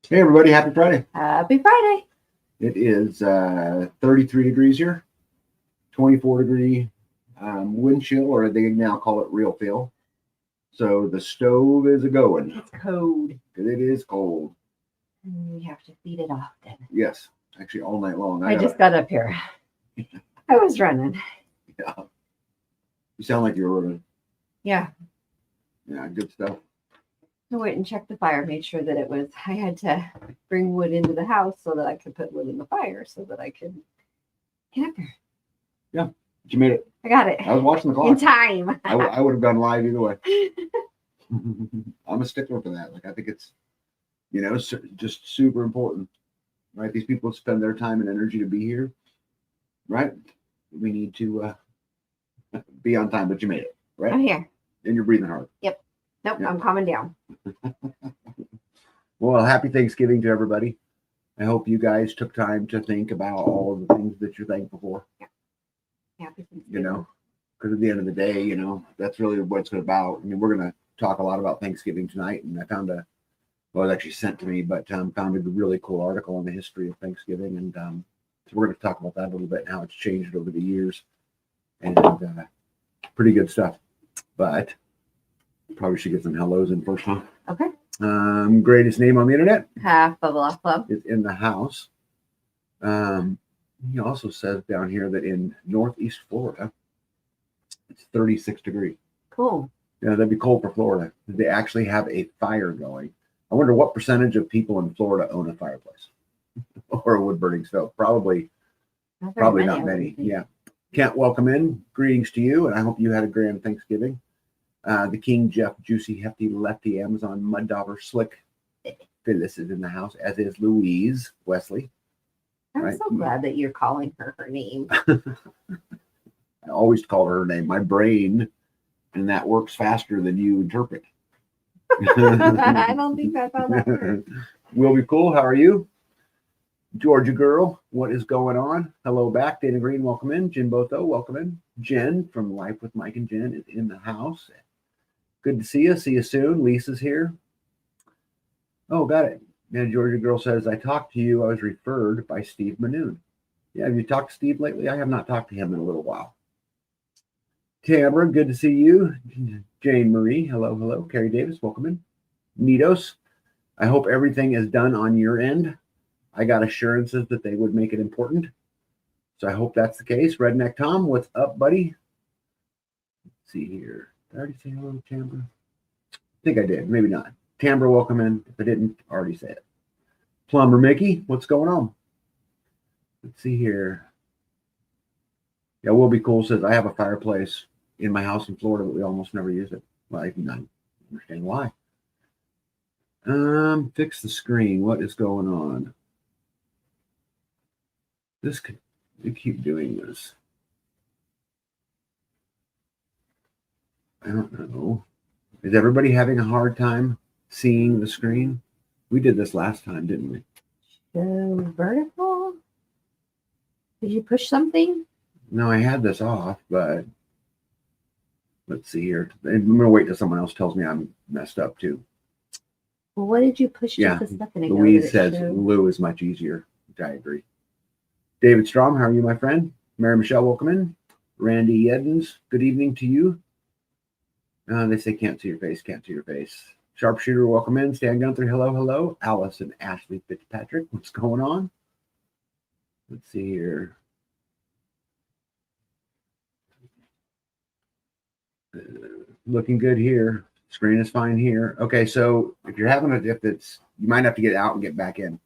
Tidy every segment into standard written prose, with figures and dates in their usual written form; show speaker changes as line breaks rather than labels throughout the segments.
Hey everybody, happy Friday.
Happy Friday.
It is 33 degrees here, 24 degree wind chill, or they now call it real feel. So the stove is a going.
It's cold.
It is cold.
And we have to feed it often.
Yes, actually all night long.
I just got up here. I was running.
Yeah. You sound like you're running.
Yeah.
Yeah, good stuff.
I went and checked the fire, made sure that I had to bring wood into the house so that I could put wood in the fire so that I could get up here.
Yeah, you made it.
I got it.
I was watching the clock.
In time.
I would have gone live either way. I'm a stickler for that. Like, I think it's, just super important, right? These people spend their time and energy to be here, right? We need to be on time, but you made it, right?
I'm here.
And you're breathing hard.
Yep. Nope,
Yeah.
I'm calming down.
Well, happy Thanksgiving to everybody. I hope you guys took time to think about all of the things that you're thankful for.
Yeah. Happy Thanksgiving.
Because at the end of the day, that's really what it's about. I mean, we're going to talk a lot about Thanksgiving tonight, and I found it was actually sent to me, but found a really cool article on the history of Thanksgiving, and so we're going to talk about that a little bit and how it's changed over the years, and pretty good stuff. But probably should get some hellos in first, huh?
Okay.
Greatest name on the internet.
Half Bubble Off Club
is in the house. He also says down here that in Northeast Florida, it's 36 degrees.
Cool.
Yeah, that'd be cold for Florida. They actually have a fire going. I wonder what percentage of people in Florida own a fireplace or a wood burning stove. Probably not many. Yeah. Kent, welcome in. Greetings to you, and I hope you had a grand Thanksgiving. The King Jeff, Juicy, Hefty, Lefty, Amazon, Mud Dauber, Slick. Phyllis is in the house, as is Louise Wesley.
I'm so glad that you're calling her name.
I always call her name. My brain, and that works faster than you interpret.
I don't think that's how that works.
Will be cool. How are you? Georgia girl, what is going on? Hello back. Dana Green, welcome in. Jim Botho, welcome in. Jen from Life with Mike and Jen is in the house. Good to see you. See you soon. Lisa's here. Oh, got it. And Georgia girl says, I talked to you. I was referred by Steve Manoon. Yeah, have you talked to Steve lately? I have not talked to him in a little while. Tamara, good to see you. Jane Marie, hello. Carrie Davis, welcome in. Nitos, I hope everything is done on your end. I got assurances that they would make it important. So I hope that's the case. Redneck Tom, what's up, buddy? Let's see here. Did I already say hello, Tamara? I think I did. Maybe not. Tamara, welcome in. If I didn't already say it. Plumber Mickey, what's going on? Let's see here. Yeah, Will Be Cool says, I have a fireplace in my house in Florida, but we almost never use it. Well, I can understand why. Fix the screen. What is going on? They keep doing this. I don't know. Is everybody having a hard time seeing the screen? We did this last time, didn't we?
Show vertical? Did you push something?
No, I had this off, but let's see here. I'm going to wait till someone else tells me I'm messed up too.
Well, what did you push
Yeah,
just a second ago?
Louise says Lou is much easier, which I agree. David Strom, how are you, my friend? Mary Michelle, welcome in. Randy Yedens, good evening to you. They say can't see your face, can't see your face. Sharpshooter, welcome in. Stan Gunther, hello. Alice and Ashley Fitzpatrick, what's going on? Let's see here. Looking good here. Screen is fine here. Okay, so if you're having you might have to get out and get back in.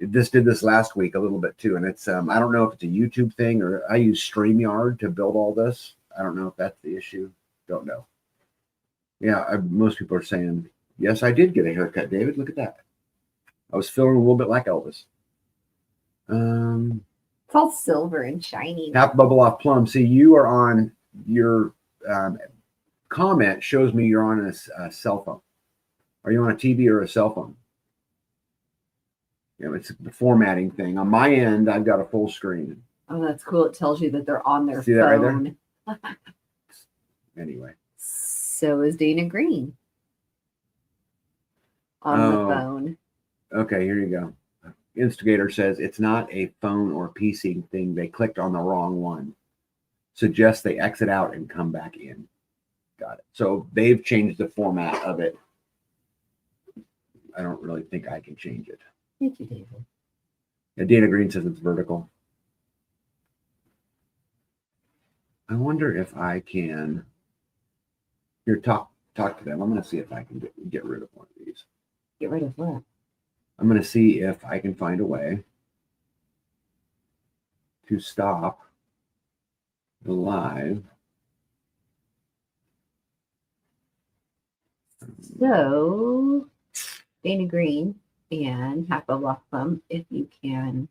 This did this last week a little bit too, and it's I don't know if it's a YouTube thing or I use StreamYard to build all this. I don't know if that's the issue. Don't know. Yeah, most people are saying, yes, I did get a haircut, David. Look at that. I was feeling a little bit like Elvis.
It's all silver and shiny.
Half Bubble Off Plum. See, you are on your comment shows me you're on a cell phone. Are you on a TV or a cell phone? It's the formatting thing. On my end, I've got a full screen.
Oh, that's cool. It tells you that they're on their
See
phone.
That right there? Anyway.
So is Dana Green on the phone.
Okay, here you go. Instigator says it's not a phone or PC thing. They clicked on the wrong one. Suggest they exit out and come back in. Got it. So they've changed the format of it. I don't really think I can change it.
Thank you, David.
Yeah, Dana Green says it's vertical. I wonder if I can. Here, talk to them. I'm going to see if I can get rid of one of these.
Get rid of what?
I'm going to see if I can find a way to stop the live.
So, Dana Green and Half a Lock Thumb, if you can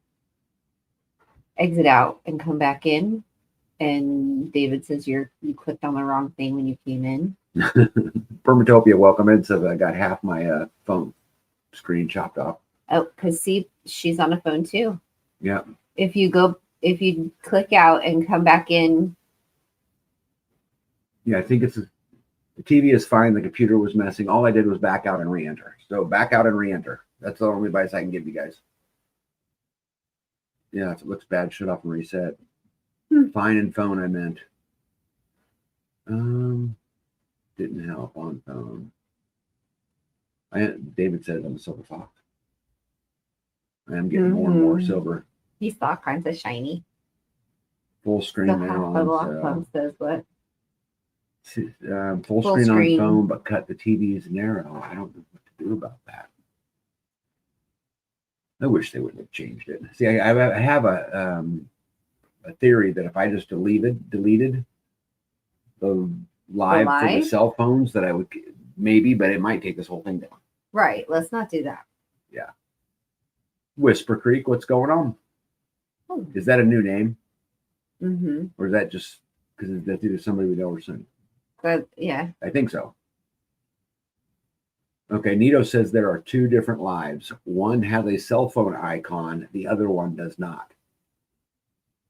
exit out and come back in. And David says you clicked on the wrong thing when you came in.
Permatopia, welcome in. Says I got half my phone screen chopped off.
Oh, because see, she's on a phone too.
Yeah.
If you click out and come back in.
Yeah, I think it's the TV is fine. The computer was messing. All I did was back out and re-enter. So back out and re-enter. That's the only advice I can give you guys. Yeah, if it looks bad, shut off and reset. Fine in phone, I meant. Didn't help on phone. David says I'm a silver fox. I am getting more and more silver.
He saw kinds of shiny.
Full screen
The
now
Half a Lock
on
Thumb says what?
full screen on phone, but cut the TV's narrow. I don't know what to do about that. I wish they wouldn't have changed it. See, I have a theory that if I just deleted the live for the cell phones, that I would maybe, but it might take this whole thing down.
Right. Let's not do that.
Yeah. Whisper Creek, what's going on?
Oh.
Is that a new name?
Mm-hmm.
Or is that just because that's either somebody we know or something?
But yeah.
I think so. Okay, Nito says there are two different lives. One has a cell phone icon, the other one does not.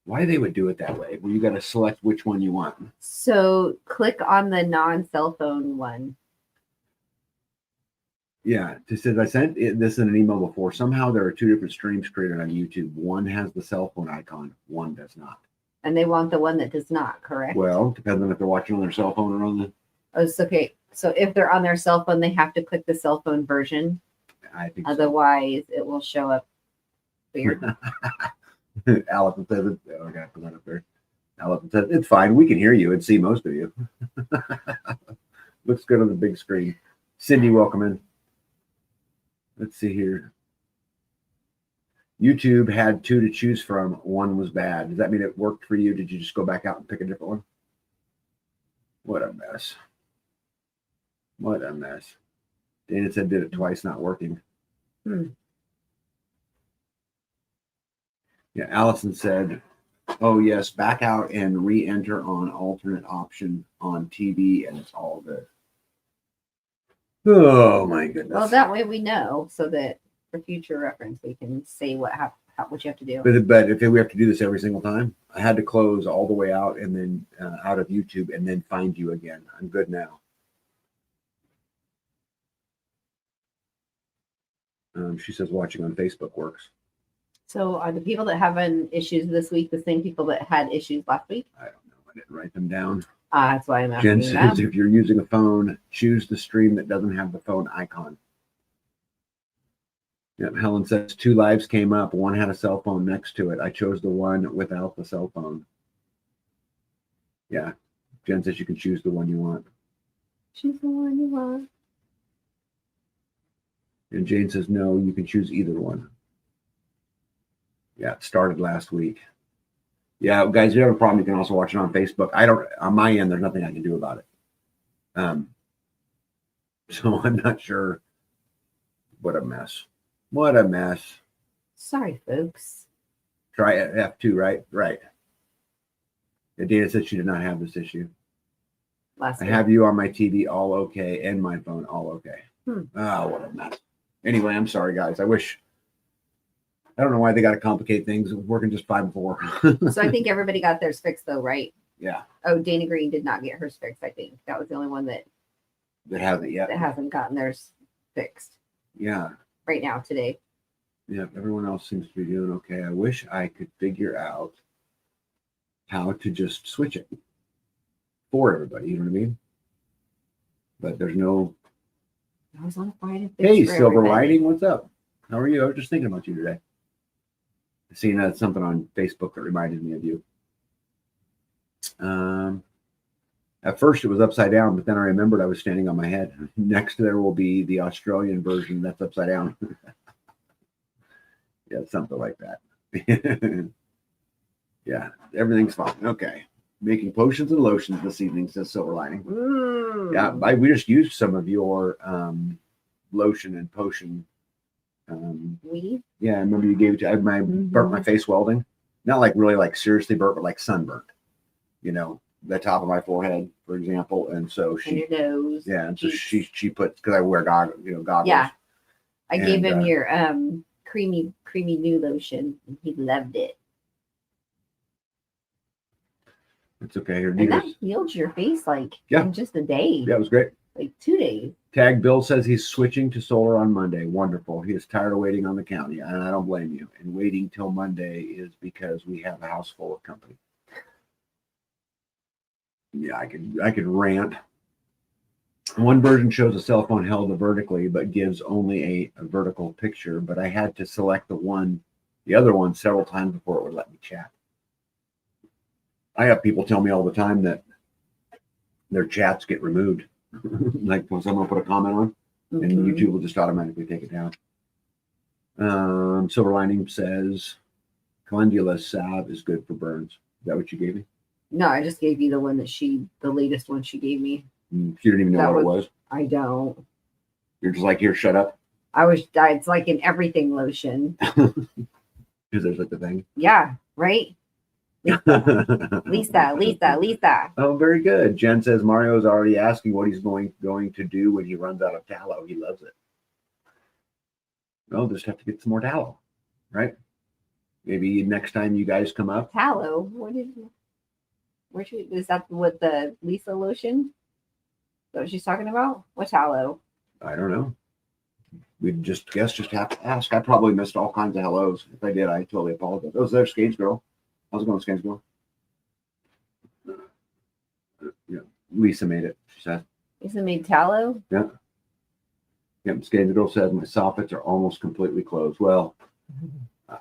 Why they would do it that way? Well, you got to select which one you want.
So click on the non-cell phone one.
Yeah, it says I sent this in an email before. Somehow there are two different streams created on YouTube. One has the cell phone icon, one does not.
And they want the one that does not, correct?
Well, depends on if they're watching on their cell phone or on the.
Oh, it's okay. So if they're on their cell phone, they have to click the cell phone version.
I think.
Otherwise, it will show up weird.
Allison says it. Oh, I got to put that up there. Allison says it's fine. We can hear you and see most of you. Looks good on the big screen. Cindy, welcome in. Let's see here. YouTube had two to choose from. One was bad. Does that mean it worked for you? Did you just go back out and pick a different one? What a mess. What a mess. Dana said did it twice, not working. Yeah, Allison said, oh, yes, back out and re-enter on alternate option on TV, and it's all good. Oh, my goodness.
Well, that way we know, so that for future reference, we can say what you have to do.
But if we have to do this every single time, I had to close all the way out and then out of YouTube and then find you again. I'm good now. She says watching on Facebook works.
So are the people that having issues this week the same people that had issues last week?
I don't know. I didn't write them down.
That's why I'm asking.
Jen says if you're using a phone, choose the stream that doesn't have the phone icon. Yep, Helen says 2 lives came up. One had a cell phone next to it. I chose the one without the cell phone. Yeah. Jen says you can choose the one you want.
Choose the one you want.
And Jane says no, you can choose either one. Yeah, it started last week. Yeah, guys, if you have a problem, you can also watch it on Facebook. On my end, there's nothing I can do about it. So I'm not sure. What a mess. What a mess.
Sorry, folks.
Try F2, right? Right. The data said she did not have this issue. I have you on my TV, all okay, and my phone, all okay. Oh, what a mess. Anyway, I'm sorry, guys. I don't know why they got to complicate things. It was working just fine before.
So I think everybody got theirs fixed, though, right?
Yeah.
Oh, Dana Green did not get hers fixed, I think. That was the only one that
hasn't yet.
That hasn't gotten theirs fixed.
Yeah.
right now today.
Yeah, everyone else seems to be doing okay. I wish I could figure out how to just switch it for everybody. You know what I mean? But there's no.
I was on Friday.
Hey, Silver Lining, what's up? How are you? I was just thinking about you today. I seen something on Facebook that reminded me of you. At first it was upside down, but then I remembered I was standing on my head. Next there will be the Australian version that's upside down. Yeah, something like that. Yeah, everything's fine. Okay. Making potions and lotions this evening, says Silver Lining. Yeah, we just used some of your lotion and potion. Yeah, I remember you gave it to I burnt my face welding. Not like really like seriously burnt, but like sunburnt. You know, the top of my forehead, for example. And so
and your nose.
Yeah, and so she put, because I wear goggles.
Yeah. I gave him your creamy new lotion and he loved it.
It's okay.
And that healed your face like in just a day.
Yeah, it was great.
Like 2 days.
Tag Bill says he's switching to solar on Monday. Wonderful. He is tired of waiting on the county, and I don't blame you. And waiting till Monday is because we have a house full of company. Yeah, I could rant. One version shows a cell phone held vertically, but gives only a vertical picture. But I had to select the other one several times before it would let me chat. I have people tell me all the time that their chats get removed. Like when someone put a comment on, and YouTube will just automatically take it down. Silver Lining says calendula salve is good for burns. Is that what you gave me?
No, I just gave you the one the latest one she gave me.
You didn't even know what it was?
I don't.
You're just like, here, shut up.
It's like an everything lotion.
Because there's like the thing.
Yeah, right? Lisa.
Oh, very good. Jen says Mario's already asking what he's going to do when he runs out of tallow. He loves it. Well, just have to get some more tallow, right? Maybe next time you guys come up.
Tallow? Is that what the Lisa lotion? Is that what she's talking about? What tallow?
I don't know. We'd just have to ask. I probably missed all kinds of hellos. If I did, I totally apologize. Oh, there's Skates Girl. How's it going, Skates Girl? Yeah, Lisa made it, she said.
Lisa made tallow?
Yeah. Yep, Skates Girl says my soffits are almost completely closed. Well,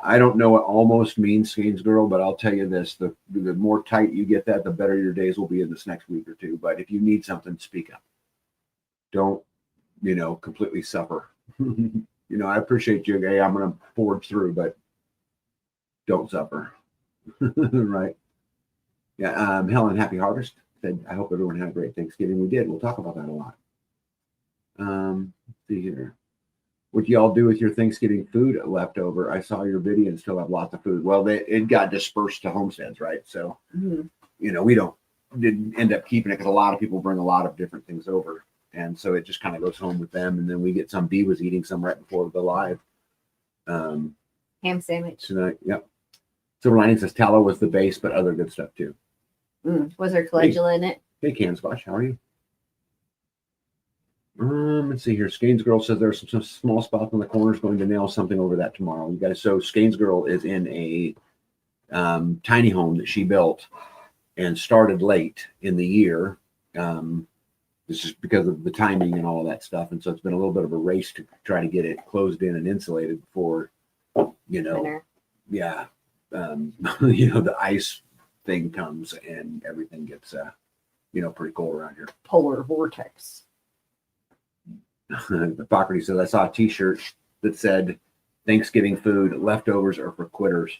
I don't know what almost means, Skates Girl, but I'll tell you this. The more tight you get that, the better your days will be in this next week or two. But if you need something, speak up. Don't, completely suffer. I appreciate you. Hey, I'm going to forge through, but don't suffer. Right. Yeah. Helen, happy harvest. Said, I hope everyone had a great Thanksgiving. We did. We'll talk about that a lot. Let's see here. What do y'all do with your Thanksgiving food left over? I saw your video and still have lots of food. Well, it got dispersed to homesteads, right? So, we didn't end up keeping it because a lot of people bring a lot of different things over. And so it just kind of goes home with them. And then we get some. Dee was eating some right before the live.
Ham sandwich.
Tonight. Yep. Silver Lining says tallow was the base, but other good stuff too.
Was there calendula in it?
Hey, Can Squash, how are you? Let's see here. Skanes Girl says there's some small spots on the corners. Going to nail something over that tomorrow. You guys, so Skanes Girl is in a tiny home that she built and started late in the year. This is because of the timing and all of that stuff. And so it's been a little bit of a race to try to get it closed in and insulated before,
Winter.
Yeah. The ice thing comes and everything gets, pretty cold around here.
Polar vortex.
Hippocrates says, I saw a t-shirt that said Thanksgiving food leftovers are for quitters.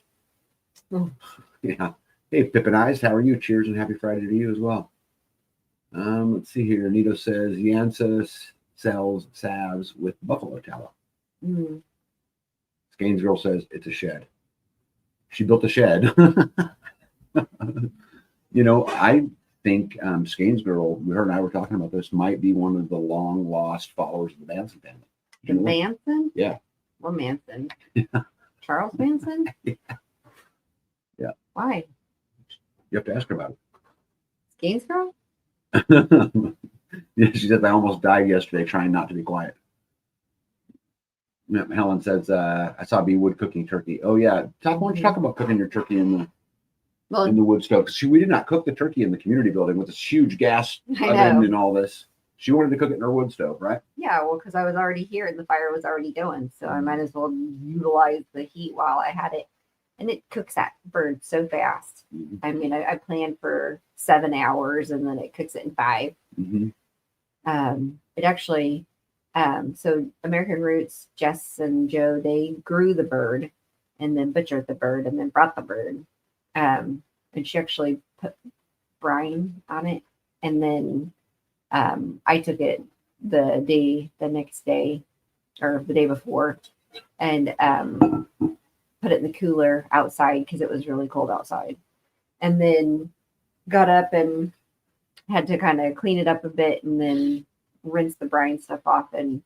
Yeah. Hey, Pippin Eyes, how are you? Cheers and happy Friday to you as well. Let's see here. Nito says Yansa sells salves with buffalo tallow. Skanes Girl says it's a shed. She built a shed. I think Skanes Girl, her and I were talking about this, might be one of the long lost followers of the Manson family.
The Manson?
Yeah.
What Manson? Yeah. Charles Manson?
Yeah.
Why?
You have to ask her about it.
Skanes Girl?
Yeah, she said I almost died yesterday trying not to be quiet. Yeah, Helen says, I saw B Wood cooking turkey. Oh yeah. Why don't you talk about cooking your turkey in the
Well,
wood stove? 'Cause we did not cook the turkey in the community building with this huge gas
I
oven
know.
and all this. She wanted to cook it in her wood stove, right?
Yeah, well, because I was already here and the fire was already going, so I might as well utilize the heat while I had it. And it cooks that bird so fast.
Mhm.
I mean, I planned for 7 hours and then it cooks it in 5.
Mm-hmm.
It actually, so American Roots, Jess and Joe, they grew the bird and then butchered the bird and then brought the bird. And she actually put brine on it. And then I took it the next day or the day before and put it in the cooler outside because it was really cold outside. And then got up and had to kind of clean it up a bit and then rinse the brine stuff off. And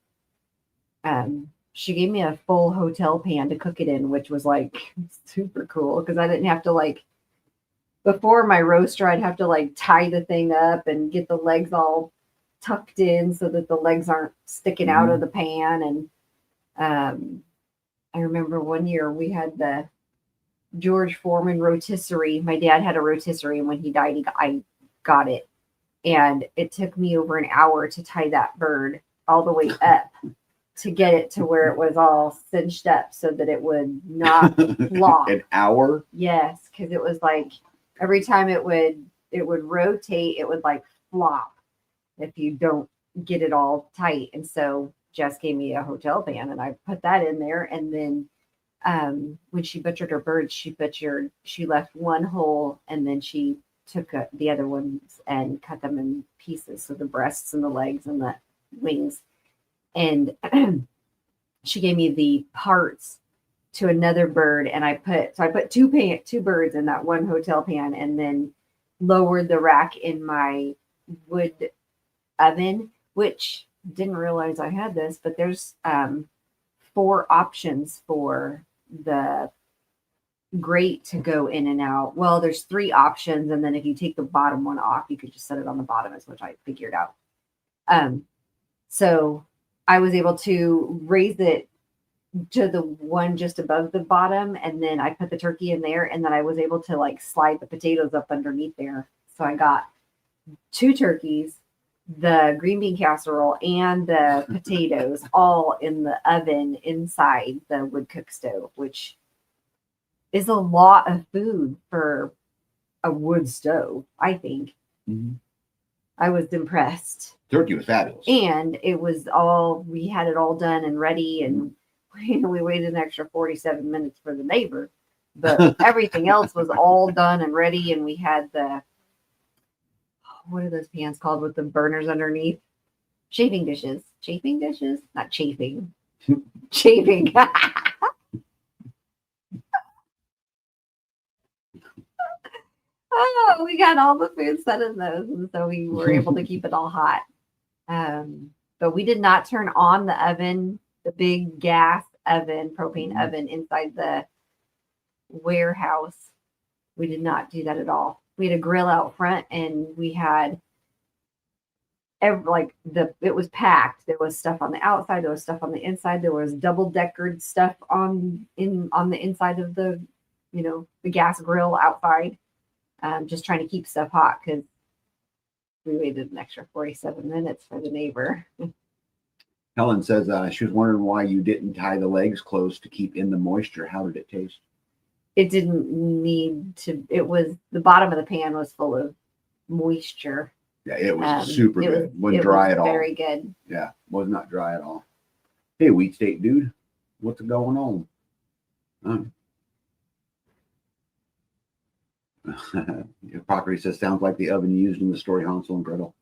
she gave me a full hotel pan to cook it in, which was like super cool because I didn't have to like, before my roaster, I'd have to like tie the thing up and get the legs all tucked in so that the legs aren't sticking out of the pan. And I remember one year we had the George Foreman rotisserie. My dad had a rotisserie, and when he died, I got it. And it took me over an hour to tie that bird all the way up to get it to where it was all cinched up so that it would not flop.
An hour?
Yes, because it was like every time it would rotate, it would like flop if you don't get it all tight. And so Jess gave me a hotel pan and I put that in there. And then when she butchered her birds, she left one hole and then she took the other ones and cut them in pieces. So the breasts and the legs and the wings. And she gave me the parts to another bird. And I put two birds in that one hotel pan and then lowered the rack in my wood oven, which didn't realize I had this, but there's 4 options for the grate to go in and out. Well, there's 3 options, and then if you take the bottom one off, you could just set it on the bottom, is what I figured out. So I was able to raise it to the one just above the bottom, and then I put the turkey in there, and then I was able to like slide the potatoes up underneath there. So I got 2 turkeys, the green bean casserole, and the potatoes all in the oven inside the wood cook stove, which is a lot of food for a wood stove, I think.
Mm-hmm.
I was impressed.
Turkey was fabulous.
And it was we had it all done and ready, and we waited an extra 47 minutes for the neighbor. But everything else was all done and ready, and we had what are those pans called with the burners underneath? Chafing dishes. Chafing dishes? Not chafing. Chafing. Oh, we got all the food set in those, and so we were able to keep it all hot. But we did not turn on the oven, the big gas oven, propane oven inside the warehouse. We did not do that at all. We had a grill out front, and we had it was packed. There was stuff on the outside, there was stuff on the inside, there was double-deckered stuff on the inside of the gas grill outside. Just trying to keep stuff hot because we waited an extra 47 minutes for the neighbor.
Helen says she was wondering why you didn't tie the legs close to keep in the moisture. How did it taste?
It didn't need to. It was the bottom of the pan was full of moisture.
Yeah, it was super good. Wasn't dry at all.
Very good.
Yeah, was not dry at all. Hey, Wheat State dude, what's going on? Prockery says sounds like the oven used in the story Hansel and Gretel.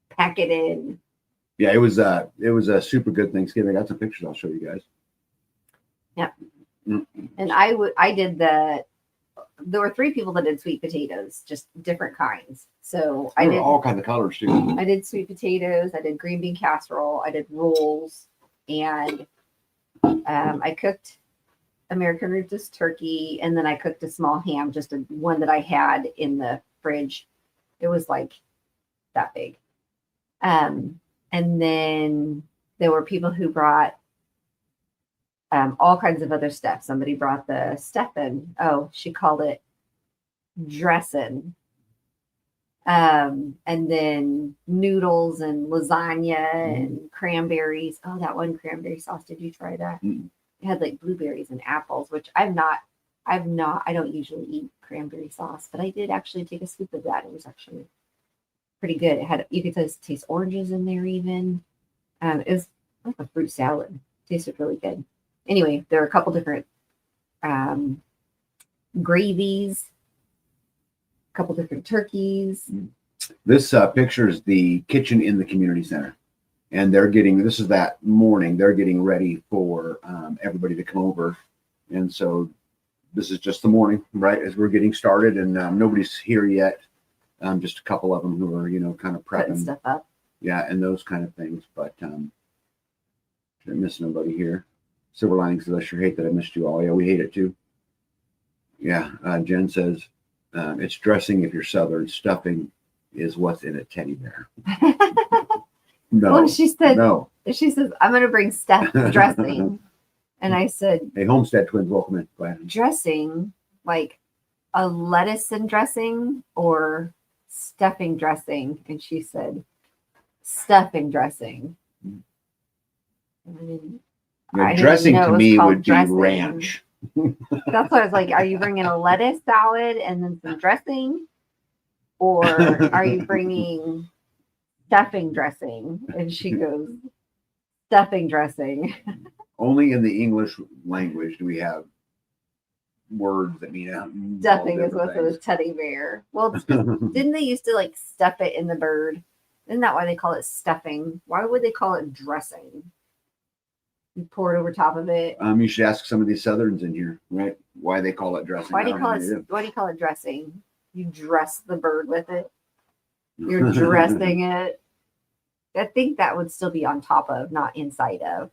Pack it in.
Yeah, it was a super good Thanksgiving. I got some pictures I'll show you guys.
Yep. And I did there were 3 people that did sweet potatoes, just different kinds. So I did
all kinds of colors too.
I did sweet potatoes, I did green bean casserole, I did rolls, and I cooked American Roots turkey, and then I cooked a small ham, just one that I had in the fridge. It was like that big. And then there were people who brought all kinds of other stuff. Somebody brought the stuffing. Oh, she called it dressing. And then noodles and lasagna and cranberries. Oh, that one cranberry sauce. Did you try that?
Mm.
It had like blueberries and apples, which I don't usually eat cranberry sauce, but I did actually take a scoop of that. It was actually pretty good. It had, you could taste oranges in there even. It was like a fruit salad. Tasted really good. Anyway, there are a couple different gravies, a couple different turkeys.
This picture is the kitchen in the community center. And they're getting, this is that morning, they're getting ready for everybody to come over. And so this is just the morning, right, as we're getting started. And nobody's here yet. Just a couple of them who are, kind of
Putting
prepping.
stuff up.
Yeah, and those kind of things. But didn't miss nobody here. Silver Lining says, I sure hate that I missed you all. Yeah, we hate it too. Yeah, Jen says, it's dressing if you're Southern. Stuffing is what's in a teddy bear. No.
Well, she said,
no.
She says, I'm going to bring stuff dressing. And I said,
Hey, Homestead Twins, welcome in. Go ahead.
Dressing, like a lettuce and dressing or stuffing dressing? And she said, stuffing dressing.
Mm.
I didn't
Dressing
know
to
it was
me
called
would
dressing.
be ranch.
That's why I was like, are you bringing a lettuce salad and then some dressing? Or are you bringing stuffing dressing? And she goes, stuffing dressing.
Only in the English language do we have words that mean all
Stuffing is
different
with a teddy bear. Well, it's 'cause
things.
didn't they used to like stuff it in the bird? Isn't that why they call it stuffing? Why would they call it dressing? You pour it over top of it.
You should ask some of these Southerns in here, right? Why they call it dressing.
Why do
I
you
don't
call
have any
it?
idea.
Why do you call it dressing? You dress the bird with it. You're dressing it. I think that would still be on top of, not inside of.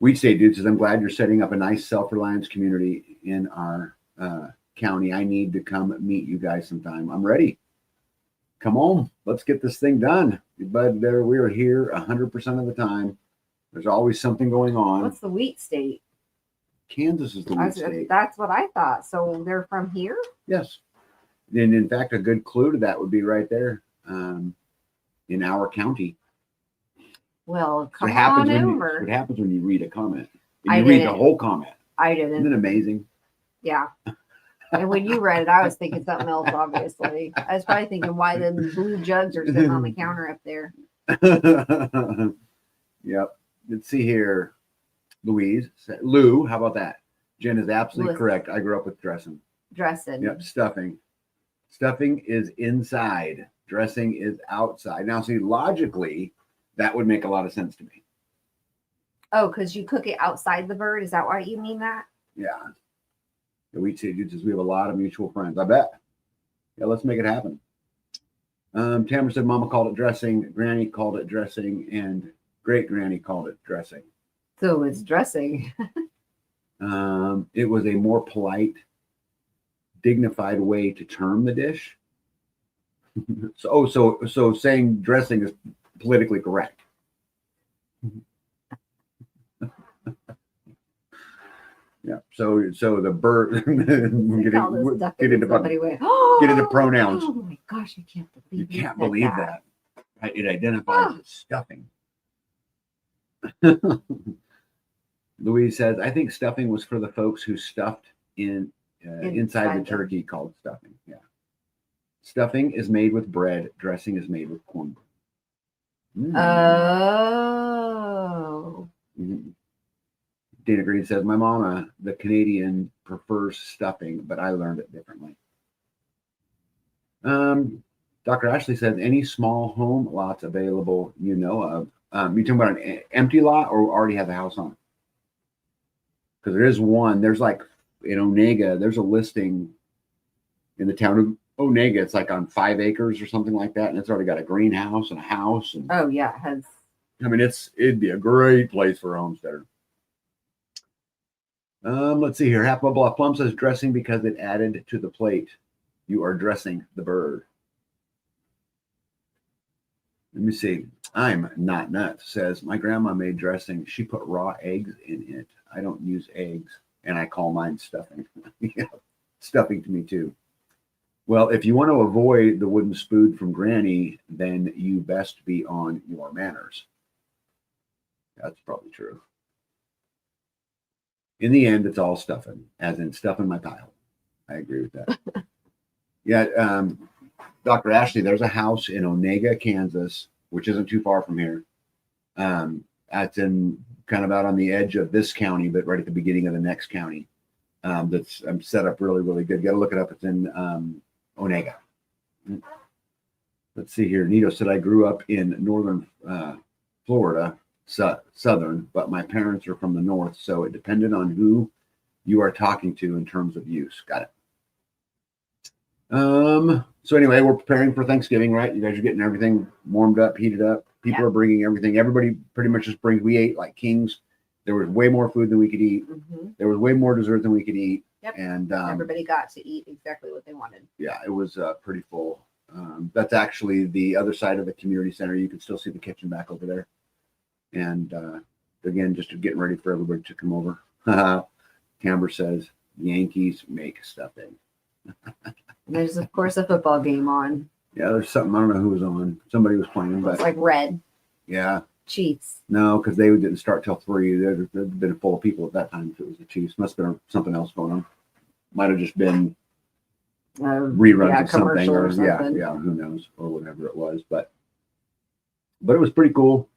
Weed State Dude says, I'm glad you're setting up a nice self-reliance community in our county. I need to come meet you guys sometime. I'm ready. Come on. Let's get this thing done. But we are here 100% of the time. There's always something going on.
What's the wheat state?
Kansas is the wheat state.
That's what I thought. So they're from here?
Yes. And in fact, a good clue to that would be right there in our county.
Well, come
What happens
on
when
over.
what happens when you read a comment? And
I
you read the
didn't.
whole comment.
I
Isn't
didn't.
it amazing?
Yeah. And when you read it, I was thinking something else, obviously. I was probably thinking why the blue jugs are sitting on the counter up there.
Yep. Let's see here. Louise. Lou, how about that? Jen is absolutely
Louis.
correct. I grew up with dressing.
Dressing.
Yep. Stuffing. Stuffing is inside. Dressing is outside. Now, see, logically, that would make a lot of sense to me.
Oh, because you cook it outside the bird? Is that why you mean that?
Yeah. The Wheat City Dudes says we have a lot of mutual friends. I bet. Yeah, let's make it happen. Tamara said Mama called it dressing, Granny called it dressing, and Great Granny called it dressing.
So it's dressing.
It was a more polite, dignified way to term the dish. So saying dressing is politically correct. Yeah. So the bird get into pronouns.
Oh my gosh, I can't believe
You can't
said
believe that. It identifies as stuffing. Louise says, I think stuffing was for the folks who stuffed inside the
them.
turkey called stuffing. Yeah. Stuffing is made with bread. Dressing is made with cornbread.
Oh.
Mhm. Dana Green says, my mama, the Canadian, prefers stuffing, but I learned it differently. Dr. Ashley says, any small home lots available you know of. You talking about an empty lot or already have a house on it? Because there is one. There's like in Onega, there's a listing in the town of Onega. It's like on 5 acres or something like that. And it's already got a greenhouse and a house. And
Oh, yeah. It has.
I mean, it'd be a great place for a homesteader. Let's see here. Half a Bluff Plum says dressing because it added to the plate. You are dressing the bird. Let me see. I'm not nuts. Says my grandma made dressing. She put raw eggs in it. I don't use eggs, and I call mine stuffing. Yeah, stuffing to me too. Well, if you want to avoid the wooden spoon from Granny, then you best be on your manners. That's probably true. In the end, it's all stuffing, as in stuffing my pile. I agree with that. Yeah, Dr. Ashley, there's a house in Onega, Kansas, which isn't too far from here. That's in kind of out on the edge of this county, but right at the beginning of the next county. That's set up really, really good. Got to look it up. It's in Onega. Let's see here. Nito said, I grew up in northern Florida, southern, but my parents are from the north, so it depended on who you are talking to in terms of use. Got it. So anyway, we're preparing for Thanksgiving, right? You guys are getting everything warmed up, heated up. People are bringing everything. Everybody pretty much just brings. We ate like kings. There was way more food than we could eat.
Mm-hmm.
There was way more dessert than we could eat.
Yep.
And
everybody got to eat exactly what they wanted.
Yeah, it was pretty full. That's actually the other side of the community center. You can still see the kitchen back over there. And again, just getting ready for everybody to come over. Camber says, Yankees make stuffing.
There's, of course, a football game on.
Yeah, there's something. I don't know who was on. Somebody was playing, but
it's like red.
Yeah.
Chiefs.
No, because they didn't start till 3. They'd been full of people at that time. If it was the Chiefs, must have been something else going on. Might have just been reruns of something, or something. Yeah, who knows, or whatever it was. But it was pretty cool.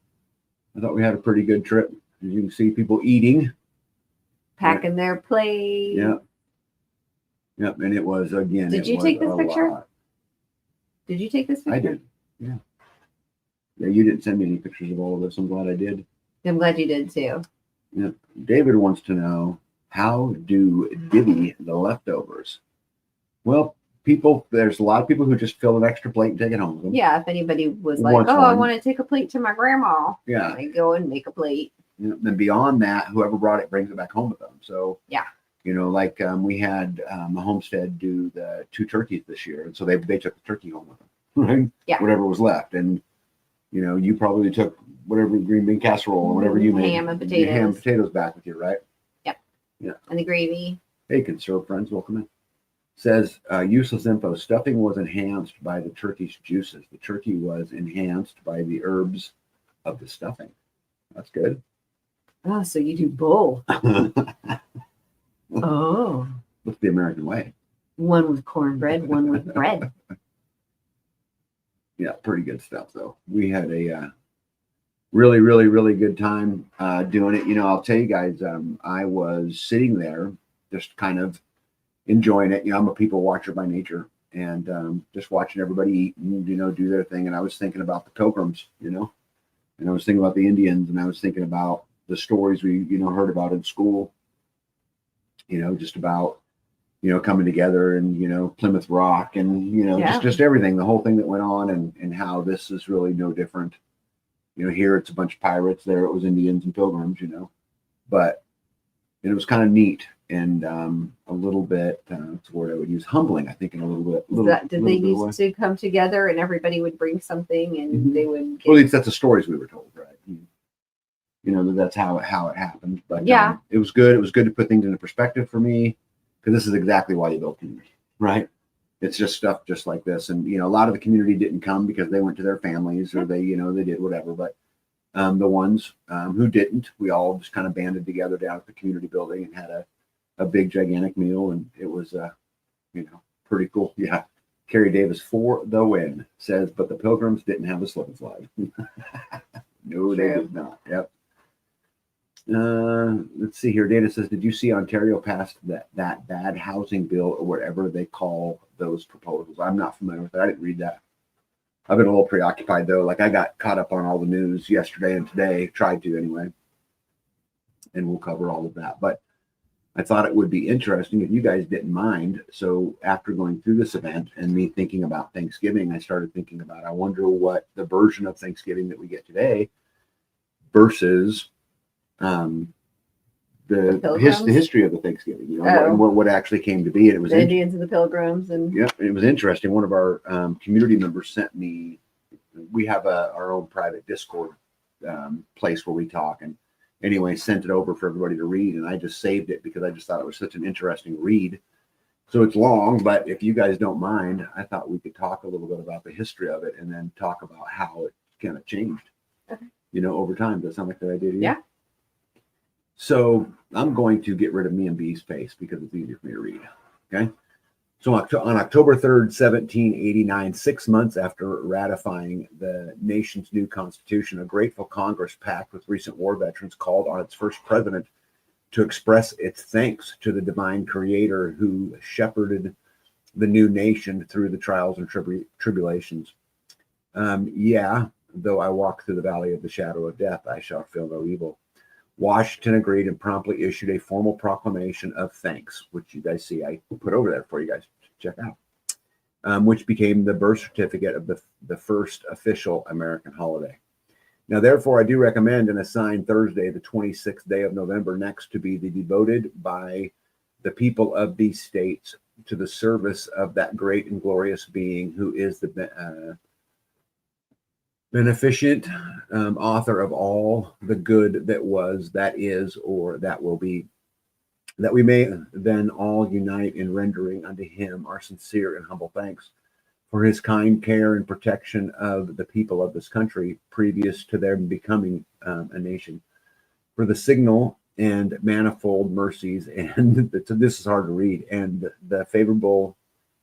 I thought we had a pretty good trip. As you can see, people eating,
packing their plate.
Yeah. Yep, and it was again.
Did you take this picture? Did you take this picture?
I did. Yeah. Yeah, you didn't send me any pictures of all of this. I'm glad I did.
I'm glad you did too.
Yeah. David wants to know, how do divvy the leftovers? Well, there's a lot of people who just fill an extra plate and take it home with them.
Yeah, if anybody was like, I want to take a plate to my grandma.
Yeah.
They go and make a plate.
Then beyond that, whoever brought it brings it back home with them. So
yeah.
Like we had a homestead do the 2 turkeys this year. And so they took the turkey home with them. Right?
Yeah.
Whatever was left. And you probably took whatever green bean casserole or whatever you made.
Ham and potatoes.
Ham and potatoes back with you, right?
Yep.
Yeah.
And the gravy.
Hey, conserve friends, welcome in. Says, useless info. Stuffing was enhanced by the turkey's juices. The turkey was enhanced by the herbs of the stuffing. That's good.
Oh, so you do both. Oh.
That's the American way.
One with cornbread, one with bread.
Yeah, pretty good stuff, though. We had a really, really, really good time doing it. I'll tell you guys, I was sitting there just kind of enjoying it. I'm a people watcher by nature, and just watching everybody eat and, do their thing. And I was thinking about the Pilgrims, and I was thinking about the Indians, and I was thinking about the stories we, heard about in school, just about, coming together and, Plymouth Rock and, just everything, the whole thing that went on and how this is really no different. Here it's a bunch of pirates, there it was Indians and Pilgrims, but it was kind of neat and a little bit, what's the word I would use, humbling, I think, in a little bit.
Did they used to come together and everybody would bring something and they would
Well, at least that's the stories we were told, right? That's how it happened. But
yeah,
it was good. It was good to put things into perspective for me, because this is exactly why you build community, right? It's just stuff just like this. And, a lot of the community didn't come because they went to their families or they, they did whatever. But the ones who didn't, we all just kind of banded together down at the community building and had a big, gigantic meal. And it was, pretty cool. Yeah. Carrie Davis for the win says, but the Pilgrims didn't have a slip and slide. No, they did not. Yep. Let's see here. Data says, did you see Ontario passed that bad housing bill or whatever they call those proposals? I'm not familiar with that. I didn't read that. I've been a little preoccupied though. Like I got caught up on all the news yesterday and today, tried to anyway. And we'll cover all of that. But I thought it would be interesting if you guys didn't mind. So after going through this event and me thinking about Thanksgiving, I started thinking about, I wonder what the version of Thanksgiving that we get today versus the history of the Thanksgiving, and what actually came to be. And it was
the Indians and the Pilgrims, and
yeah, it was interesting. One of our community members sent me we have our own private Discord place where we talk. And anyway, sent it over for everybody to read. And I just saved it because I just thought it was such an interesting read. So it's long, but if you guys don't mind, I thought we could talk a little bit about the history of it and then talk about how it kind of changed, over time. Does that sound like a good idea to you?
Yeah.
So I'm going to get rid of me and B's face because it's easier for me to read. Okay. So on October 3rd, 1789, 6 months after ratifying the nation's new constitution, a grateful Congress packed with recent war veterans called on its first president to express its thanks to the divine creator who shepherded the new nation through the trials and tribulations. Though I walk through the valley of the shadow of death, I shall feel no evil. Washington agreed and promptly issued a formal proclamation of thanks, which you guys see I put over there for you guys to check out, which became the birth certificate of the first official American holiday. Now, therefore, I do recommend and assign Thursday, the 26th day of November next, to be devoted by the people of these states to the service of that great and glorious being who is the beneficent author of all the good that was, that is, or that will be, that we may then all unite in rendering unto him our sincere and humble thanks for his kind care and protection of the people of this country previous to their becoming a nation, for the signal and manifold mercies, and this is hard to read, and the favorable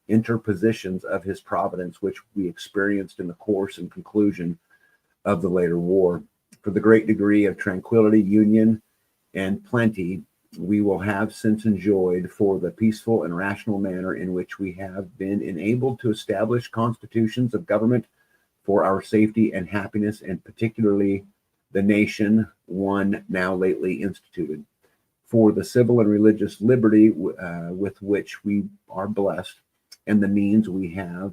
interpositions of his providence, which we experienced in the course and conclusion of the later war, for the great degree of tranquility, union, and plenty we will have since enjoyed, for the peaceful and rational manner in which we have been enabled to establish constitutions of government for our safety and happiness, and particularly the nation one now lately instituted, for the civil and religious liberty with which we are blessed, and the means we have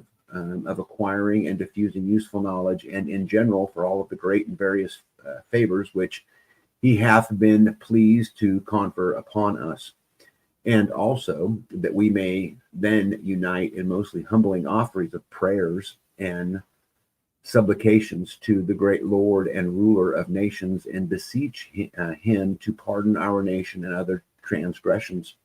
of acquiring and diffusing useful knowledge, and in general for all of the great and various favors which he hath been pleased to confer upon us, and also that we may then unite in mostly humbling offerings of prayers and supplications to the great Lord and ruler of nations, and beseech him to pardon our nation and other transgressions,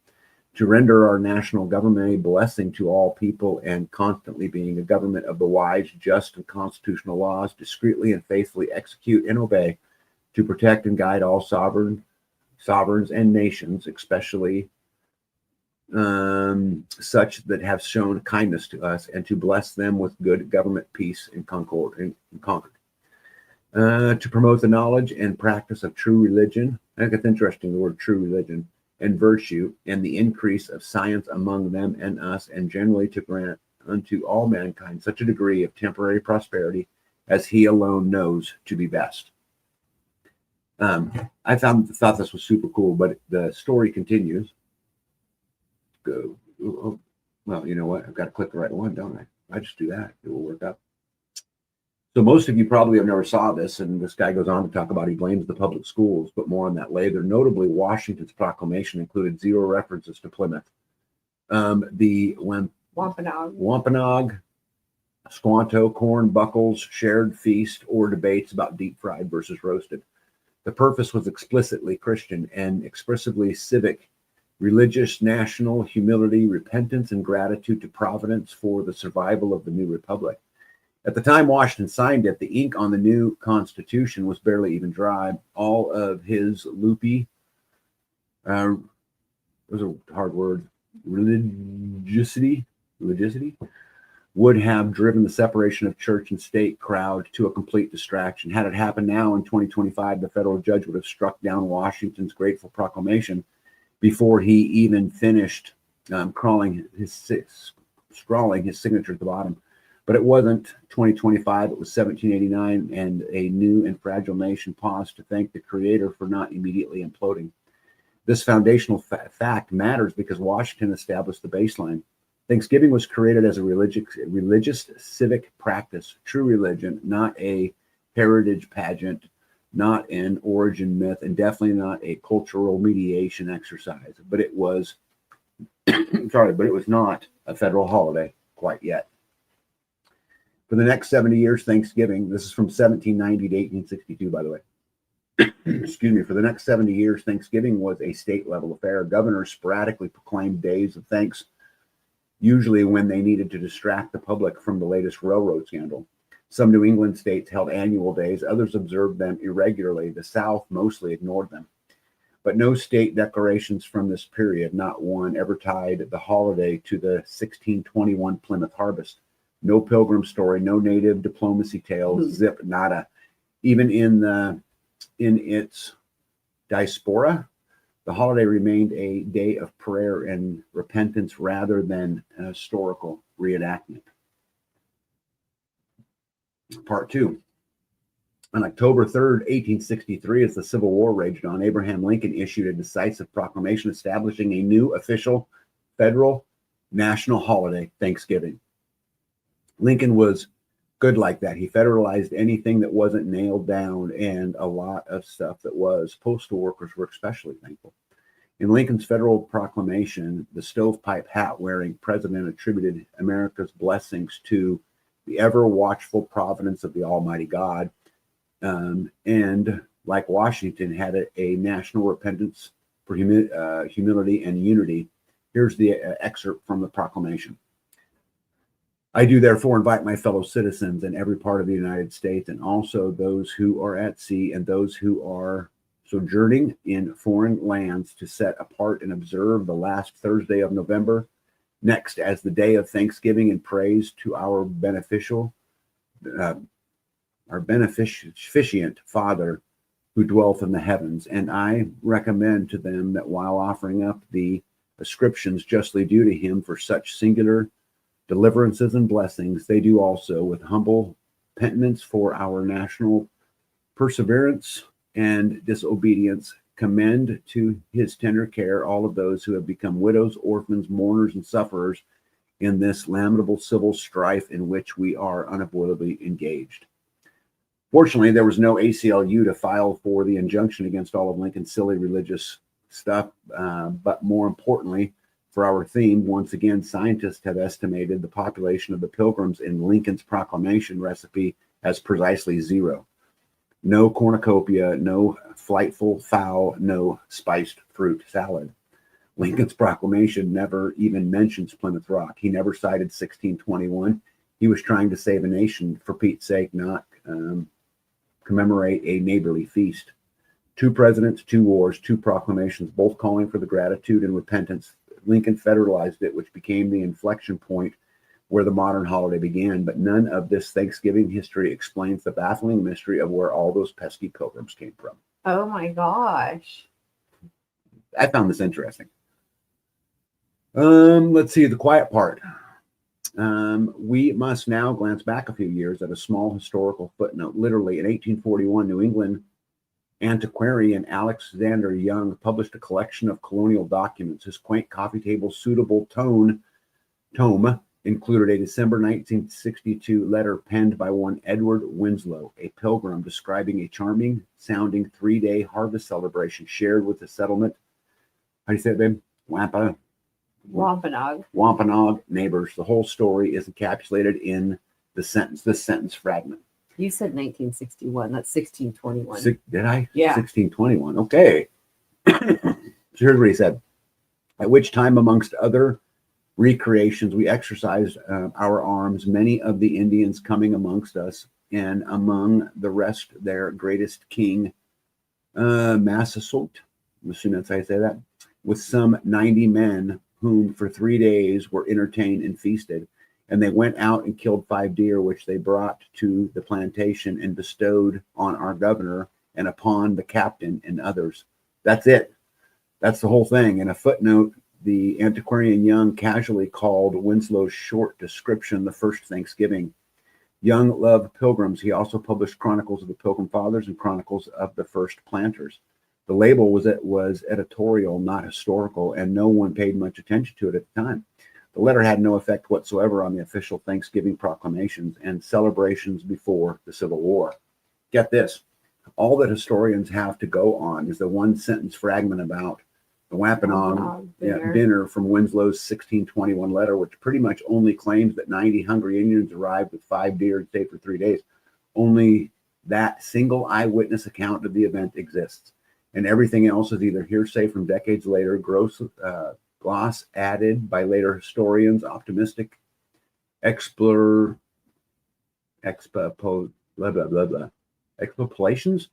to render our national government a blessing to all people, and constantly being a government of the wise, just, and constitutional laws, discreetly and faithfully execute and obey, to protect and guide all sovereigns and nations, especially such that have shown kindness to us, and to bless them with good government, peace, and concord, to promote the knowledge and practice of true religion. I think it's interesting, the word true religion, and virtue, and the increase of science among them and us, and generally to grant unto all mankind such a degree of temporary prosperity as he alone knows to be best. I thought this was super cool, but the story continues. Well, you know what? I've got to click the right one, don't I? I just do that. It will work out. So most of you probably have never saw this, and this guy goes on to talk about he blames the public schools, but more on that later. Notably, Washington's proclamation included 0 references to Plymouth. The Wampanoag, Squanto, corn, buckles, shared feast, or debates about deep fried versus roasted. The purpose was explicitly Christian and expressively civic, religious, national, humility, repentance, and gratitude to Providence for the survival of the new republic. At the time Washington signed it, the ink on the new Constitution was barely even dry. All of his loopy, it was a hard word, religiousity would have driven the separation of church and state crowd to a complete distraction. Had it happened now in 2025, the federal judge would have struck down Washington's grateful proclamation before he even finished scrawling his signature at the bottom. But it wasn't 2025, it was 1789, and a new and fragile nation paused to thank the Creator for not immediately imploding. This foundational fact matters because Washington established the baseline. Thanksgiving was created as a religious civic practice, true religion, not a heritage pageant, not an origin myth, and definitely not a cultural mediation exercise. But it was, but it was not a federal holiday quite yet. For the next 70 years, Thanksgiving, this is from 1790 to 1862, by the way. Excuse me, for the next 70 years, Thanksgiving was a state level affair. Governors sporadically proclaimed days of thanks, usually when they needed to distract the public from the latest railroad scandal. Some New England states held annual days, others observed them irregularly. The South mostly ignored them. But no state declarations from this period, not one, ever tied the holiday to the 1621 Plymouth harvest. No pilgrim story, no native diplomacy tales, zip, nada. Even in its diaspora, the holiday remained a day of prayer and repentance rather than a historical reenactment. Part 2. On October 3rd, 1863, as the Civil War raged on, Abraham Lincoln issued a decisive proclamation establishing a new official federal national holiday, Thanksgiving. Lincoln was good like that. He federalized anything that wasn't nailed down, and a lot of stuff that was. Postal workers were especially thankful. In Lincoln's federal proclamation, the stovepipe hat-wearing president attributed America's blessings to the ever-watchful providence of the Almighty God, and like Washington, had a national repentance for humility and unity. Here's the excerpt from the proclamation. I do therefore invite my fellow citizens in every part of the United States, and also those who are at sea and those who are sojourning in foreign lands, to set apart and observe the last Thursday of November, next as the day of thanksgiving and praise to our beneficent Father who dwelleth in the heavens. And I recommend to them that while offering up the ascriptions justly due to him for such singular deliverances and blessings, they do also with humble penitence for our national perseverance and disobedience commend to his tender care all of those who have become widows, orphans, mourners, and sufferers in this lamentable civil strife in which we are unavoidably engaged. Fortunately, there was no ACLU to file for the injunction against all of Lincoln's silly religious stuff, but more importantly, for our theme, once again, scientists have estimated the population of the Pilgrims in Lincoln's proclamation recipe as precisely 0. No cornucopia, no flightful fowl, no spiced fruit salad. Lincoln's proclamation never even mentions Plymouth Rock. He never cited 1621. He was trying to save a nation, for Pete's sake, not commemorate a neighborly feast. 2 presidents, 2 wars, 2 proclamations, both calling for the gratitude and repentance. Lincoln federalized it, which became the inflection point where the modern holiday began. But none of this Thanksgiving history explains the baffling mystery of where all those pesky pilgrims came from.
Oh my gosh.
I found this interesting. Let's see the quiet part. We must now glance back a few years at a small historical footnote. Literally, in 1841, New England antiquarian Alexander Young published a collection of colonial documents. His quaint coffee table suitable tome included a December 1962 letter penned by one Edward Winslow, a pilgrim, describing a charming sounding 3-day harvest celebration shared with the settlement. How do you say it, babe? Wampanoag neighbors. The whole story is encapsulated in this sentence fragment.
You said 1961. That's 1621.
Did I?
Yeah.
1621. Okay. So here's what he said. At which time, amongst other recreations, we exercised our arms, many of the Indians coming amongst us, and among the rest their greatest king, Massasoit, I'm assuming that's how you say that, with some 90 men, whom for 3 days were entertained and feasted. And they went out and killed 5 deer, which they brought to the plantation and bestowed on our governor and upon the captain and others. That's it. That's the whole thing. In a footnote, the antiquarian Young casually called Winslow's short description the first Thanksgiving. Young loved pilgrims. He also published Chronicles of the Pilgrim Fathers and Chronicles of the First Planters. The label was editorial, not historical, and no one paid much attention to it at the time. The letter had no effect whatsoever on the official Thanksgiving proclamations and celebrations before the Civil War. Get this. All that historians have to go on is the one sentence fragment about the Wampanoag
Dinner.
dinner from Winslow's 1621 letter, which pretty much only claims that 90 hungry Indians arrived with 5 deer and stayed for 3 days. Only that single eyewitness account of the event exists, and everything else is either hearsay from decades later, gloss added by later historians, optimistic extrapolations,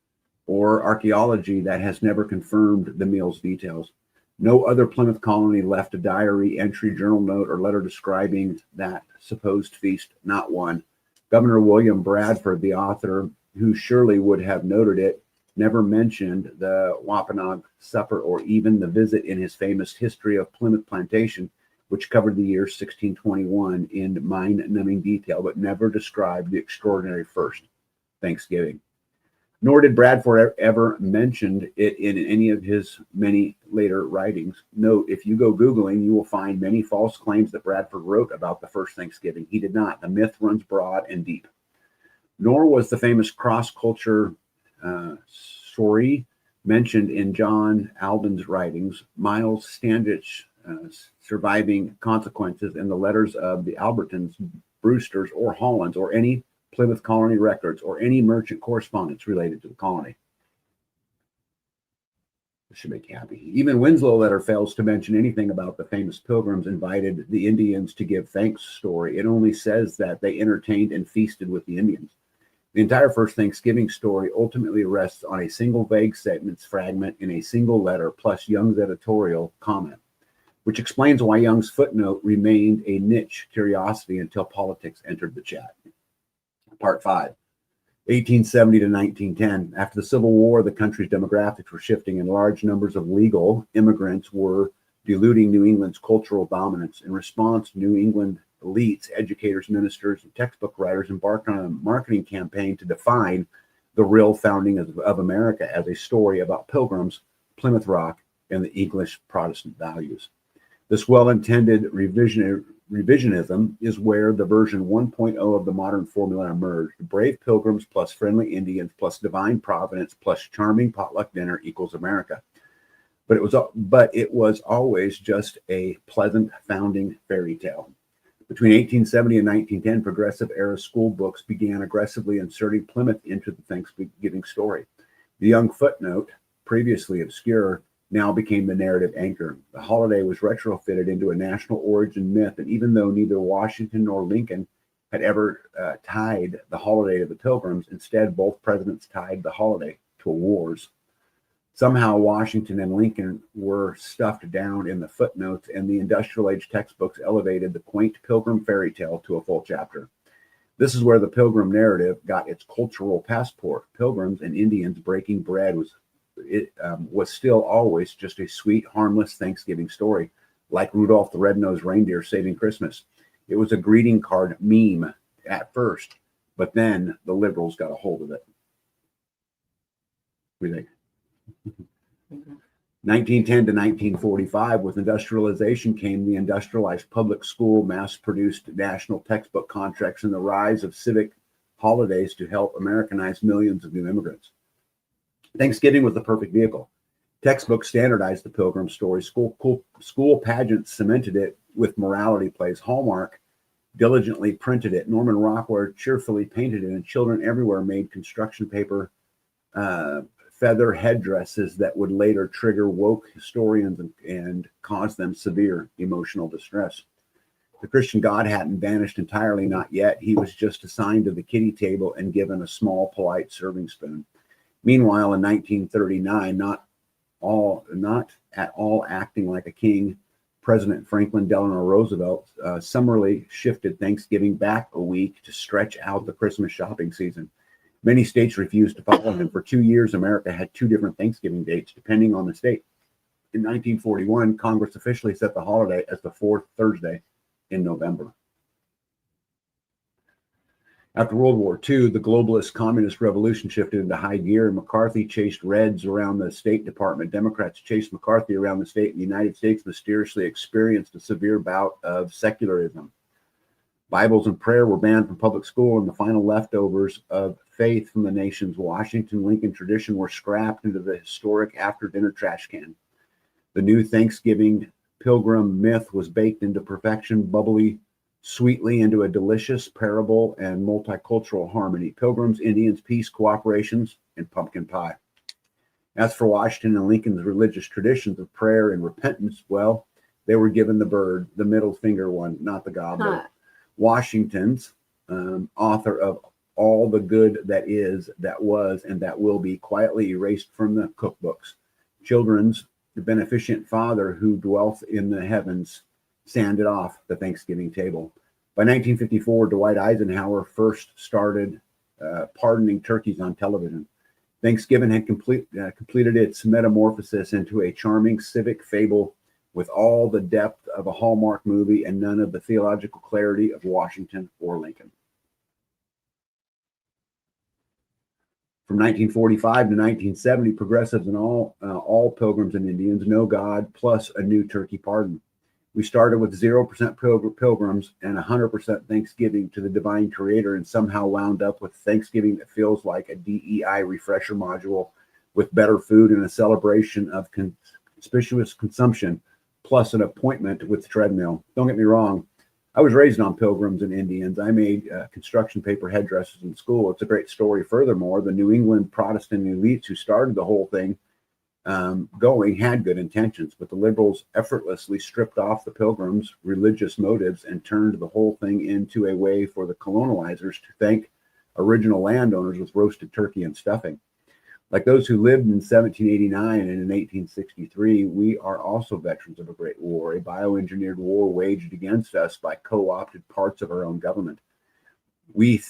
or archaeology that has never confirmed the meal's details. No other Plymouth colony left a diary entry, journal note, or letter describing that supposed feast. Not one. Governor William Bradford, the author, who surely would have noted it, never mentioned the Wampanoag supper or even the visit in his famous History of Plymouth Plantation, which covered the year 1621 in mind-numbing detail, but never described the extraordinary first Thanksgiving. Nor did Bradford ever mention it in any of his many later writings. Note, if you go Googling, you will find many false claims that Bradford wrote about the first Thanksgiving. He did not. The myth runs broad and deep. Nor was the famous cross-culture story mentioned in John Alden's writings. Miles Standish surviving consequences in the letters of the Albertons, Brewsters, or Hollands, or any Plymouth colony records, or any merchant correspondence related to the colony. This should make you happy. Even Winslow letter fails to mention anything about the famous Pilgrims invited the Indians to give thanks story. It only says that they entertained and feasted with the Indians. The entire first Thanksgiving story ultimately rests on a single vague sentence fragment in a single letter, plus Young's editorial comment, which explains why Young's footnote remained a niche curiosity until politics entered the chat. Part 5, 1870 to 1910. After the Civil War, the country's demographics were shifting, and large numbers of legal immigrants were diluting New England's cultural dominance. In response, New England elites, educators, ministers, and textbook writers embarked on a marketing campaign to define the real founding of America as a story about Pilgrims, Plymouth Rock, and the English Protestant values. This well-intended revisionism is where the version 1.0 of the modern formula emerged. Brave Pilgrims plus friendly Indians plus divine providence plus charming potluck dinner equals America. But it was always just a pleasant founding fairy tale. Between 1870 and 1910, progressive era school books began aggressively inserting Plymouth into the Thanksgiving story. The Young footnote, previously obscure, now became the narrative anchor. The holiday was retrofitted into a national origin myth, and even though neither Washington nor Lincoln had ever tied the holiday to the Pilgrims, instead both presidents tied the holiday to wars. Somehow Washington and Lincoln were stuffed down in the footnotes, and the industrial age textbooks elevated the quaint Pilgrim fairy tale to a full chapter. This is where the Pilgrim narrative got its cultural passport. Pilgrims and Indians breaking bread was still always just a sweet, harmless Thanksgiving story, like Rudolph the Red-Nosed Reindeer saving Christmas. It was a greeting card meme at first, but then the liberals got a hold of it. What do you think? 1910 to 1945, with industrialization came the industrialized public school, mass-produced national textbook contracts, and the rise of civic holidays to help Americanize millions of new immigrants. Thanksgiving was the perfect vehicle. Textbooks standardized the Pilgrim story. School pageants cemented it with morality plays. Hallmark diligently printed it. Norman Rockwell cheerfully painted it, and children everywhere made construction paper feather headdresses that would later trigger woke historians and cause them severe emotional distress. The Christian God hadn't vanished entirely, not yet. He was just assigned to the kiddie table and given a small, polite serving spoon. Meanwhile, in 1939, not at all acting like a king, President Franklin Delano Roosevelt summarily shifted Thanksgiving back a week to stretch out the Christmas shopping season. Many states refused to follow him. For 2 years, America had 2 different Thanksgiving dates, depending on the state. In 1941, Congress officially set the holiday as the 4th Thursday in November. After World War II, the globalist communist revolution shifted into high gear. McCarthy chased Reds around the State Department. Democrats chased McCarthy around the state. The United States mysteriously experienced a severe bout of secularism. Bibles and prayer were banned from public school, and the final leftovers of faith from the nation's Washington Lincoln tradition were scrapped into the historic after-dinner trash can. The new Thanksgiving pilgrim myth was baked into perfection, bubbly sweetly into a delicious parable and multicultural harmony. Pilgrims, Indians, peace, cooperations, and pumpkin pie. As for Washington and Lincoln's religious traditions of prayer and repentance, well, they were given the bird, the middle finger one, not the goblet. Washington's author of All the Good That Is, That Was, and That Will Be, quietly erased from the cookbooks. Children's the beneficent Father who dwelleth in the heavens sanded off the Thanksgiving table. By 1954, Dwight Eisenhower first started pardoning turkeys on television. Thanksgiving had completed its metamorphosis into a charming civic fable with all the depth of a Hallmark movie and none of the theological clarity of Washington or Lincoln. From 1945 to 1970, progressives and all pilgrims and Indians know God plus a new turkey pardon. We started with 0% pilgrims and 100% Thanksgiving to the divine creator and somehow wound up with Thanksgiving that feels like a DEI refresher module with better food and a celebration of conspicuous consumption plus an appointment with the treadmill. Don't get me wrong. I was raised on pilgrims and Indians. I made construction paper headdresses in school. It's a great story. Furthermore, the New England Protestant elites who started the whole thing going had good intentions, but the liberals effortlessly stripped off the pilgrims' religious motives and turned the whole thing into a way for the colonizers to thank original landowners with roasted turkey and stuffing. Like those who lived in 1789 and in 1863, we are also veterans of a great war, a bioengineered war waged against us by co-opted parts of our own government. We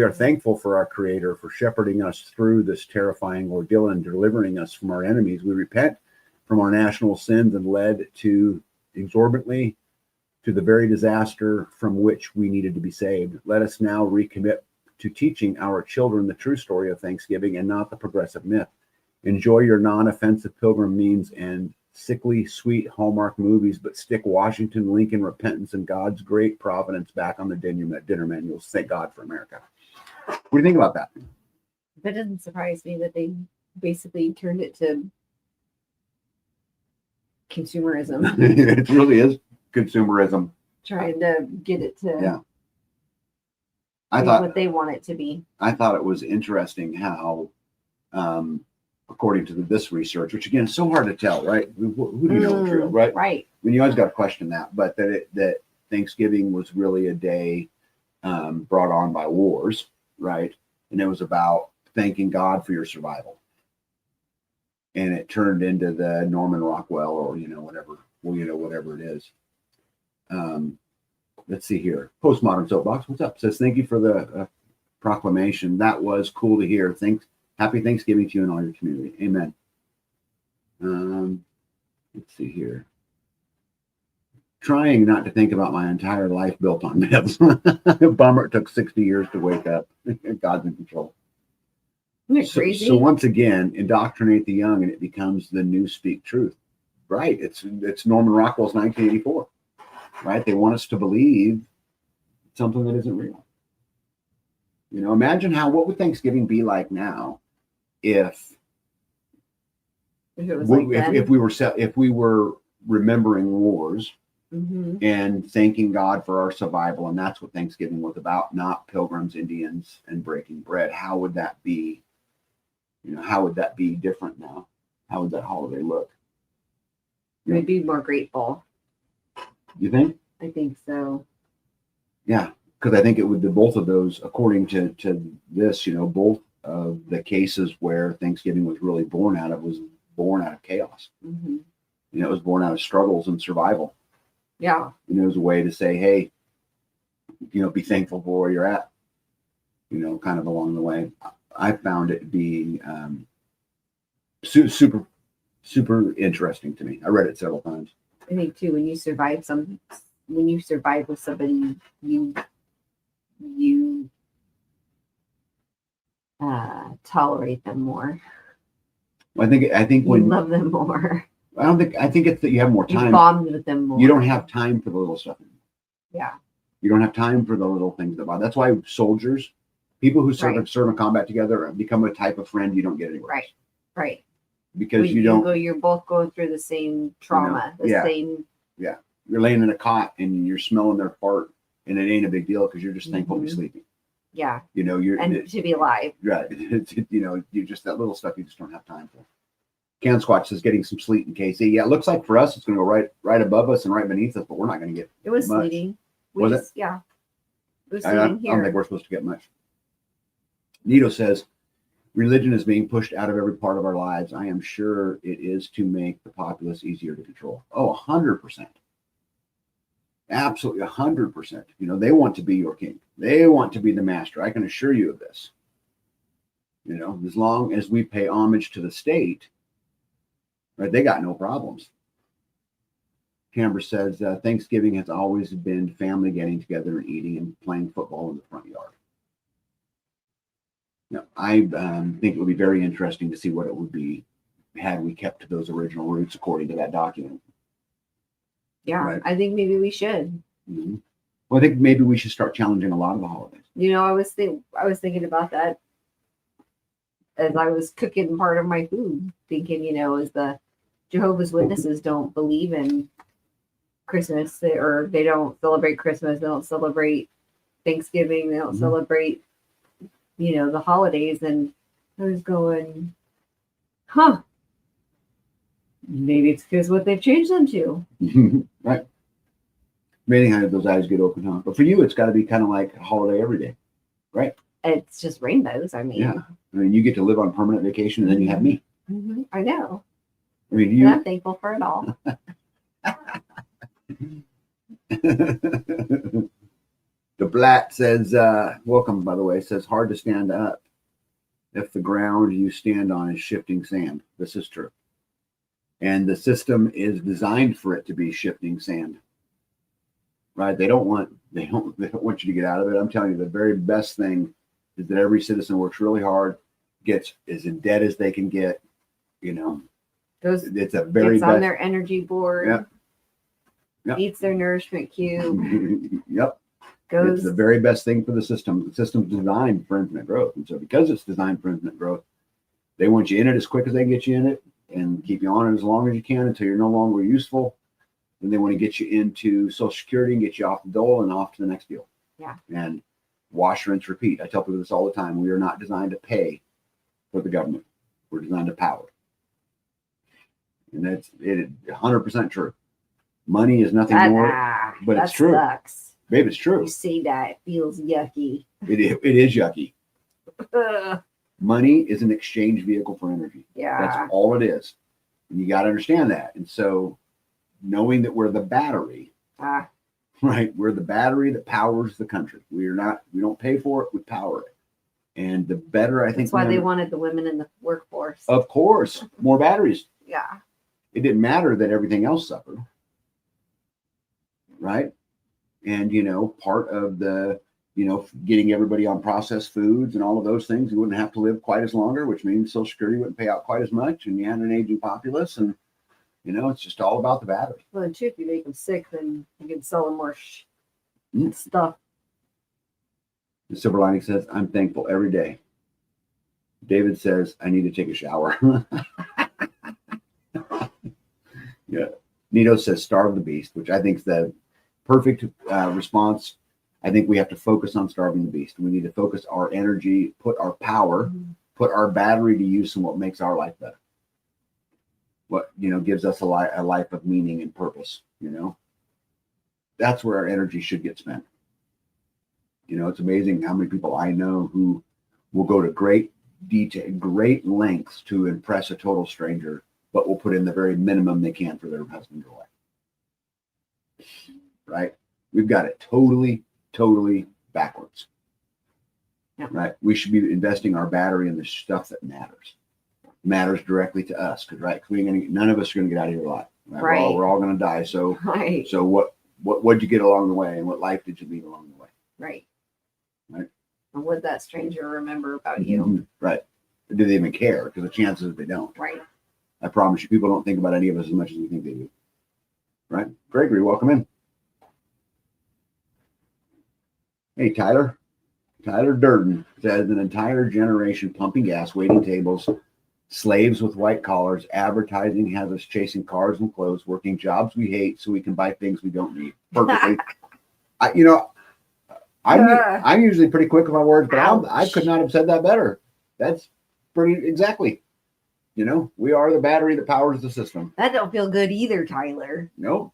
are thankful for our Creator for shepherding us through this terrifying ordeal and delivering us from our enemies. We repent from our national sins and led to exorbitantly to the very disaster from which we needed to be saved. Let us now recommit to teaching our children the true story of Thanksgiving and not the progressive myth. Enjoy your non-offensive pilgrim means and sickly sweet Hallmark movies, but stick Washington, Lincoln, repentance, and God's great providence back on the dinner menus. Thank God for America. What do you think about that?
That doesn't surprise me that they basically turned it to consumerism.
It really is consumerism.
Trying to get it to
I thought
what they want it to be.
I thought it was interesting how, according to this research, which again is so hard to tell, right? Who do you know is real, right?
Right.
I mean, you always got to question that, but that Thanksgiving was really a day brought on by wars, right? And it was about thanking God for your survival. And it turned into the Norman Rockwell or whatever it is. Let's see here. Postmodern Soapbox, what's up? Says, thank you for the proclamation. That was cool to hear. Happy Thanksgiving to you and all your community. Amen. Let's see here. Trying not to think about my entire life built on myths. Bummer, it took 60 years to wake up. God's in control.
Isn't it crazy?
So once again, indoctrinate the young and it becomes the new speak truth. Right. It's Norman Rockwell's 1984. Right? They want us to believe something that isn't real. You know, imagine what would Thanksgiving be like now if we were remembering wars and thanking God for our survival, and that's what Thanksgiving was about, not pilgrims, Indians, and breaking bread. How would that be? You know, how would that be different now? How would that holiday look?
We'd be more grateful.
You think?
I think so.
Yeah, because I think it would be both of those, according to this, both of the cases where Thanksgiving was really born out of chaos.
Mm-hmm.
It was born out of struggles and survival.
Yeah.
It was a way to say, hey, be thankful for where you're at, kind of along the way. I found it being super, super interesting to me. I read it several times.
I think too, when you survive with somebody, you tolerate them more.
I think when
you love them more.
I think it's that you have more time.
You bond with them more.
You don't have time for the little stuff anymore.
Yeah.
You don't have time for the little things that bother. That's why people who serve in combat together become a type of friend you don't get anywhere.
Right.
because
When
you don't.
you're both going through the same trauma, the
yeah.
same.
You're laying in a cot and you're smelling their fart, and it ain't a big deal because you're just thankful to be
Mhm.
sleeping.
Yeah,
You know,
and to be alive.
right. You know, you just that little stuff you just don't have time for. Can Squatch is getting some sleet in KC. Yeah, it looks like for us it's going to go right above us and right beneath us, but we're not going to get.
It was
much.
sleeting.
Was it?
Yeah. It was
I
sleeting
don't
here.
think we're supposed to get much. Nito says, religion is being pushed out of every part of our lives. I am sure it is to make the populace easier to control. Oh, 100%. Absolutely 100%. You know, they want to be your king. They want to be the master. I can assure you of this. You know, as long as we pay homage to the state, right, they got no problems. Camber says, Thanksgiving has always been family getting together and eating and playing football in the front yard. Now, I think it would be very interesting to see what it would be had we kept to those original roots according to that document.
Yeah,
Right.
I think maybe we should.
Mm-hmm. Well, I think maybe we should start challenging a lot of the holidays.
You know, I was thinking about that as I was cooking part of my food, thinking, you know, as the Jehovah's Witnesses don't believe in Christmas, they don't celebrate Christmas, they don't celebrate Thanksgiving, they don't
Mhm.
celebrate, you know, the holidays. And I was going, huh? Maybe it's because what they've changed them to.
Right. Amazing how those eyes get open, huh? But for you, it's got to be kind of like a holiday every day, right?
It's just rainbows. I mean,
Yeah. I mean, you get to live on permanent vacation, and then you have me.
I know.
I mean,
And
you.
I'm thankful for it all.
The Blatt says, welcome, by the way, says, hard to stand up if the ground you stand on is shifting sand. This is true. And the system is designed for it to be shifting sand. Right? They don't want you to get out of it. I'm telling you, the very best thing is that every citizen works really hard, gets as in debt as they can get, you know. It's a very
Gets
best
on their energy board.
Yep. Yep.
Eats their nourishment cube.
Yep.
Goes.
It's the very best thing for the system. The system's designed for infinite growth. And so because it's designed for infinite growth, they want you in it as quick as they can get you in it and keep you on it as long as you can until you're no longer useful. Then they want to get you into Social Security and get you off the dole and off to the next deal.
Yeah.
And wash, rinse, repeat. I tell people this all the time. We are not designed to pay for the government. We're designed to power. And that's it. 100% true. Money is nothing more, but it's true.
Sucks.
Babe, it's true.
You say that, it feels yucky.
It is yucky.
Ugh.
Money is an exchange vehicle for energy.
Yeah.
That's all it is. And you got to understand that. And so knowing that we're the battery, right? We're the battery that powers the country. We don't pay for it, we power it. And the better, I think.
That's why they wanted the women in the workforce.
Of course, more batteries.
Yeah.
It didn't matter that everything else suffered. Right? And, you know, part of the, you know, getting everybody on processed foods and all of those things, you wouldn't have to live quite as longer, which means Social Security wouldn't pay out quite as much. And you had an aging populace. And, you know, it's just all about the battery.
Well, and too, if you make them sick, then you can sell them more stuff.
The silver lining says, I'm thankful every day. David says, I need to take a shower. Yeah. Nito says, starve the beast, which I think is the perfect response. I think we have to focus on starving the beast. We need to focus our energy, put our power, put our battery to use in what makes our life better. What, you know, gives us a life of meaning and purpose, you know. That's where our energy should get spent. You know, it's amazing how many people I know who will go to great lengths to impress a total stranger, but will put in the very minimum they can for their husband or wife. Right? We've got it totally backwards.
Yeah.
Right? We should be investing our battery in the stuff that matters directly to us. Because none of us are gonna get out of here alive. Right? We're all gonna die. So
Right.
So what'd you get along the way, and what life did you lead along the way?
Right.
Right.
And what that stranger remember about you?
Mm-hmm. Right. Do they even care? Because the chances they don't.
Right.
I promise you, people don't think about any of us as much as we think they do. Right? Gregory, welcome in. Hey, Tyler. Tyler Durden says an entire generation pumping gas, waiting tables, Slaves with white collars. Advertising has us chasing cars and clothes, working jobs we hate so we can buy things we don't need. Perfectly. You know, I'm usually pretty quick with my words, but I could not have said that better. That's pretty exactly. You know, we are the battery that powers the system.
That don't feel good either, Tyler.
No.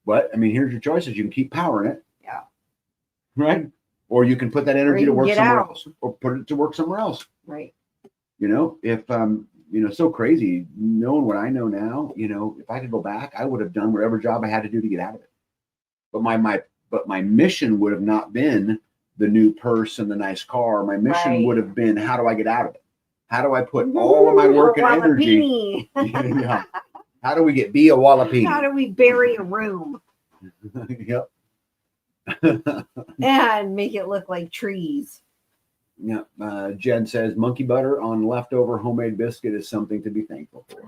But I mean, here's your choices. You can keep powering it.
Yeah.
Right. Or you can put that energy to work somewhere else, or put it to work somewhere else.
Right.
You know, if you know, so crazy, knowing what I know now, you know, if I could go back, I would have done whatever job I had to do to get out of it. But my mission would have not been the new purse and the nice car. My mission would have been, how do I get out of it? How do I put all of my work and energy? Yeah. How do we get be a wallapini?
How do we bury a room?
Yep.
And make it look like trees.
Yeah. Jen says monkey butter on leftover homemade biscuit is something to be thankful for.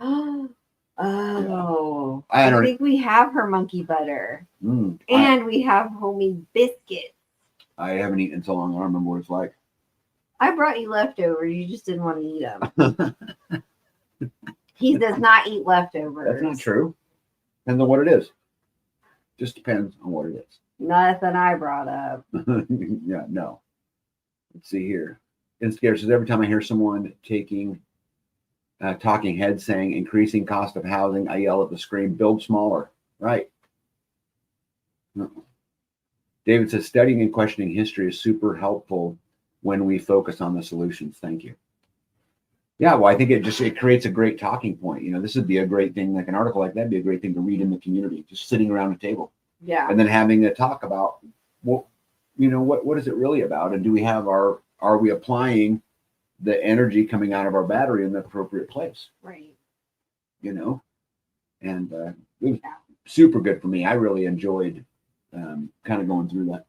Oh,
I
I think we have her monkey butter, and we have homemade biscuits.
I haven't eaten in so long. I don't remember what it's like.
I brought you leftovers. You just didn't want to eat them. He does not eat leftovers.
That's not true. Depends on what it is. Just depends on what it is.
Nothing I brought up.
Yeah, no. Let's see here. Instigator says every time I hear someone talking heads saying increasing cost of housing, I yell at the screen, build smaller. Right. No. David says studying and questioning history is super helpful when we focus on the solutions. Thank you. Yeah, well, I think it creates a great talking point. You know, this would be a great thing, like an article like that would be a great thing to read in the community, just sitting around a table.
Yeah.
And then having a talk about, well, you know, what is it really about? And do we have are we applying the energy coming out of our battery in the appropriate place?
Right.
You know, and it was super good for me. I really enjoyed kind of going through that.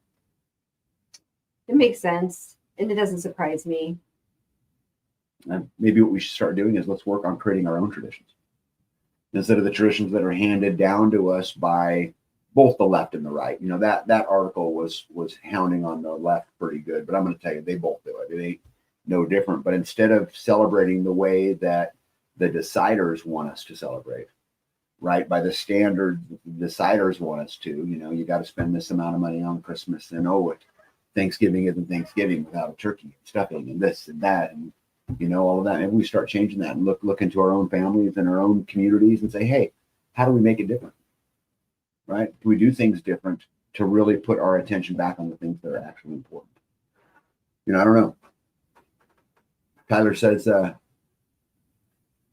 It makes sense. And it doesn't surprise me.
Maybe what we should start doing is let's work on creating our own traditions instead of the traditions that are handed down to us by both the left and the right. You know, that article was hounding on the left pretty good, but I'm going to tell you, they both do it. It ain't no different. But instead of celebrating the way that the deciders want us to celebrate, right, by the standard the deciders want us to, you know, you got to spend this amount of money on Christmas, and Thanksgiving isn't Thanksgiving without a turkey and stuffing and this and that, and you know, all of that. And we start changing that and look into our own families and our own communities and say, hey, how do we make it different? Right? Do we do things different to really put our attention back on the things that are actually important? You know, I don't know. Tyler says,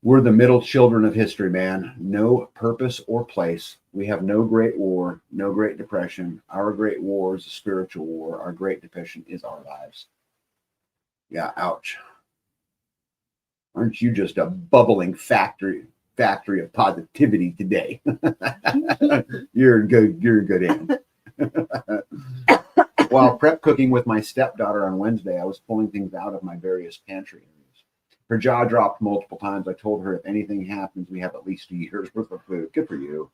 we're the middle children of history, man. No purpose or place. We have no great war, no great depression. Our great war is a spiritual war. Our great depression is our lives. Yeah, ouch. Aren't you just a bubbling factory of positivity today? You're in good hand. While prep cooking with my stepdaughter on Wednesday, I was pulling things out of my various pantry areas. Her jaw dropped multiple times. I told her if anything happens, we have at least a year's worth of food. Good for you.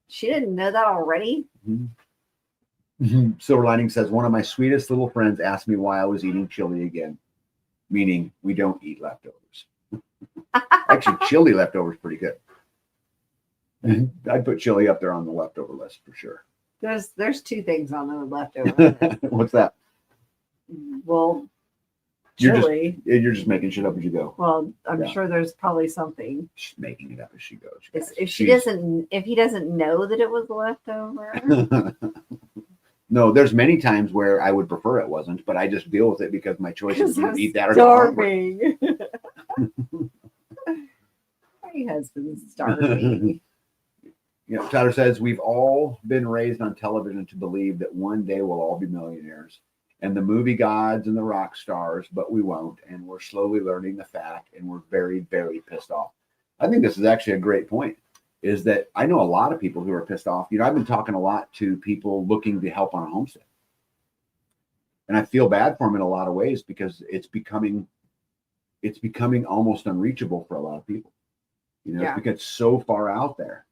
She didn't know that already?
Mm-hmm. Silver Lining says, one of my sweetest little friends asked me why I was eating chili again, meaning we don't eat leftovers. Actually, chili leftovers pretty good. I'd put chili up there on the leftover list for sure.
There's two things on the leftover list.
What's that?
Well, chili.
You're just making shit up as you go.
Well, I'm sure there's probably something.
She's making it up as she goes.
If he doesn't know that it was leftover.
No, there's many times where I would prefer it wasn't, but I just deal with it because my choice is to eat that or
starving. My husband's starving.
You know, Tyler says we've all been raised on television to believe that one day we'll all be millionaires and the movie gods and the rock stars, but we won't. And we're slowly learning the fact, and we're very, very pissed off. I think this is actually a great point, is that I know a lot of people who are pissed off. You know, I've been talking a lot to people looking to help on a homestead. And I feel bad for them in a lot of ways because it's becoming almost unreachable for a lot of people. You know, it's because it's so far out there,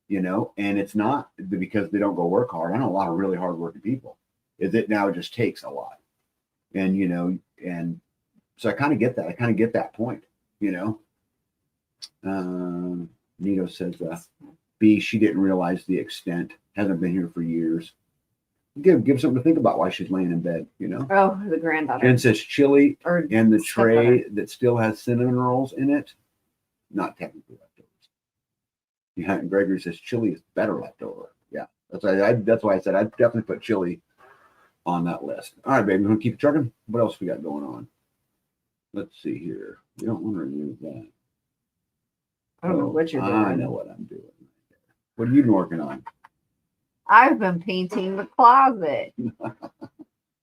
you know, and it's not because they don't go work hard. I know a lot of really hardworking people. Is it now just takes a lot. And, you know, and so I kind of get that. I kind of get that point, you know, Nito says, B, she didn't realize the extent. Hasn't been here for years. Give something to think about while she's laying in bed, you know?
Oh, the granddaughter.
Jen says chili
Or
and the
stepdaughter.
tray that still has cinnamon rolls in it, not technically leftovers. Yeah, and Gregory says chili is better leftover. Yeah, that's why I said I'd definitely put chili on that list. All right, baby, we want to keep it trucking. What else we got going on? Let's see here. We don't want to remove that.
I don't know what you're doing.
I know what I'm doing. What have you been working on?
I've been painting the closet.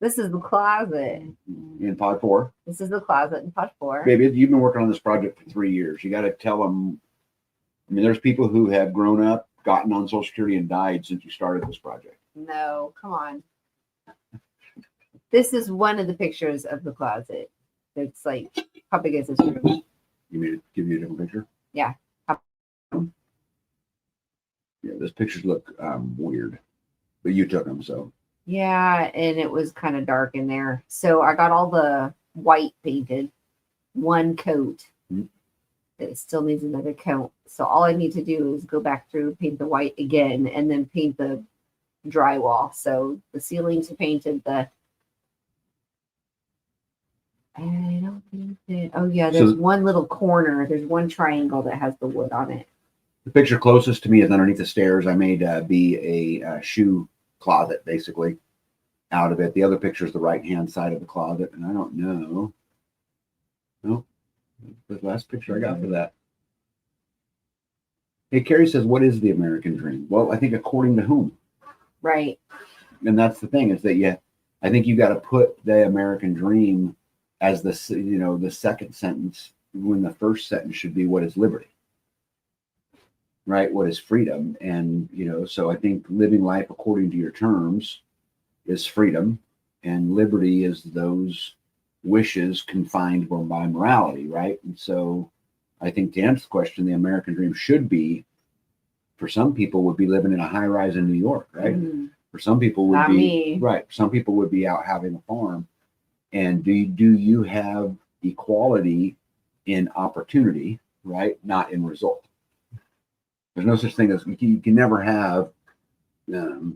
This is the closet.
In pod 4?
This is the closet in pod 4.
Baby, you've been working on this project for 3 years. You got to tell them. I mean, there's people who have grown up, gotten on Social Security, and died since you started this project.
No, come on. This is one of the pictures of the closet. It's like, how big is this room?
You mean to give you a different picture?
Yeah.
Yeah, those pictures look weird, but you took them, so.
Yeah, and it was kind of dark in there. So I got all the white painted, one coat. It still needs another coat. So all I need to do is go back through, paint the white again, and then paint the drywall. So the ceilings are painted. I don't think that. Oh yeah, there's one little corner. There's one triangle that has the wood on it.
The picture closest to me is underneath the stairs. I made be a shoe closet, basically, out of it. The other picture is the right-hand side of the closet, and I don't know. Nope. The last picture I got for that. Hey, Carrie says, what is the American dream? Well, I think according to whom?
Right.
And that's the thing, is that, I think you got to put the American dream as the second sentence, when the first sentence should be, what is liberty? Right? What is freedom? And, so I think living life according to your terms is freedom, and liberty is those wishes confined by morality, right? And so I think, to answer the question, the American dream should be, for some people, would be living in a high rise in New York, right?
Mm.
For some people would
Not
be
me.
right. Some people would be out having a farm. And do you have equality in opportunity, right? Not in result. There's no such thing as you can never have. Oh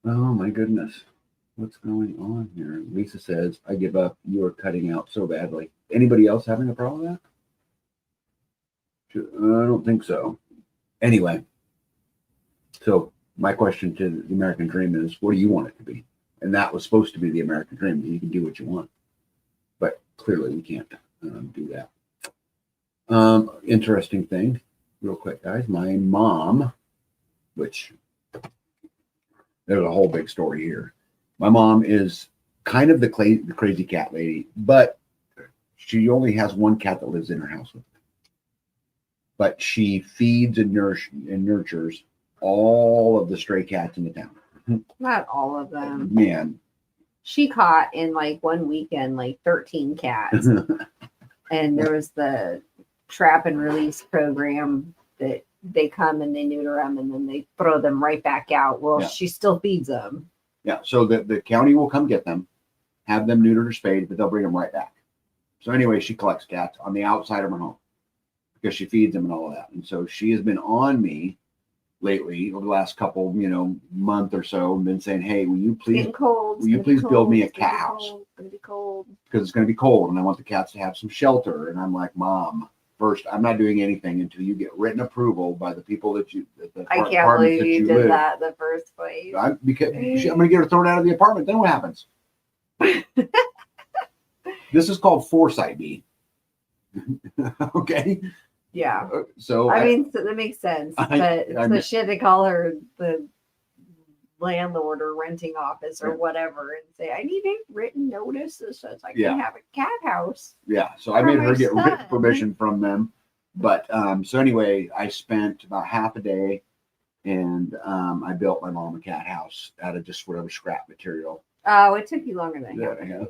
my goodness, what's going on here? Lisa says, "I give up. You're cutting out so badly." Anybody else having a problem with that? I don't think so. Anyway, so my question to the American dream is, what do you want it to be? And that was supposed to be the American dream. You can do what you want, but clearly we can't do that. Interesting thing, real quick, guys. My mom, which there's a whole big story here. My mom is kind of the crazy cat lady, but she only has one cat that lives in her house with her. But she feeds and nurtures all of the stray cats in the town.
Not all of them.
Man.
She caught in like one weekend like 13 cats. And there was the trap and release program that they come and they neuter them and then they throw them right back out. Well, she still feeds them.
Yeah. So the county will come get them, have them neutered or spayed, but they'll bring them right back. So anyway, she collects cats on the outside of her home because she feeds them and all of that. And so she has been on me lately over the last couple, month or so, and been saying, "Hey, will you please build me a cat house?
It's gonna be cold.
Because it's going to be cold, and I want the cats to have some shelter." And I'm like, "Mom, first, I'm not doing anything until you get written approval by the people that
I can't believe you did that the first place.
I'm going to get her thrown out of the apartment. Then what happens?" This is called foresight, B. Okay.
Yeah.
So
so that makes sense. But so shit, they call her the landlord or renting office or whatever and say, "I need a written notice that says I can have a cat house."
Yeah. So I made her get written permission from them. But so anyway, I spent about half a day and I built my mom a cat house out of just whatever scrap material.
Oh, it took you longer than that.
Yeah.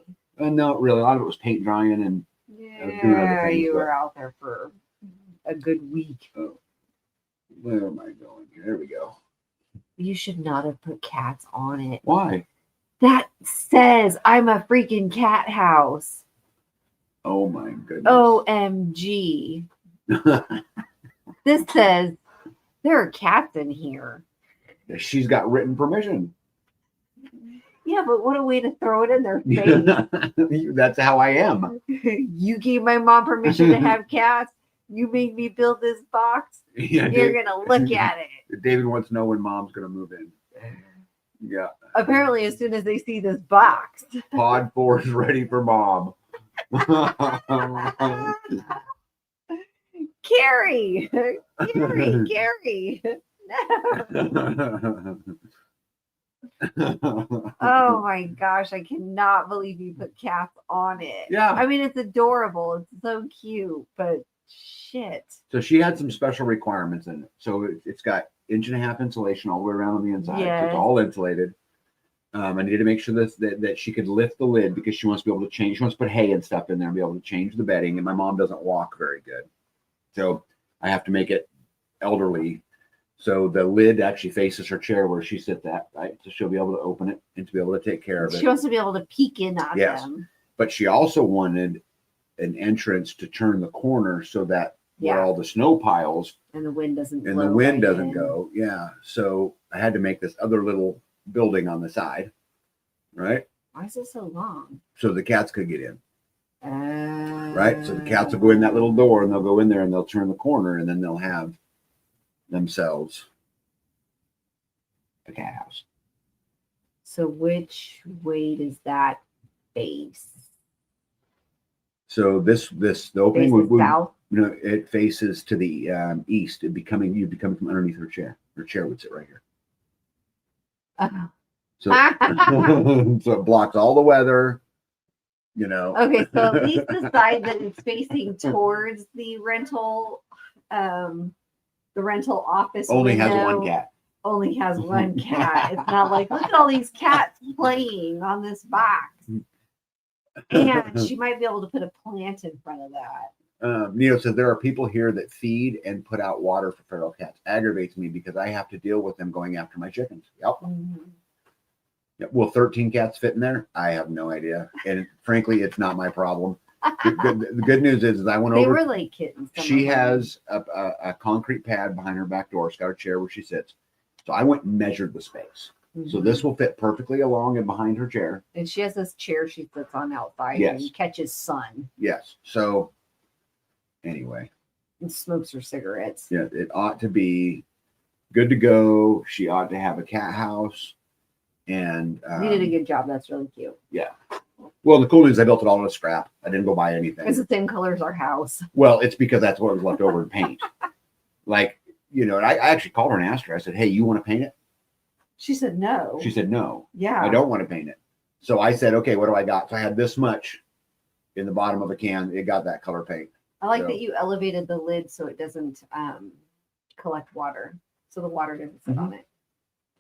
No, really. A lot of it was paint drying and doing other things.
You were out there for a good week.
Oh, where am I going here? There we go.
You should not have put cats on it.
Why?
That says I'm a freaking cat house.
Oh my goodness.
OMG. This says there are cats in here.
She's got written permission.
Yeah, but what a way to throw it in their face.
That's how I am.
You gave my mom permission to have cats. You made me build this box.
Yeah,
You're going to look at it.
David wants to know when mom's going to move in. Yeah.
Apparently, as soon as they see this box.
Pod 4 is ready for mom.
Carrie. Carrie. No. Oh my gosh, I cannot believe you put cats on it.
Yeah.
I mean, it's adorable. It's so cute, but shit.
So she had some special requirements in it. So it's got 1.5 inch insulation all the way around on the inside. So
Yes.
it's all insulated. I needed to make sure that she could lift the lid because she wants to be able to change. She wants to put hay and stuff in there and be able to change the bedding. And my mom doesn't walk very good. So I have to make it elderly. So the lid actually faces her chair where she sits at, right? So she'll be able to open it and to be able to take care of it.
She wants to be able to peek in on
Yes.
them.
But she also wanted an entrance to turn the corner so that where
Yeah.
all the snow piles
And the wind doesn't
and
blow
the wind
right
doesn't
in.
go. Yeah. So I had to make this other little building on the side, right?
Why is it so long?
So the cats could get in,
Right.
right? So the cats will go in that little door and they'll go in there and they'll turn the corner and then they'll have themselves a cat house.
So which way does that face?
So the opening
Faces
would
south?
you know, it faces to the east. You'd be coming from underneath her chair. Her chair would sit right here.
Oh.
So, so it blocks all the weather, you know.
Okay, so at least the side that is facing towards the rental office
Only has
window
one cat.
only has one cat. It's not like, look at all these cats playing on this box. And she might be able to put a plant in front of that.
You know, so there are people here that feed and put out water for feral cats. Aggravates me because I have to deal with them going after my chickens. Yep. Yep. Will 13 cats fit in there? I have no idea. And frankly, it's not my problem. The good news is I went
They
over.
were like kittens. some
She
of them.
has a concrete pad behind her back door. She's got a chair where she sits. So I went and measured the space. So
Mhm.
this will fit perfectly along and behind her chair.
And she has this chair she sits on outside
Yes.
and catches sun
Yes. So anyway,
and smokes her cigarettes.
yeah, it ought to be good to go. She ought to have a cat house. And
You did a good job. That's really cute.
well, the cool news, I built it all out of scrap. I didn't go buy anything.
It's the same color as our house.
Well, it's because that's what was left over in paint. Like, you know, and I actually called her and asked her, I said, hey, you want to paint it?
She said no.
She said, no,
Yeah.
I don't want to paint it. So I said, okay, what do I got? So I had this much in the bottom of a can. It got that color paint.
I like
So-
that you elevated the lid so it doesn't collect water. So the water doesn't sit
Mhm.
on it.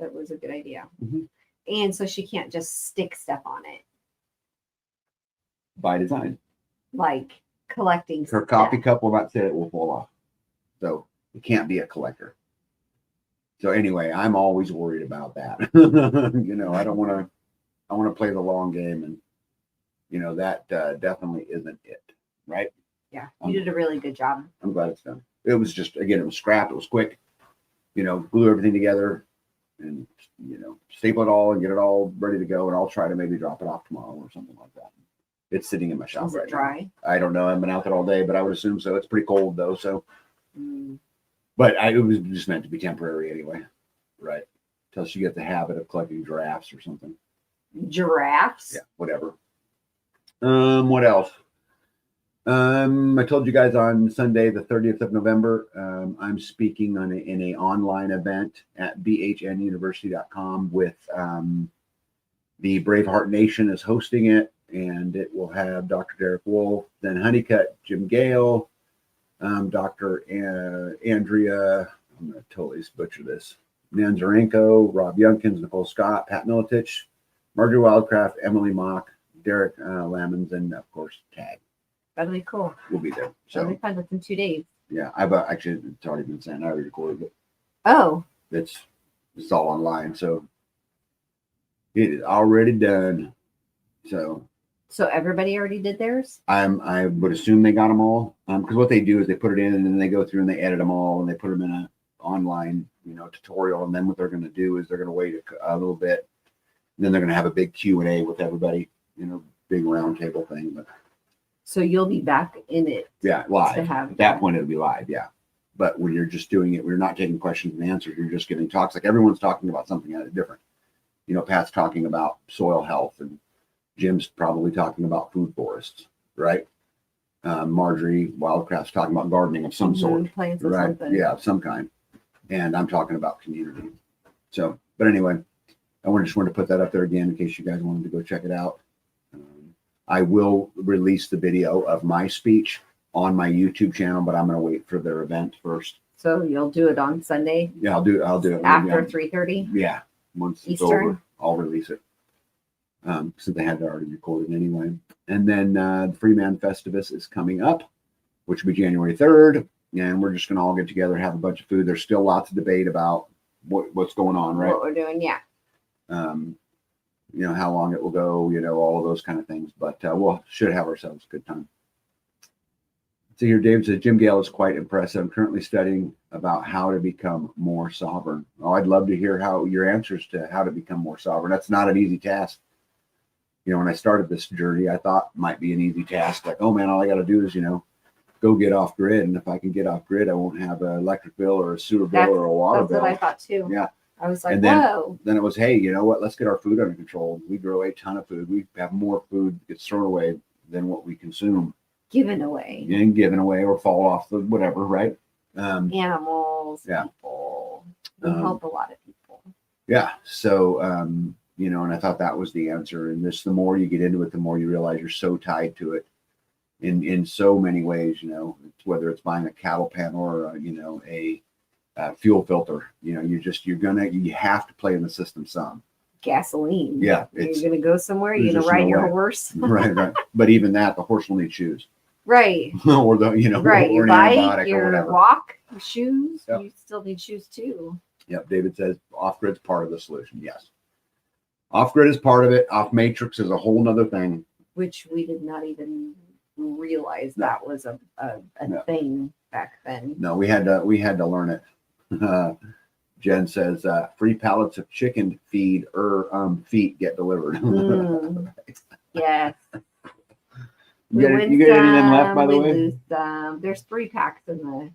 That was a good idea.
Mhm.
And so she can't just stick stuff on it,
By design.
like collecting
Her
stuff.
coffee cup will not sit, it will fall off. So it can't be a collector. So anyway, I'm always worried about that. You know, I want to play the long game, and you know, that definitely isn't it. Right.
Yeah, you did a really good job.
I'm glad it's done. It was just, again, it was scrap. It was quick, you know, glue everything together and, you know, staple it all and get it all ready to go. And I'll try to maybe drop it off tomorrow or something like that. It's sitting in my shop
Was
right
it
now.
dry?
I don't know. I've been out there all day, but I would assume so. It's pretty cold though. So,
Mm.
but it was just meant to be temporary anyway. Right. Until she gets the habit of collecting giraffes or something.
Giraffes?
Yeah, whatever. What else? I told you guys on Sunday, the 30th of November, I'm speaking in a online event at bhnuniversity.com with the Braveheart Nation is hosting it, and it will have Dr. Derek Wolf, then Honeycutt, Jim Gale, Dr. Andrea, I'm going to totally butcher this, Nanzarenko, Rob Youngkins, Nicole Scott, Pat Militich, Marjorie Wildcraft, Emily Mock, Derek Lamons, and of course, Tag
That'll be cool.
will be there.
That'll
So
be fun. That's in 2 days.
yeah, I've actually, it's already been sent. I already recorded it.
Oh,
It's all online, so it is already done. So
So everybody already did theirs?
I would assume they got them all. Because what they do is they put it in and then they go through and they edit them all and they put them in a online, tutorial. And then what they're going to do is they're going to wait a little bit. And then they're going to have a big Q&A with everybody, big round table thing. But
So you'll be back in it.
yeah, live.
To have
At that point, it'll be live. Yeah. But when you're just doing it, we're not taking questions and answers. You're just giving talks. Like everyone's talking about something different. Pat's talking about soil health and Jim's probably talking about food forests, right? Marjorie Wildcraft's talking about gardening of some sort,
Plants or
right?
something.
Yeah, of some kind. And I'm talking about community. So, but anyway, just wanted to put that up there again in case you guys wanted to go check it out. I will release the video of my speech on my YouTube channel, but I'm going to wait for their event first.
So you'll do it on Sunday?
Yeah, I'll do it
After 3:30?
Yeah, once it's over, I'll release it. Since they had it already recorded anyway. And then the Freeman Festivus is coming up, which will be January 3rd. And we're just going to all get together, have a bunch of food. There's still lots of debate about what's going on, right?
What we're doing, yeah.
How long it will go, all of those kind of things. But we'll should have ourselves a good time. So here, David says, Jim Gale is quite impressive. I'm currently studying about how to become more sovereign. Oh, I'd love to hear how your answers to how to become more sovereign. That's not an easy task. When I started this journey, I thought it might be an easy task. Like, oh man, all I got to do is, go get off grid. And if I can get off grid, I won't have an electric bill or a sewer bill or a water bill.
That's what I thought too.
Yeah.
I was like,
and then,
whoa.
Then it was, hey, you know what? Let's get our food under control. We grow a ton of food. We have more food that gets thrown away than what we consume.
Given away.
And given away or fall off the whatever, right?
Animals,
yeah.
People. We help a lot of people.
Yeah. So, and I thought that was the answer. And the more you get into it, the more you realize you're so tied to it in so many ways, whether it's buying a cattle pen or, a fuel filter, you have to play in the system some.
Gasoline.
Yeah.
You're going to go somewhere, you're going to ride your horse.
Right. But even that, the horse will need shoes.
Right.
Or right.
Or your bike, your walk, your shoes.
Yep.
You still need shoes too.
Yep. David says off-grid's part of the solution. Yes. Off-grid is part of it. Off-matrix is a whole nother thing.
Which we did not even realize that was a thing back then.
No, we had to learn it. Jen says, free pallets of chicken feet get delivered.
Yes.
You got anything left, by the way?
There's 3 packs in the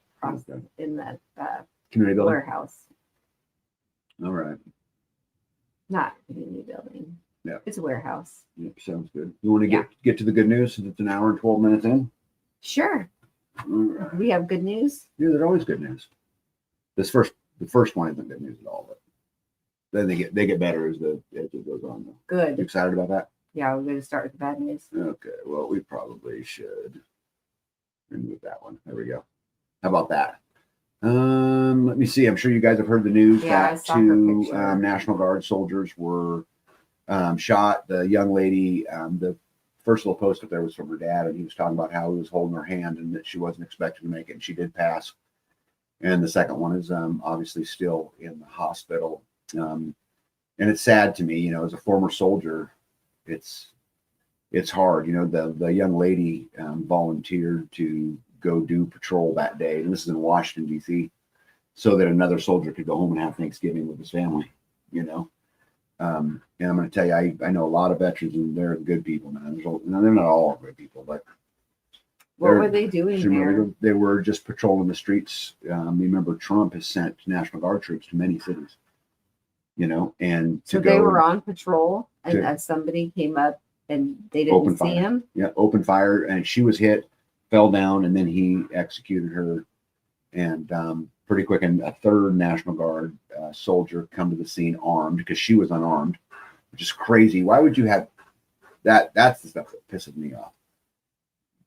community building
warehouse.
All right.
Not community building.
Yeah.
It's a warehouse.
Yep, sounds good. You want to get to the good news since it's an hour and 12 minutes in?
Sure.
Right.
We have good news.
Yeah, there's always good news. The first one isn't good news at all, but then they get better as it goes on. Though.
Good.
You excited about that?
Yeah, we're going to start with the bad news.
Okay, well, we probably should remove that one. There we go. How about that? Let me see. I'm sure you guys have heard the news that 2 National Guard soldiers were shot. The young lady, the first little post up there was from her dad, and he was talking about how he was holding her hand and that she wasn't expected to make it, and she did pass. And the second one is obviously still in the hospital. And it's sad to me, as a former soldier, it's hard. The young lady volunteered to go do patrol that day. And this is in Washington, D.C., so that another soldier could go home and have Thanksgiving with his family, And I'm going to tell you, I know a lot of veterans, and they're good people, man. They're not all good people, but
what were they doing there?
They were just patrolling the streets. Remember, Trump has sent National Guard troops to many cities, and
so they were on patrol, and somebody came up and they didn't see him.
Yeah, open fire, and she was hit, fell down, and then he executed her. And pretty quick, and a third National Guard soldier come to the scene armed because she was unarmed, which is crazy. Why would you have that? That's the stuff that pisses me off.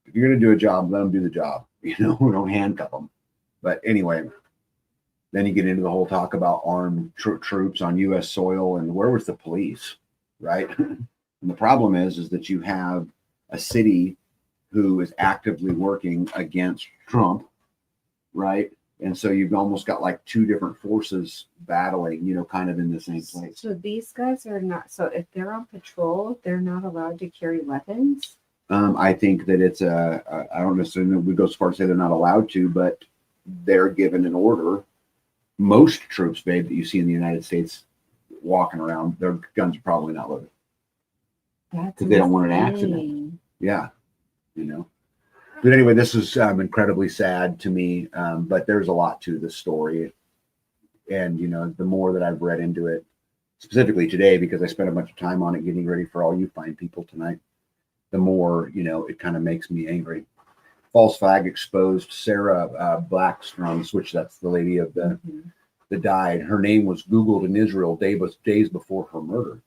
If you're going to do a job, let them do the job. We don't handcuff them. But anyway, then you get into the whole talk about armed troops on U.S. soil, and where was the police, right? And the problem is that you have a city who is actively working against Trump, right? And so you've almost got like two different forces battling, kind of in the same place.
So these guys are not. So if they're on patrol, they're not allowed to carry weapons.
I think that it's I don't necessarily know, we go so far to say they're not allowed to, but they're given an order. Most troops, babe, that you see in the United States walking around, their guns are probably not loaded.
That's
Because they don't want an accident.
insane.
Yeah, But anyway, this is incredibly sad to me, but there's a lot to the story. And, the more that I've read into it, specifically today, because I spent a bunch of time on it getting ready for all you fine people tonight, the more, it kind of makes me angry. False flag exposed Sarah Blackstrom's, which that's the lady of the that died. Her name was Googled in Israel days before her murder.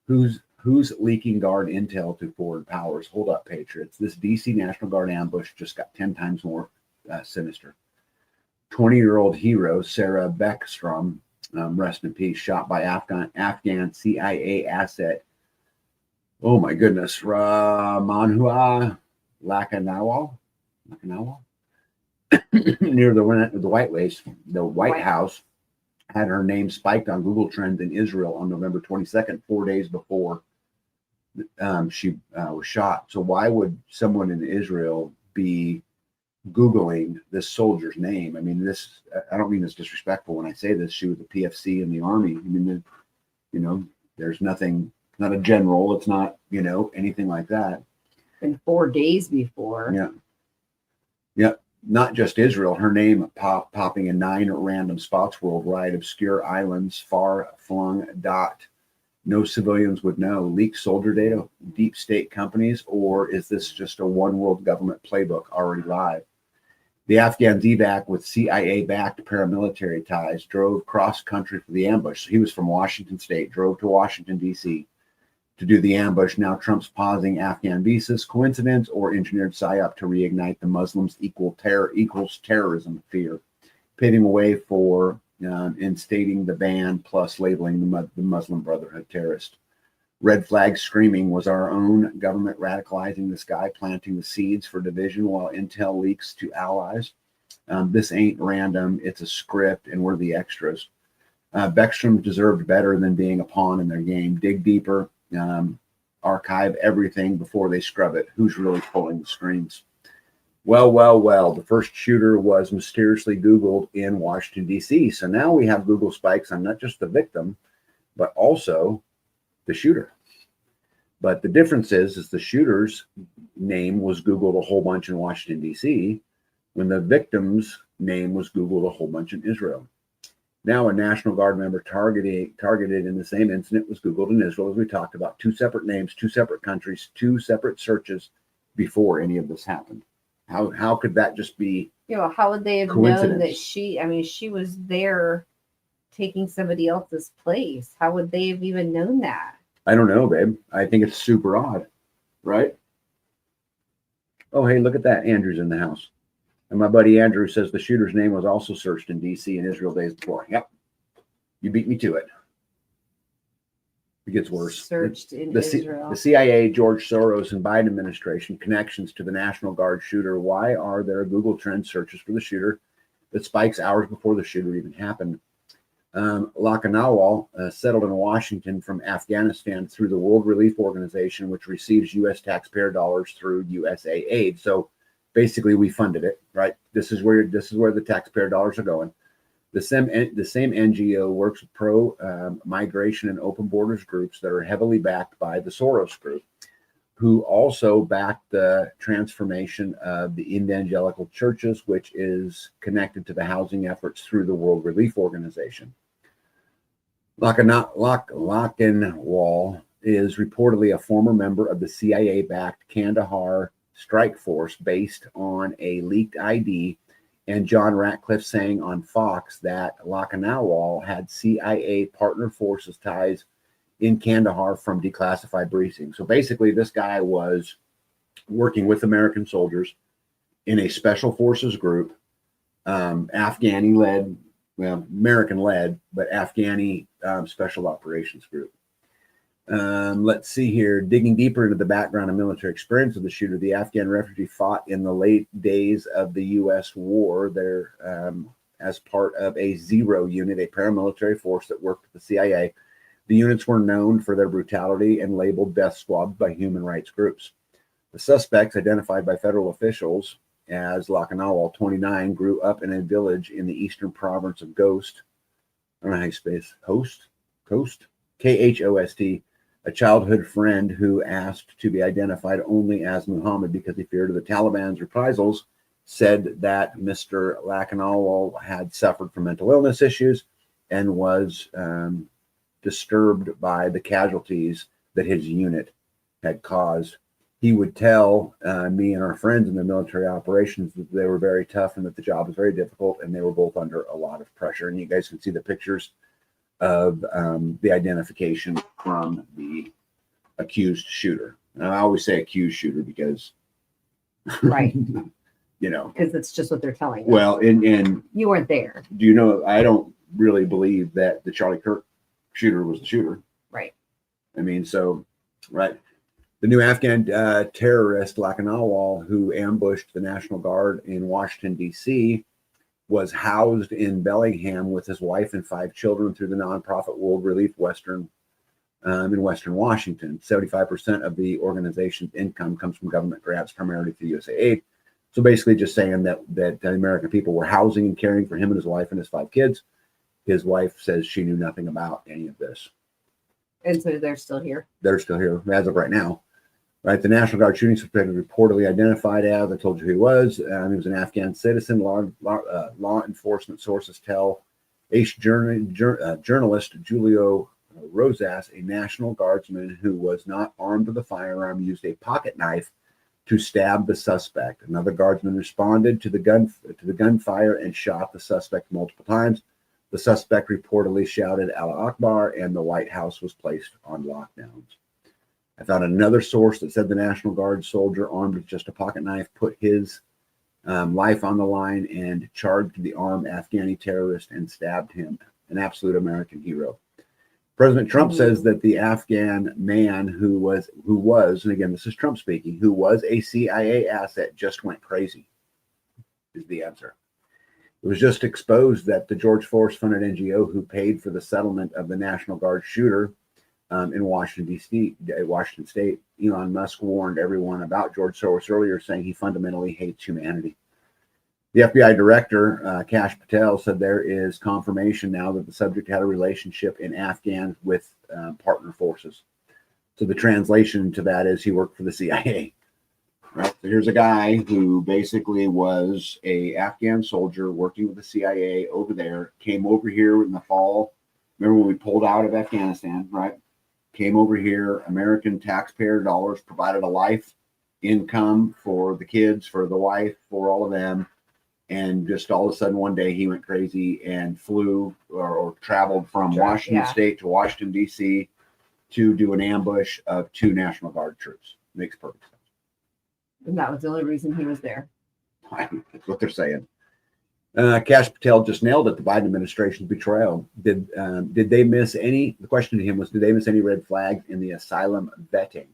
Who's leaking guard intel to foreign powers? Hold up, patriots. This DC National Guard ambush just got 10 times more sinister. 20-year-old hero Sarah Beckstrom, rest in peace, shot by Afghan CIA asset. Oh my goodness, Manhua Lakanawal near the White House had her name spiked on Google Trends in Israel on November 22nd, 4 days before she was shot. So why would someone in Israel be Googling this soldier's name? I mean, I don't mean this disrespectful when I say this. She was a PFC in the Army. I mean, there's nothing, not a general. It's not, anything like that.
And 4 days before.
Yeah. Yeah. Not just Israel. Her name popping in 9 random spots worldwide, obscure islands, far-flung dot. No civilians would know. Leaked soldier data, deep state companies, or is this just a one world government playbook already live? The Afghans evac with CIA-backed paramilitary ties drove cross-country for the ambush. So he was from Washington State, drove to Washington, D.C. to do the ambush. Now Trump's pausing Afghan visas. Coincidence or engineered psyop to reignite the Muslims equals terrorism fear, paving a way for instating the ban plus labeling the Muslim Brotherhood terrorist. Red flag screaming. Was our own government radicalizing this guy, planting the seeds for division while intel leaks to allies? This ain't random. It's a script, and we're the extras. Beckstrom deserved better than being a pawn in their game. Dig deeper, archive everything before they scrub it. Who's really pulling the strings? Well. The first shooter was mysteriously Googled in Washington, D.C. So now we have Google spikes on not just the victim, but also the shooter. But the difference is the shooter's name was Googled a whole bunch in Washington, D.C., when the victim's name was Googled a whole bunch in Israel. Now a National Guard member targeted in the same incident was Googled in Israel, as we talked about. 2 separate names, 2 separate countries, 2 separate searches before any of this happened. How could that just be
how would they have known that she was there taking somebody else's place? How would they have even known that?
I don't know, babe. I think it's super odd, right? Oh, hey, look at that. Andrew's in the house. And my buddy Andrew says the shooter's name was also searched in D.C. and Israel days before. Yep. You beat me to it. It gets worse.
Searched in Israel.
The CIA, George Soros, and Biden administration connections to the National Guard shooter. Why are there Google Trends searches for the shooter that spikes hours before the shooter even happened? Lakanawal settled in Washington from Afghanistan through the World Relief Organization, which receives U.S. taxpayer dollars through USAID. So basically, we funded it, right? This is where the taxpayer dollars are going. The same NGO works with pro-migration and open borders groups that are heavily backed by the Soros Group, who also backed the transformation of the evangelical churches, which is connected to the housing efforts through the World Relief Organization. Lochinwall is reportedly a former member of the CIA-backed Kandahar strike force based on a leaked ID, and John Ratcliffe saying on Fox that Lochinwall had CIA partner forces ties in Kandahar from declassified briefings. So basically, this guy was working with American soldiers in a special forces group, Afghani-led, well, American-led, but Afghani special operations group. Let's see here. Digging deeper into the background and military experience of the shooter, the Afghan refugee fought in the late days of the U.S. war there as part of a Zero unit, a paramilitary force that worked with the CIA. The units were known for their brutality and labeled death squads by human rights groups. The suspects, identified by federal officials as Lakanawal, 29, grew up in a village in the eastern province of Ghost. I don't know how you space Coast, Khost, a childhood friend who asked to be identified only as Muhammad because he feared the Taliban's reprisals, said that Mr. Lakanawal had suffered from mental illness issues and was disturbed by the casualties that his unit had caused. He would tell me and our friends in the military operations that they were very tough and that the job was very difficult, and they were both under a lot of pressure. And you guys can see the pictures of the identification from the accused shooter. And I always say accused shooter because,
Right.
you know,
Because it's just what they're telling you.
well, and
You weren't there.
do you know, I don't really believe that the Charlie Kirk shooter was the shooter.
Right.
I mean, so, right. The new Afghan terrorist, Lakanawal, who ambushed the National Guard in Washington, D.C., was housed in Bellingham with his wife and 5 children through the nonprofit World Relief Western in Western Washington. 75% of the organization's income comes from government grants, primarily through USAID. So basically just saying that the American people were housing and caring for him and his wife and his 5 kids. His wife says she knew nothing about any of this.
And so they're still here.
They're still here as of right now. Right, the National Guard shooting suspect was reportedly identified as, I told you who he was. He was an Afghan citizen. Law enforcement sources tell ace journalist Julio Rosas, a National Guardsman who was not armed with a firearm, used a pocket knife to stab the suspect. Another guardsman responded to the gunfire and shot the suspect multiple times. The suspect reportedly shouted Allah Akbar, and the White House was placed on lockdowns. I found another source that said the National Guard soldier armed with just a pocket knife put his life on the line and charged the armed Afghani terrorist and stabbed him. An absolute American hero. President Trump says that the Afghan man who was, and again, this is Trump speaking, who was a CIA asset just went crazy, is the answer. It was just exposed that the George Soros-funded NGO who paid for the settlement of the National Guard shooter in Washington State, Elon Musk warned everyone about George Soros earlier, saying he fundamentally hates humanity. The FBI director, Kash Patel, said there is confirmation now that the subject had a relationship in Afghan with partner forces. So the translation to that is he worked for the CIA. Right? So here's a guy who basically was a Afghan soldier working with the CIA over there, came over here in the fall. Remember when we pulled out of Afghanistan, right? Came over here, American taxpayer dollars, provided a life income for the kids, for the wife, for all of them. And just all of a sudden, one day he went crazy and flew or traveled from Washington State to Washington, D.C. to do an ambush of 2 National Guard troops. Makes perfect sense.
And that was the only reason he was there.
That's what they're saying. Kash Patel just nailed it, the Biden administration's betrayal. Did they miss any? The question to him was, did they miss any red flags in the asylum vetting?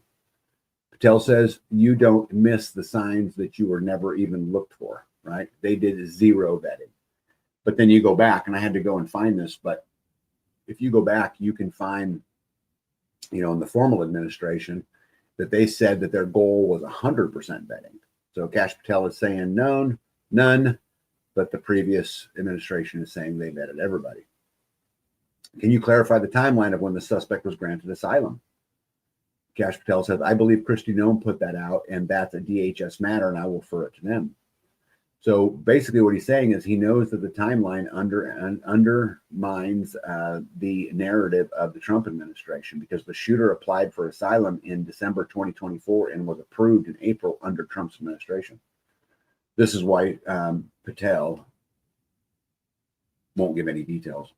Patel says, you don't miss the signs that you were never even looked for, right? They did 0 vetting. But then you go back, and I had to go and find this, but if you go back, you can find, in the formal administration, that they said that their goal was 100% vetting. So Kash Patel is saying none. But the previous administration is saying they vetted everybody. Can you clarify the timeline of when the suspect was granted asylum? Kash Patel says, I believe Kristi Noem put that out, and that's a DHS matter, and I will refer it to them. So basically what he's saying is he knows that the timeline undermines the narrative of the Trump administration, because the shooter applied for asylum in December 2024 and was approved in April under Trump's administration. This is why Patel won't give any details.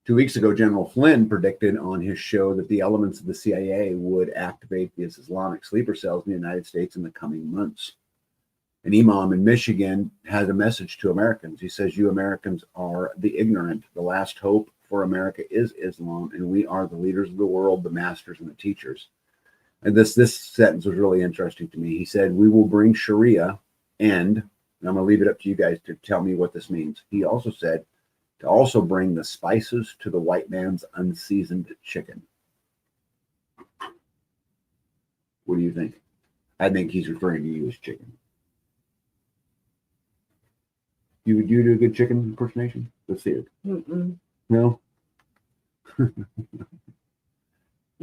2 weeks ago, General Flynn predicted on his show that the elements of the CIA would activate these Islamic sleeper cells in the United States in the coming months. An imam in Michigan has a message to Americans. He says, you Americans are the ignorant. The last hope for America is Islam, and we are the leaders of the world, the masters and the teachers. And this sentence was really interesting to me. He said, we will bring Sharia and And I'm going to leave it up to you guys to tell me what this means. He also said to also bring the spices to the white man's unseasoned chicken. What do you think? I think he's referring to you as chicken. You do a good chicken impersonation? Let's see it.
Mm-mm.
No?
You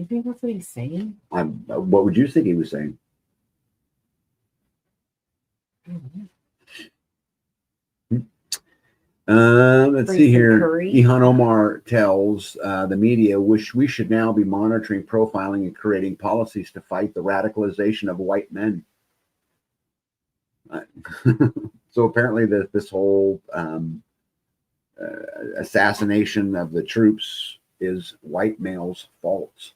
think that's what he's saying?
What would you think he was saying? Let's see here. Ihan Omar tells the media, we should now be monitoring, profiling, and creating policies to fight the radicalization of white men. So apparently this whole assassination of the troops is white males' faults.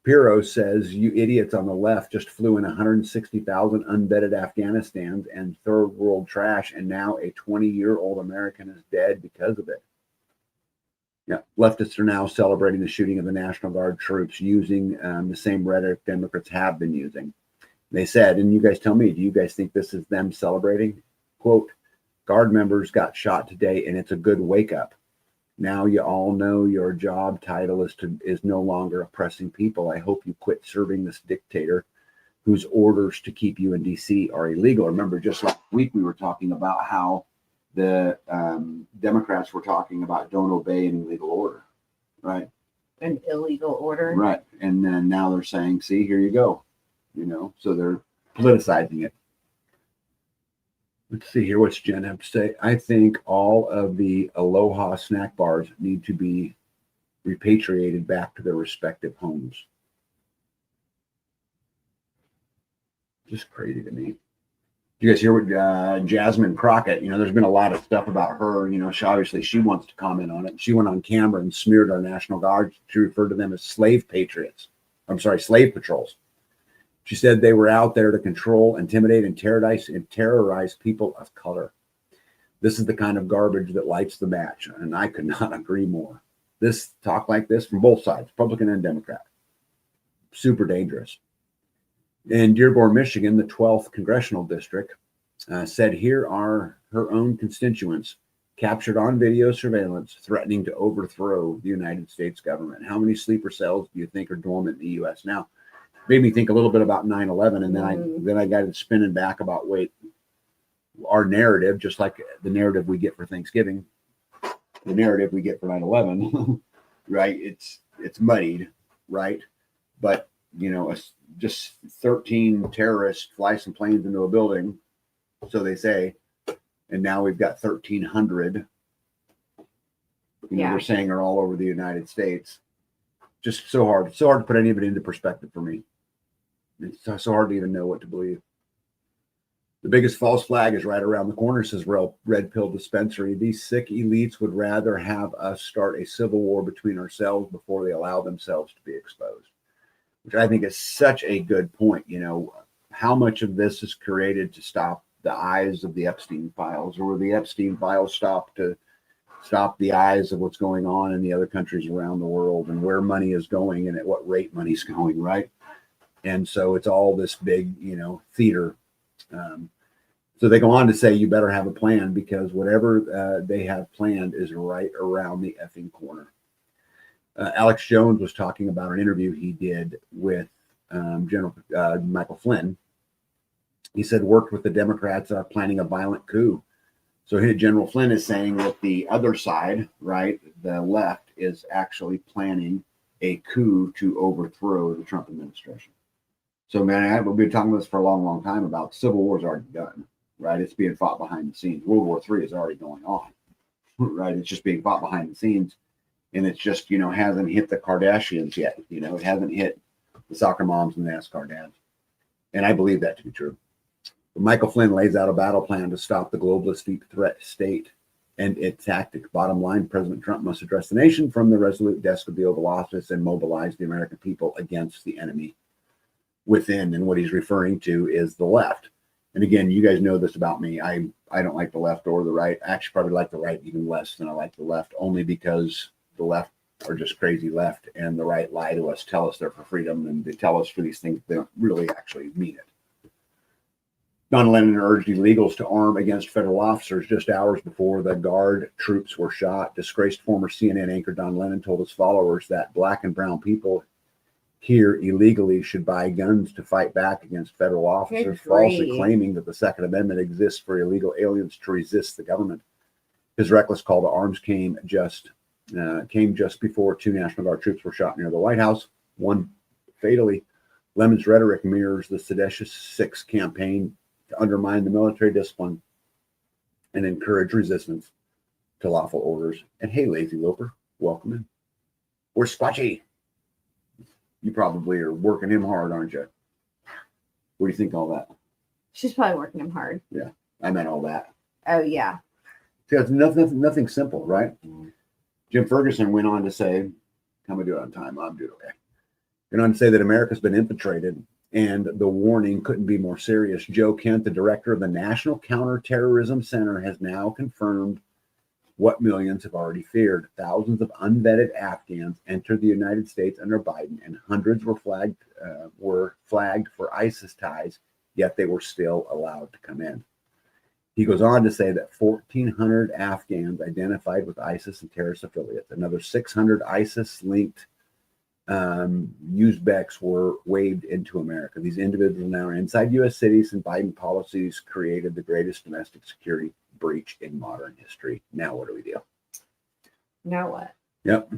Piro says, you idiots on the left just flew in 160,000 unvetted Afghanistans and third world trash, and now a 20-year-old American is dead because of it. Yeah, leftists are now celebrating the shooting of the National Guard troops using the same rhetoric Democrats have been using. They said, and you guys tell me, do you guys think this is them celebrating? Quote, Guard members got shot today, and it's a good wake-up. Now you all know your job title is no longer oppressing people. I hope you quit serving this dictator whose orders to keep you in D.C. are illegal. Remember, just last week we were talking about how the Democrats were talking about don't obey an illegal order, right?
An illegal order.
Right. And then now they're saying, see, here you go. So they're politicizing it. Let's see here. What's Jen have to say? I think all of the Aloha snack bars need to be repatriated back to their respective homes. Just crazy to me. You guys hear what Jasmine Crockett, there's been a lot of stuff about her. She wants to comment on it. She went on camera and smeared our National Guard. She referred to them as slave patriots. Slave patrols. She said they were out there to control, intimidate, and terrorize people of color. This is the kind of garbage that lights the match, and I could not agree more. This talk like this from both sides, Republican and Democrat, super dangerous. In Dearborn, Michigan, the 12th Congressional District said here are her own constituents captured on video surveillance threatening to overthrow the United States government. How many sleeper cells do you think are dormant in the U.S. now? Made me think a little bit about 9/11, and then I got it spinning back about our narrative, just like the narrative we get for Thanksgiving, the narrative we get for 9/11, right? It's muddied, right? But just 13 terrorists fly some planes into a building, so they say, and now we've got 1,300. We're saying are all over the United States. Just so hard to put any of it into perspective for me. It's so hard to even know what to believe. The biggest false flag is right around the corner, says Red Pill Dispensary. These sick elites would rather have us start a civil war between ourselves before they allow themselves to be exposed, which I think is such a good point. How much of this is created to stop the eyes of the Epstein files, or were the Epstein files stopped to stop the eyes of what's going on in the other countries around the world and where money is going and at what rate money's going, right? And so it's all this big, theater. So they go on to say, you better have a plan, because whatever they have planned is right around the effing corner. Alex Jones was talking about an interview he did with General Michael Flynn. He said, worked with the Democrats planning a violent coup. So General Flynn is saying that the other side, right, the left, is actually planning a coup to overthrow the Trump administration. So, man, we've been talking about this for a long, long time about Civil War's already done, right? It's being fought behind the scenes. World War III is already going on, right? It's just being fought behind the scenes. And it's just, hasn't hit the Kardashians yet. It hasn't hit the soccer moms and the NASCAR dads. And I believe that to be true. But Michael Flynn lays out a battle plan to stop the globalist deep threat state and its tactics. Bottom line, President Trump must address the nation from the resolute desk of the Oval Office and mobilize the American people against the enemy within. And what he's referring to is the left. And again, you guys know this about me. I don't like the left or the right. I actually probably like the right even less than I like the left, only because the left are just crazy left, and the right lie to us, tell us they're for freedom, and they tell us for these things they don't really actually mean it. Don Lennon urged illegals to arm against federal officers just hours before the Guard troops were shot. Disgraced former CNN anchor Don Lennon told his followers that black and brown people here illegally should buy guns to fight back against federal officers, falsely claiming that the Second Amendment exists for illegal aliens to resist the government. His reckless call to arms came just before 2 National Guard troops were shot near the White House, one fatally. Lemon's rhetoric mirrors the seditious Six campaign to undermine the military discipline and encourage resistance to lawful orders. And hey, Lazy Loper, welcome in. Where's Squatchy? You probably are working him hard, aren't you? What do you think of all that?
She's probably working him hard.
Yeah, I meant all that.
Oh, yeah.
See, it's nothing simple, right? Jim Ferguson went on to say, how am I doing on time? I'm doing okay. Went on to say that America's been infiltrated and the warning couldn't be more serious. Joe Kent, the director of the National Counterterrorism Center, has now confirmed what millions have already feared. Thousands of unvetted Afghans entered the United States under Biden, and hundreds were flagged for ISIS ties, yet they were still allowed to come in. He goes on to say that 1,400 Afghans identified with ISIS and terrorist affiliates. Another 600 ISIS-linked Uzbeks were waved into America. These individuals now are inside U.S. cities, and Biden policies created the greatest domestic security breach in modern history. Now what do we do?
Now what?
Yep.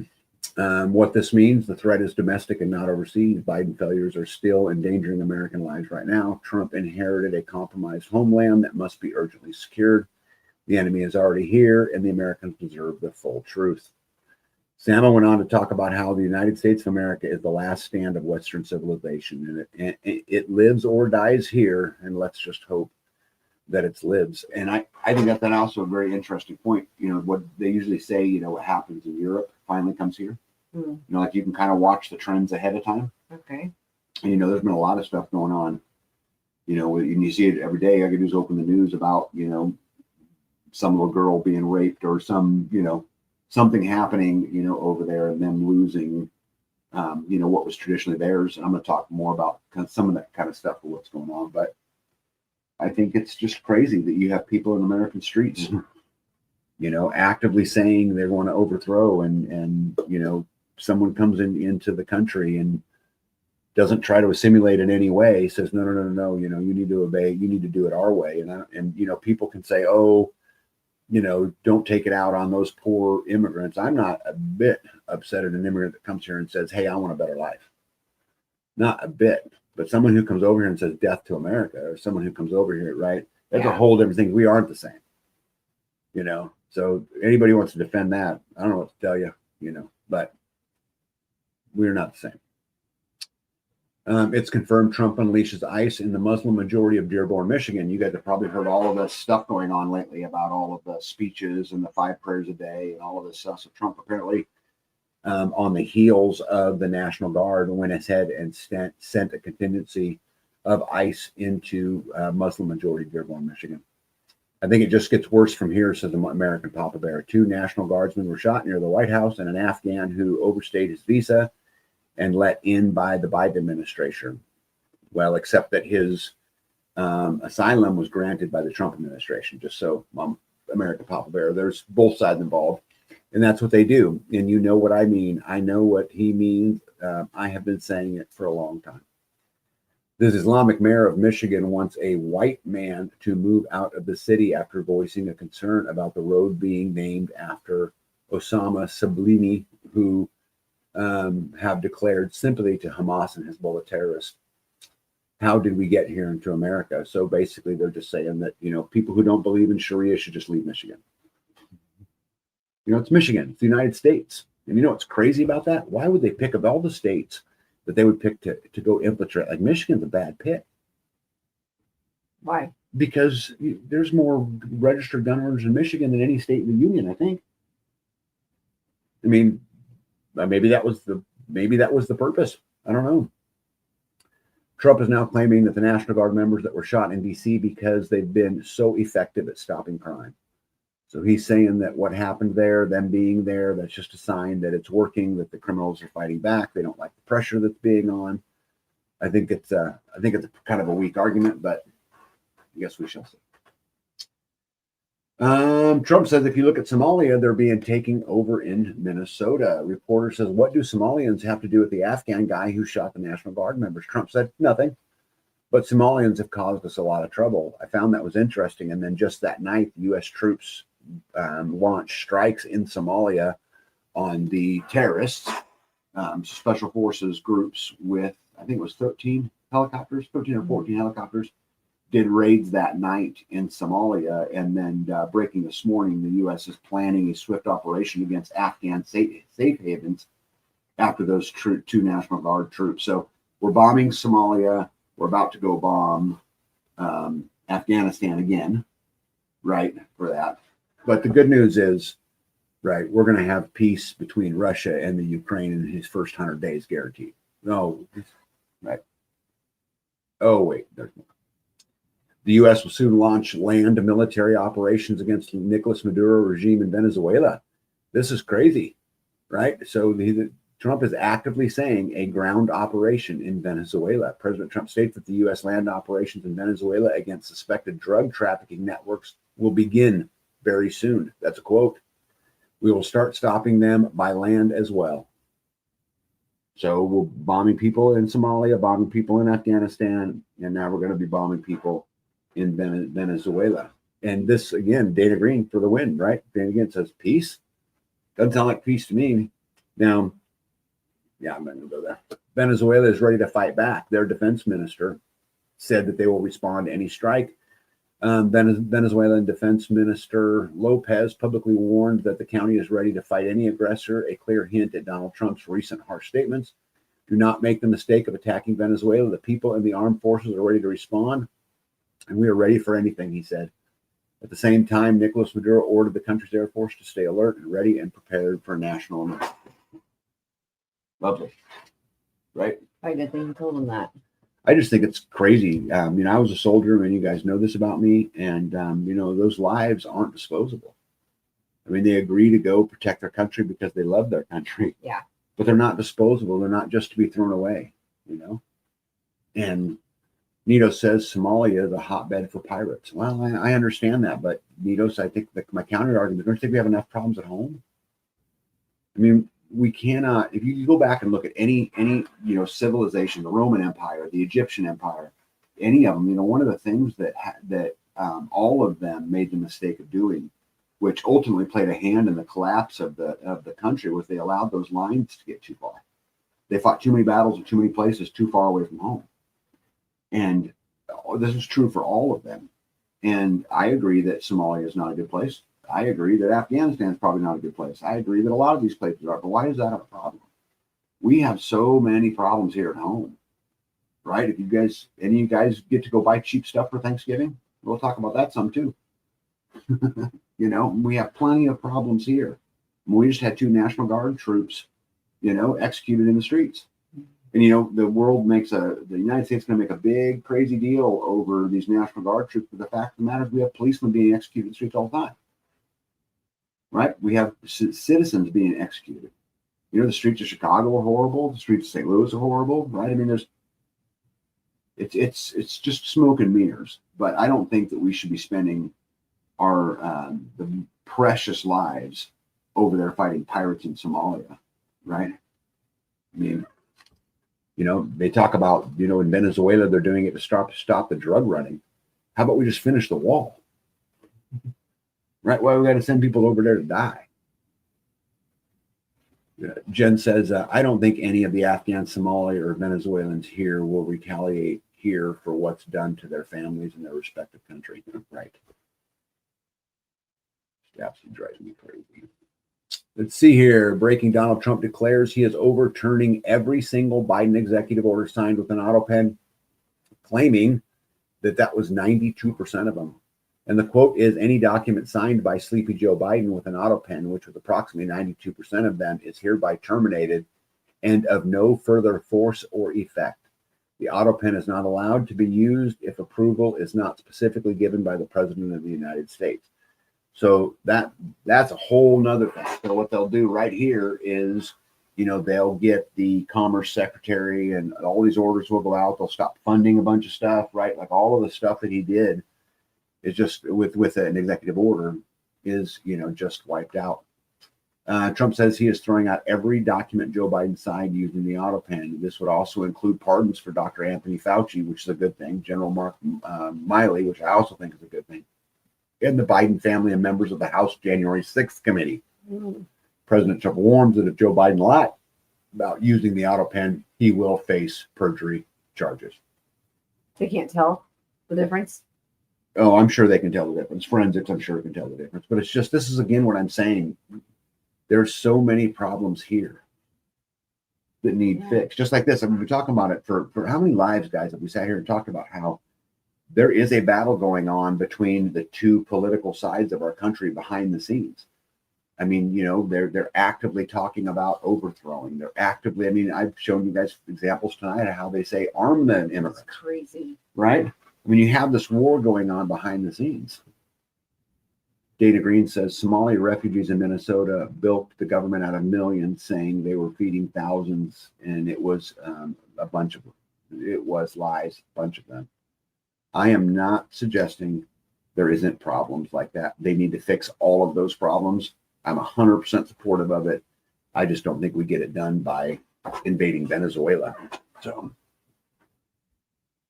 What this means, the threat is domestic and not overseas. Biden failures are still endangering American lives right now. Trump inherited a compromised homeland that must be urgently secured. The enemy is already here, and the Americans deserve the full truth. Samo went on to talk about how the United States of America is the last stand of Western civilization, and it lives or dies here, and let's just hope that it lives. And I think that's also a very interesting point. You know, what they usually say, you know, what happens in Europe finally comes here. You know, like you can kind of watch the trends ahead of time.
Okay.
And, you know, there's been a lot of stuff going on, you know, and you see it every day. I can just open the news about, you know, some little girl being raped or some, you know, something happening, you know, over there and them losing, you know, what was traditionally theirs. And I'm going to talk more about kind of some of that kind of stuff of what's going on. But I think it's just crazy that you have people in American streets, you know, actively saying they're going to overthrow and you know, someone comes into the country and doesn't try to assimilate in any way, says, no, you know, you need to obey, you need to do it our way. And you know, people can say, oh, you know, don't take it out on those poor immigrants. I'm not a bit upset at an immigrant that comes here and says, hey, I want a better life. Not a bit. But someone who comes over here and says death to America, or someone who comes over here, right? That's a whole different thing. We aren't the same, you know? So anybody who wants to defend that, I don't know what to tell you, you know, but we're not the same. It's confirmed Trump unleashes ICE in the Muslim majority of Dearborn, Michigan. You guys have probably heard all of this stuff going on lately about all of the speeches and the 5 prayers a day and all of this stuff. So Trump apparently, on the heels of the National Guard, went ahead and sent a contingency of ICE into Muslim majority Dearborn, Michigan. I think it just gets worse from here, says the American Papa Bear. 2 National Guardsmen were shot near the White House, and an Afghan who overstayed his visa and let in by the Biden administration. Well, except that his asylum was granted by the Trump administration, just so American Papa Bear. There's both sides involved, and that's what they do. And you know what I mean. I know what he means. I have been saying it for a long time. This Islamic mayor of Michigan wants a white man to move out of the city after voicing a concern about the road being named after Osama Sablini, who have declared sympathy to Hamas and Hezbollah terrorists. How did we get here into America? So basically, they're just saying that, you know, people who don't believe in Sharia should just leave Michigan. You know, it's Michigan, it's the United States. And you know what's crazy about that? Why would they pick of all the states that they would pick to go infiltrate? Like Michigan's a bad pick.
Why? Because
there's more registered gun owners in Michigan than any state in the union, I think. I mean, maybe that was the purpose. I don't know. Trump is now claiming that the National Guard members that were shot in D.C. because they've been so effective at stopping crime. So he's saying that what happened there, them being there, that's just a sign that it's working, that the criminals are fighting back. They don't like the pressure that's being on. I think it's a kind of a weak argument, but I guess we shall see. Trump says if you look at Somalia, they're being taken over in Minnesota. Reporter says, what do Somalians have to do with the Afghan guy who shot the National Guard members? Trump said, nothing. But Somalians have caused us a lot of trouble. I found that was interesting. And then just that night, the U.S. troops launched strikes in Somalia on the terrorists, special forces groups with, I think it was 13 or 14 helicopters, did raids that night in Somalia. And then breaking this morning, the U.S. is planning a swift operation against Afghan safe havens after those two National Guard troops. So we're bombing Somalia. We're about to go bomb Afghanistan again, right, for that. But the good news is, right, we're going to have peace between Russia and the Ukraine in his first 100 days guaranteed. No, right. Oh, wait, there's more. The U.S. will soon launch land military operations against Nicolas Maduro regime in Venezuela. This is crazy, right? So Trump is actively saying a ground operation in Venezuela. President Trump states that the U.S. land operations in Venezuela against suspected drug trafficking networks will begin very soon. That's a quote. We will start stopping them by land as well. So we're bombing people in Somalia, bombing people in Afghanistan, and now we're going to be bombing people in Venezuela. And this, again, Dana Green for the win, right? Dana Green says peace. Doesn't sound like peace to me. Now, yeah, I'm not going to go there. Venezuela is ready to fight back. Their defense minister said that they will respond to any strike. Venezuelan Defense Minister Lopez publicly warned that the county is ready to fight any aggressor, a clear hint at Donald Trump's recent harsh statements. Do not make the mistake of attacking Venezuela. The people and the armed forces are ready to respond, and we are ready for anything, he said. At the same time, Nicolas Maduro ordered the country's Air Force to stay alert and ready and prepared for national emergency. Lovely, right?
I didn't think he told him that.
I just think it's crazy. I was a soldier, and you guys know this about me, and those lives aren't disposable. I mean, they agree to go protect their country because they love their country.
Yeah.
But they're not disposable. They're not just to be thrown away, And Nito says Somalia is a hotbed for pirates. Well, I understand that, but Nito, I think my counter argument, don't you think we have enough problems at home? I mean, we cannot, if you go back and look at any civilization, the Roman Empire, the Egyptian Empire, any of them, one of the things that all of them made the mistake of doing, which ultimately played a hand in the collapse of the country, was they allowed those lines to get too far. They fought too many battles in too many places, too far away from home. And this is true for all of them. And I agree that Somalia is not a good place. I agree that Afghanistan is probably not a good place. I agree that a lot of these places are, but why is that a problem? We have so many problems here at home, right? If any of you guys get to go buy cheap stuff for Thanksgiving, we'll talk about that some too. We have plenty of problems here. We just had 2 National Guard troops, executed in the streets. And, the United States is going to make a big, crazy deal over these National Guard troops. But the fact of the matter is we have policemen being executed in the streets all the time. Right? We have citizens being executed. The streets of Chicago are horrible. The streets of St. Louis are horrible, right? I mean, it's just smoke and mirrors. But I don't think that we should be spending our the precious lives over there fighting pirates in Somalia, right? I mean, they talk about, in Venezuela, they're doing it to stop the drug running. How about we just finish the wall? Right? Why we got to send people over there to die? Jen says, I don't think any of the Afghan, Somali, or Venezuelans here will retaliate here for what's done to their families in their respective country. Right. It absolutely drives me crazy. Let's see here. Breaking: Donald Trump declares he is overturning every single Biden executive order signed with an auto pen, claiming that was 92% of them. And the quote is, any document signed by Sleepy Joe Biden with an auto pen, which was approximately 92% of them, is hereby terminated and of no further force or effect. The auto pen is not allowed to be used if approval is not specifically given by the President of the United States. So that's a whole nother thing. So what they'll do right here is, they'll get the Commerce Secretary and all these orders will go out. They'll stop funding a bunch of stuff, right? Like all of the stuff that he did is just with an executive order is, just wiped out. Trump says he is throwing out every document Joe Biden signed using the auto pen. This would also include pardons for Dr. Anthony Fauci, which is a good thing, General Mark Miley, which I also think is a good thing, and the Biden family and members of the House January 6th committee. President Trump warns that if Joe Biden lied about using the auto pen, he will face perjury charges.
They can't tell the difference.
Oh, I'm sure they can tell the difference. Forensics, I'm sure, can tell the difference. But it's just, this is again what I'm saying. There's so many problems here that need fixed. Just like this. I mean, we're talking about it for how many lives, guys, have we sat here and talked about how there is a battle going on between the two political sides of our country behind the scenes. I mean, they're actively talking about overthrowing. They're actively, I mean, I've shown you guys examples tonight of how they say arm the immigrants.
That's crazy.
Right? I mean, you have this war going on behind the scenes. Dana Green says Somali refugees in Minnesota bilked the government out of millions, saying they were feeding thousands, and it was a bunch of them. It was lies, a bunch of them. I am not suggesting there isn't problems like that. They need to fix all of those problems. I'm 100% supportive of it. I just don't think we get it done by invading Venezuela. So,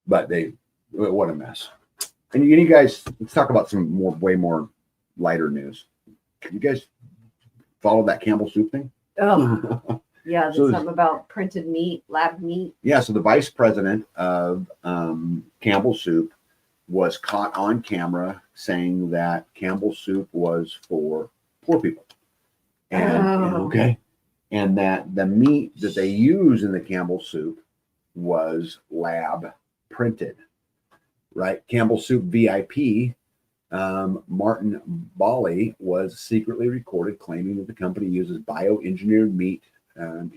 but what a mess. And you guys, let's talk about some way more lighter news. You guys follow that Campbell Soup thing?
Oh, yeah. There's something about printed meat, lab meat.
Yeah. So the vice president of Campbell Soup was caught on camera saying that Campbell Soup was for poor people. And that the meat that they use in the Campbell Soup was lab printed, right? Campbell Soup VIP, Martin Bali, was secretly recorded claiming that the company uses bioengineered meat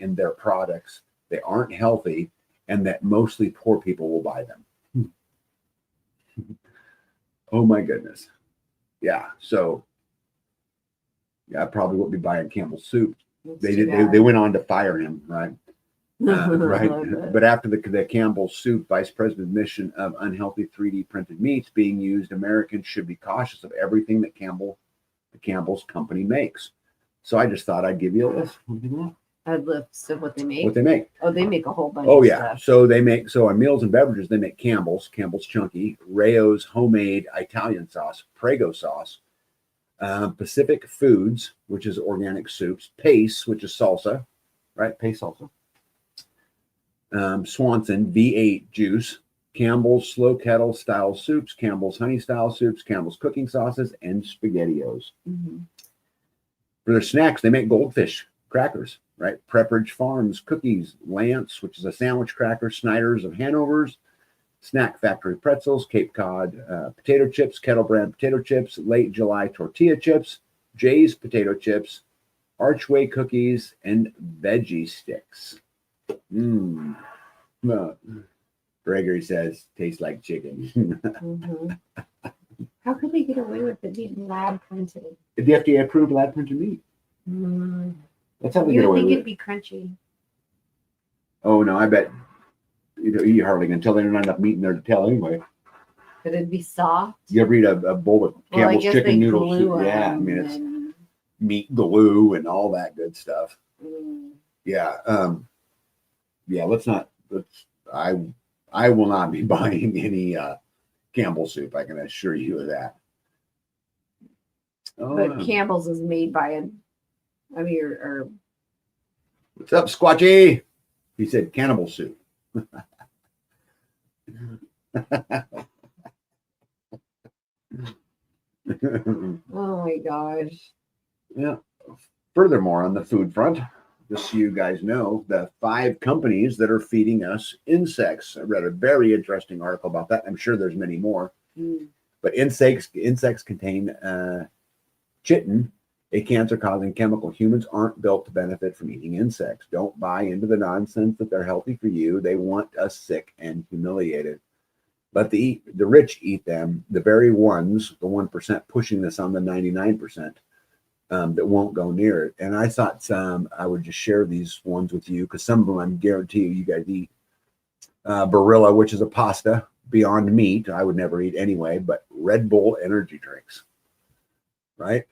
in their products. They aren't healthy, and that mostly poor people will buy them. Oh my goodness. Yeah. So I probably wouldn't be buying Campbell Soup. They went on to fire him, right? Right. But after the Campbell Soup vice president admission of unhealthy 3D printed meats being used, Americans should be cautious of everything that the Campbell's company makes. So I just thought I'd give you a list.
A list of what they make.
What they make.
Oh, they make a whole bunch.
Oh
of
yeah.
Stuff.
So they make on meals and beverages they make Campbell's Chunky, Rayo's homemade Italian sauce, Prego sauce. Pacific Foods, which is organic soups, Pace, which is salsa, right? Pace salsa. Swanson V8 juice, Campbell's slow kettle style soups, Campbell's honey style soups, Campbell's cooking sauces, and SpaghettiOs.
Mm-hmm.
For their snacks, they make Goldfish crackers, right? Pepperidge Farms cookies, Lance, which is a sandwich cracker, Snyder's of Hanover's, Snack Factory pretzels, Cape Cod potato chips, Kettle Brand potato chips, Late July tortilla chips, Jay's potato chips, Archway cookies, and veggie sticks. Gregory says, tastes like chicken.
Mm-hmm. How could they get away with it being lab printed?
The FDA approved lab printed meat. That's how they get away with it.
It'd be crunchy.
Oh no, I bet you hardly can tell. There's not enough meat in there to tell anyway.
Could it be soft?
You ever eat a bowl of Campbell's chicken noodle soup? Yeah, I mean it's meat glue and all that good stuff. Yeah, I will not be buying any Campbell soup. I can assure you of that.
But Campbell's is made by or
what's up, Squatchy? He said cannibal soup.
Oh my gosh.
Yeah. Furthermore, on the food front, just so you guys know, the 5 companies that are feeding us insects. I read a very interesting article about that. I'm sure there's many more. But insects contain chitin, a cancer-causing chemical. Humans aren't built to benefit from eating insects. Don't buy into the nonsense that they're healthy for you. They want us sick and humiliated. But the rich eat them, the very ones, the 1% pushing this on the 99%. That won't go near it. And I thought I would just share these ones with you because some of them I guarantee you guys eat. Barilla, which is a pasta, Beyond Meat, I would never eat anyway, but Red Bull energy drinks, right?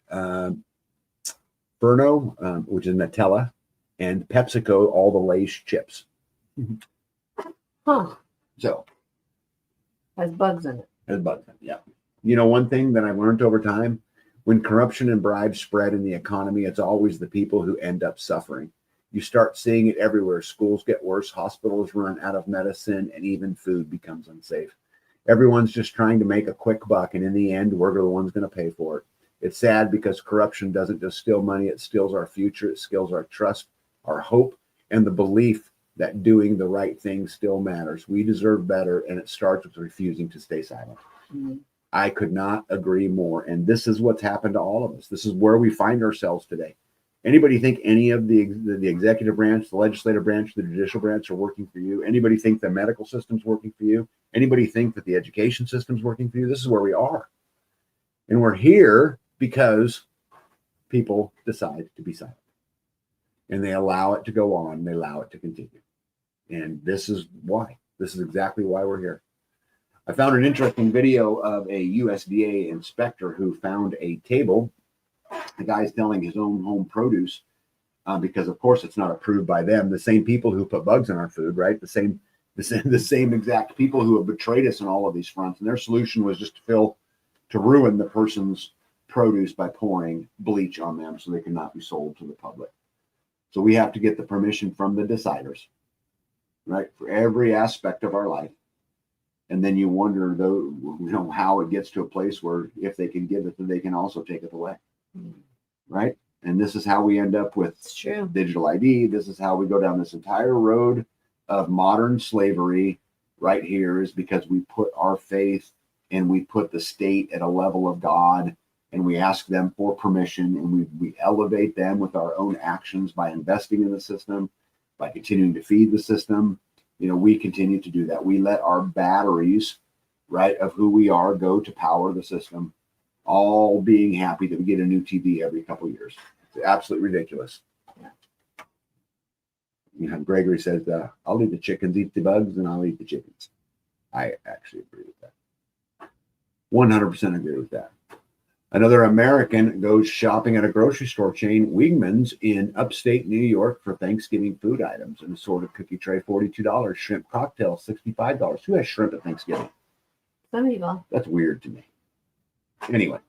Furno, which is Nutella, and PepsiCo, all the Lay's chips.
Huh.
So
Has bugs in it.
there's bugs. Yeah. You know, one thing that I've learned over time, when corruption and bribes spread in the economy, it's always the people who end up suffering. You start seeing it everywhere. Schools get worse, hospitals run out of medicine, and even food becomes unsafe. Everyone's just trying to make a quick buck, and in the end, we're the ones going to pay for it. It's sad because corruption doesn't just steal money, it steals our future, it steals our trust, our hope, and the belief that doing the right thing still matters. We deserve better, and it starts with refusing to stay silent.
Mm-hmm.
I could not agree more. And this is what's happened to all of us. This is where we find ourselves today. Anybody think any of the executive branch, the legislative branch, the judicial branch are working for you? Anybody think the medical system's working for you? Anybody think that the education system's working for you? This is where we are. And we're here because people decide to be silent. And they allow it to go on. They allow it to continue. And this is why. This is exactly why we're here. I found an interesting video of a USDA inspector who found a table. The guy's selling his own home produce because, of course, it's not approved by them. The same people who put bugs in our food, right? The same exact people who have betrayed us on all of these fronts. And their solution was just to ruin the person's produce by pouring bleach on them so they cannot be sold to the public. So we have to get the permission from the deciders, right, for every aspect of our life. And then you wonder, though, how it gets to a place where if they can give it, then they can also take it away, right? And this is how we end up with digital ID. This is how we go down this entire road of modern slavery right here, is because we put our faith and we put the state at a level of God, and we ask them for permission, and we elevate them with our own actions by investing in the system, by continuing to feed the system. You know, we continue to do that. We let our batteries, right, of who we are go to power the system, all being happy that we get a new TV every couple of years. It's absolutely ridiculous. You know, Gregory says, I'll leave the chickens eat the bugs and I'll eat the chickens. I actually agree with that. 100% agree with that. Another American goes shopping at a grocery store chain, Wegmans, in upstate New York for Thanksgiving food items. An assorted cookie tray, $42. Shrimp cocktail, $65. Who has shrimp at Thanksgiving?
Some people.
That's weird to me. Anyway,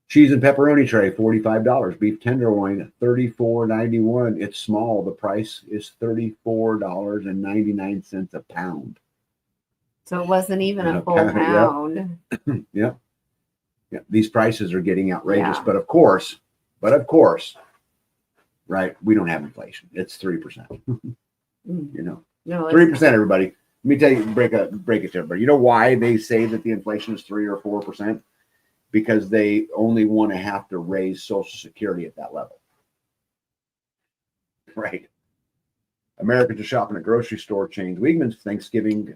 cheese and pepperoni tray, $45. Beef tenderloin, $34.91. It's small. The price is $34.99 a pound.
So it wasn't even a full pound.
Yeah. Yeah, these prices are getting outrageous, but of course, right? We don't have inflation. It's 3%. You know, 3%. Everybody, let me tell you, break it to everybody. You know why they say that the inflation is 3 or 4%? Because they only want to have to raise Social Security at that level, right? Americans are shopping at grocery store chains. Wegmans Thanksgiving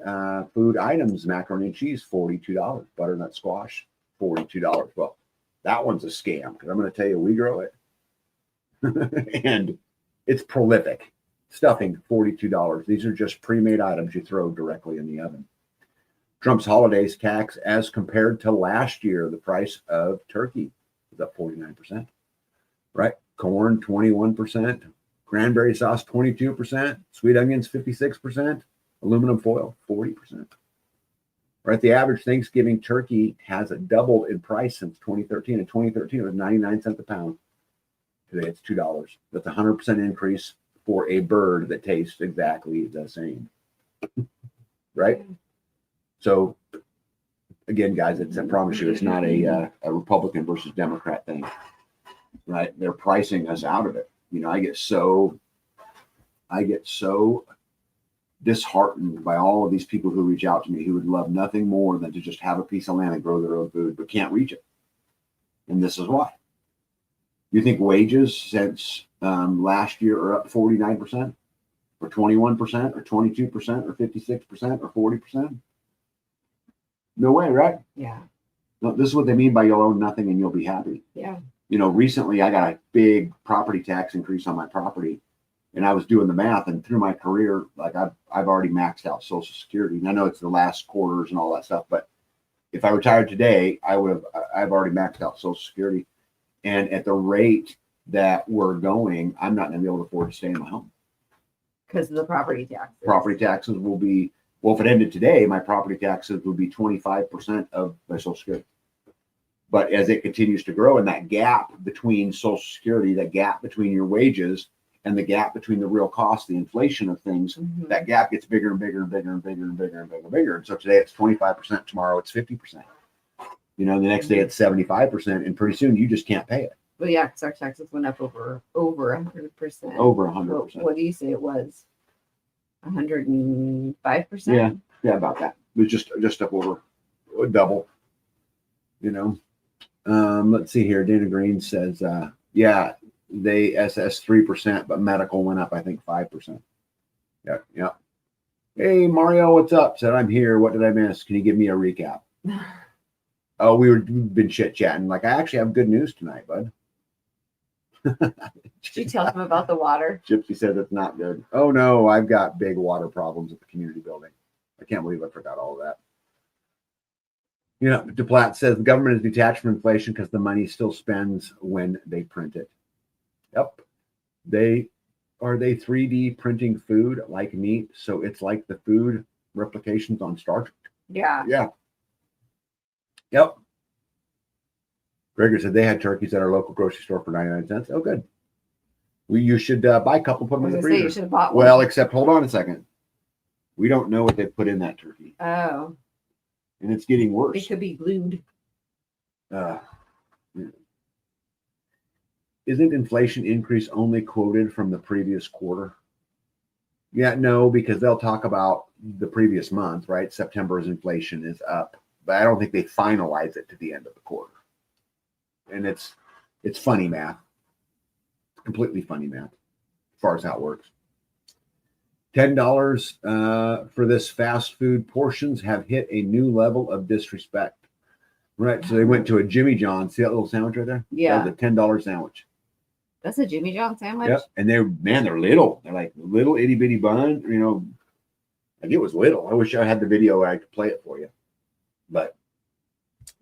food items: macaroni and cheese, $42. Butternut squash, $42. Well, that one's a scam because I'm going to tell you, we grow it and it's prolific. Stuffing, $42. These are just pre-made items you throw directly in the oven. Trump's holidays tax as compared to last year. The price of turkey is up 49%, right? Corn, 21%. Cranberry sauce, 22%. Sweet onions, 56%. Aluminum foil, 40%. Right, the average Thanksgiving turkey has doubled in price since 2013. In 2013, it was 99 cents a pound. Today, it's $2. That's a 100% increase for a bird that tastes exactly the same. Right? So, again, guys, I promise you, it's not a Republican versus Democrat thing. Right? They're pricing us out of it. You know, I get so disheartened by all of these people who reach out to me who would love nothing more than to just have a piece of land and grow their own food, but can't reach it. And this is why. You think wages since last year are up 49%, or 21%, or 22%, or 56%, or 40%? No way, right?
Yeah.
No, this is what they mean by you'll own nothing and you'll be happy.
Yeah.
You know, recently I got a big property tax increase on my property, And I was doing the math, and through my career, like I've already maxed out Social Security. And I know it's the last quarters and all that stuff, but if I retired today, I've already maxed out Social Security. And at the rate that we're going, I'm not going to be able to afford to stay in my home.
Because of the property taxes.
Property taxes will be, well, if it ended today, my property taxes would be 25% of my Social Security. But as it continues to grow, and that gap between Social Security, that gap between your wages and the gap between the real cost, the inflation of things, that gap gets bigger and bigger and bigger and bigger and bigger and bigger and bigger. And so today it's 25%, tomorrow it's 50%. The next day it's 75%, and pretty soon you just can't pay it.
Well, yeah, because our taxes went up over 100%.
Over 100%.
What do you say it was? 105%?
Yeah, about that. It was just up over double. Let's see here. Dana Green says, they SS 3%, but medical went up, I think, 5%. Yeah. Hey, Mario, what's up? Said, I'm here. What did I miss? Can you give me a recap? Oh, we've been chit chatting. Like, I actually have good news tonight, bud.
She tells him about the water.
Gypsy says it's not good. Oh no, I've got big water problems at the community building. I can't believe I forgot all of that. DePlatt says the government is detached from inflation because the money still spends when they print it. Yep. They 3D printing food like meat, so it's like the food replications on Star Trek.
Yeah.
Yep. Gregor said they had turkeys at our local grocery store for 99 cents. Oh, good. You should buy a couple, put them in the freezer.
You should have bought one.
Well, except hold on a second. We don't know what they put in that turkey.
Oh.
And it's getting worse.
It could be glued.
Isn't inflation increase only quoted from the previous quarter? Yeah, no, because they'll talk about the previous month, right? September's inflation is up, but I don't think they finalize it to the end of the quarter. And it's funny math. Completely funny math as far as how it works. $10 for this fast food portions have hit a new level of disrespect. Right. So they went to a Jimmy John's. See that little sandwich right there?
Yeah.
That was a $10 sandwich.
That's a Jimmy John sandwich?
Yep. And they're little. They're like little itty bitty bun. Like it was little. I wish I had the video where I could play it for you. But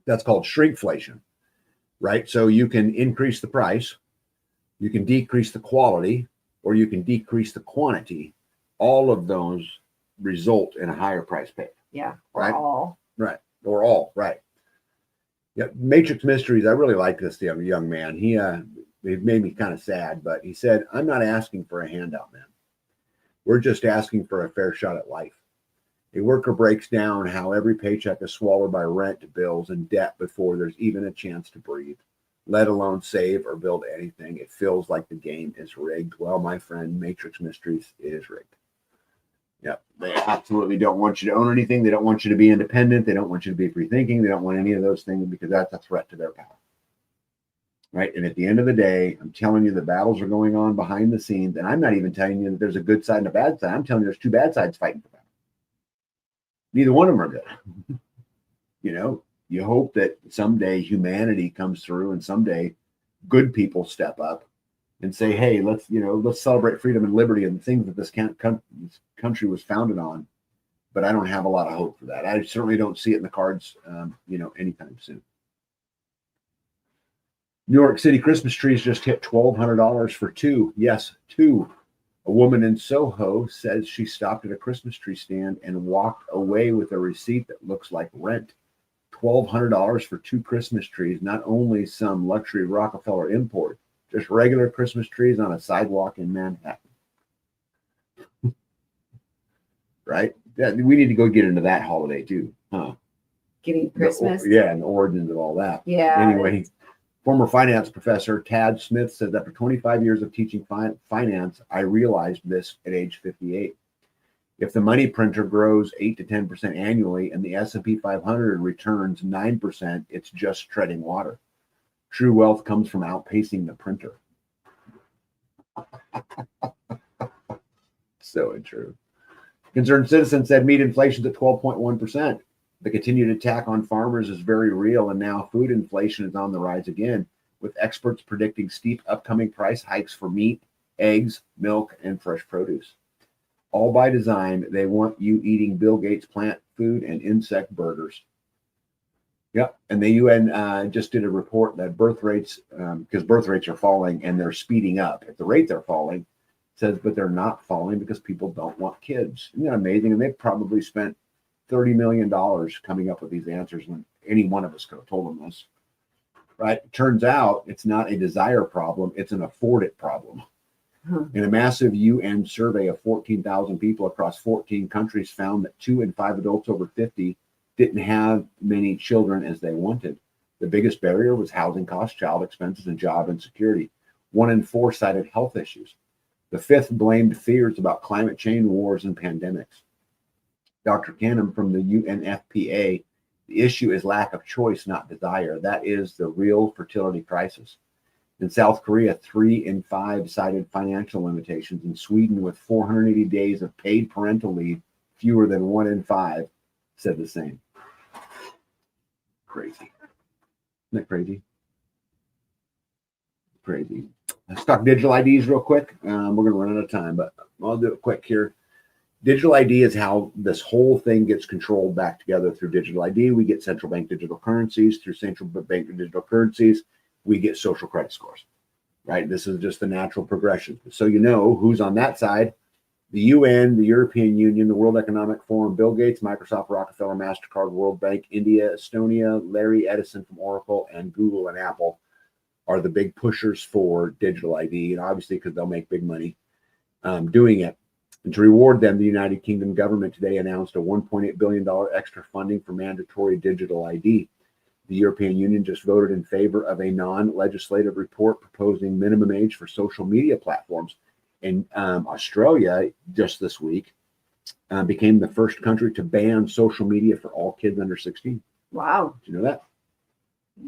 that's called shrinkflation. Right? So you can increase the price, you can decrease the quality, or you can decrease the quantity. All of those result in a higher price paid.
Yeah.
Right?
All.
Right. Or all. Right. Yeah. Matrix Mysteries. I really like this young man. It made me kind of sad, but he said, I'm not asking for a handout, man. We're just asking for a fair shot at life. A worker breaks down how every paycheck is swallowed by rent, bills, and debt before there's even a chance to breathe, let alone save or build anything. It feels like the game is rigged. Well, my friend, Matrix Mysteries, it is rigged. Yep. They absolutely don't want you to own anything. They don't want you to be independent. They don't want you to be free thinking. They don't want any of those things because that's a threat to their power. Right. And at the end of the day, I'm telling you the battles are going on behind the scenes. And I'm not even telling you that there's a good side and a bad side. I'm telling you there's two bad sides fighting for power. Neither one of them are good. You hope that someday humanity comes through and someday good people step up and say, hey, let's celebrate freedom and liberty and the things that this country was founded on. But I don't have a lot of hope for that. I certainly don't see it in the cards, anytime soon. New York City Christmas trees just hit $1,200 for two. Yes, two. A woman in Soho says she stopped at a Christmas tree stand and walked away with a receipt that looks like rent. $1,200 for two Christmas trees, not only some luxury Rockefeller import, just regular Christmas trees on a sidewalk in Manhattan. Right? Yeah, we need to go get into that holiday too, huh?
Getting Christmas?
And the origins of all that.
Yeah.
Anyway, former finance professor Tad Smith says, after 25 years of teaching finance, I realized this at age 58. If the money printer grows 8 to 10% annually and the S&P 500 returns 9%, it's just treading water. True wealth comes from outpacing the printer. So untrue. Concerned Citizen said meat inflation is at 12.1%. The continued attack on farmers is very real, and now food inflation is on the rise again, with experts predicting steep upcoming price hikes for meat eggs, milk, and fresh produce. All by design, they want you eating Bill Gates plant food and insect burgers. Yep. And the UN just did a report that birth rates, because birth rates are falling and they're speeding up. At the rate they're falling, says, but they're not falling because people don't want kids. Isn't that amazing? And they've probably spent $30 million coming up with these answers when any one of us could have told them this. Right? It turns out it's not a desire problem, it's an afford it problem. In a massive UN survey of 14,000 people across 14 countries found that 2 in 5 adults over 50 didn't have many children as they wanted. The biggest barrier was housing costs, child expenses, and job insecurity. 1 in 4 cited health issues. The 5th blamed fears about climate change, wars, and pandemics. Dr. Canham from the UNFPA, the issue is lack of choice, not desire. That is the real fertility crisis. In South Korea, 3 in 5 cited financial limitations. In Sweden, with 480 days of paid parental leave, fewer than 1 in 5 said the same. Crazy. Isn't that crazy? Crazy. Let's talk digital IDs real quick. We're going to run out of time, but I'll do it quick here. Digital ID is how this whole thing gets controlled back together through digital ID. We get central bank digital currencies. Through central bank digital currencies, we get social credit scores, right? This is just the natural progression. So you know who's on that side. The UN, the European Union, the World Economic Forum, Bill Gates, Microsoft, Rockefeller, MasterCard, World Bank, India, Estonia, Larry Ellison from Oracle, and Google and Apple are the big pushers for digital ID, and obviously because they'll make big money doing it. And to reward them, the United Kingdom government today announced a $1.8 billion extra funding for mandatory digital ID. The European Union just voted in favor of a non-legislative report proposing minimum age for social media platforms. And Australia, just this week, became the first country to ban social media for all kids under 16.
Wow.
Did you know that?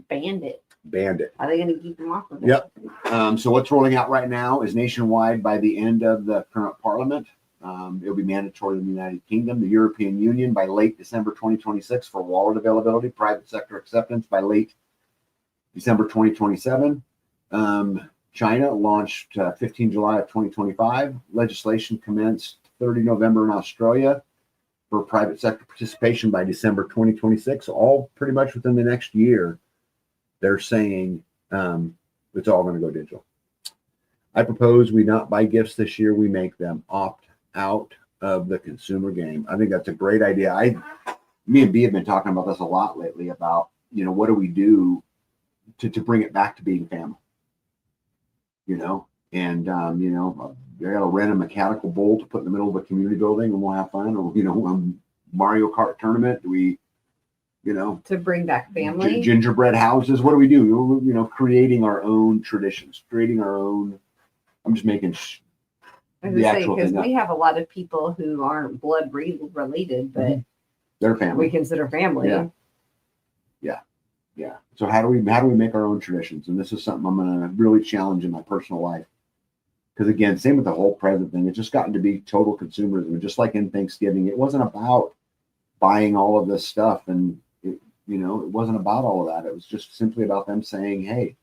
Banned it.
Banned it.
Are they going to keep them off of it?
Yep. So what's rolling out right now is nationwide by the end of the current parliament. It'll be mandatory in the United Kingdom, the European Union by late December 2026 for wallet availability, private sector acceptance by late December 2027. China launched 15 July of 2025. Legislation commenced 30 November in Australia for private sector participation by December 2026, all pretty much within the next year. They're saying it's all going to go digital. I propose we not buy gifts this year. We make them opt out of the consumer game. I think that's a great idea. Me and B have been talking about this a lot lately about, what do we do to bring it back to being family? And I got to rent a mechanical bull to put in the middle of a community building and we'll have fun. Or, Mario Kart tournament. Do we,
to bring back family?
Gingerbread houses. What do we do? Creating our own traditions, creating our own. I'm just making the actual
because
thing up.
we have a lot of people who aren't blood related, but
They're family.
we consider family.
Yeah. So how do we make our own traditions? And this is something I'm going to really challenge in my personal life. Because again, same with the whole present thing. It's just gotten to be total consumerism. Just like in Thanksgiving, it wasn't about buying all of this stuff, and it wasn't about all of that. It was just simply about them saying, "Hey,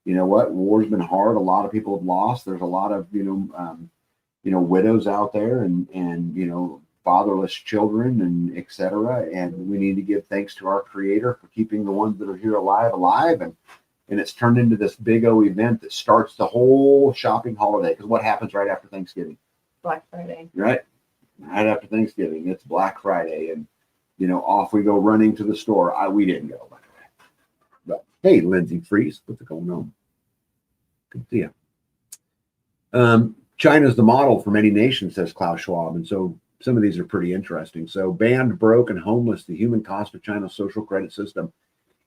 you know what? War's been hard. A lot of people have lost. There's a lot of widows out there, and fatherless children, and etc. And we need to give thanks to our Creator for keeping the ones that are here alive, and it's turned into this big O event that starts the whole shopping holiday. Because what happens right after Thanksgiving?
Black Friday.
Right after Thanksgiving, it's Black Friday, and off we go running to the store. We didn't go, by the way. But hey, Lindsay Freeze, what's going on? Good to see you. China's the model for many nations, says Klaus Schwab, and so some of these are pretty interesting. So, banned, broke, and homeless, the human cost of China's social credit system.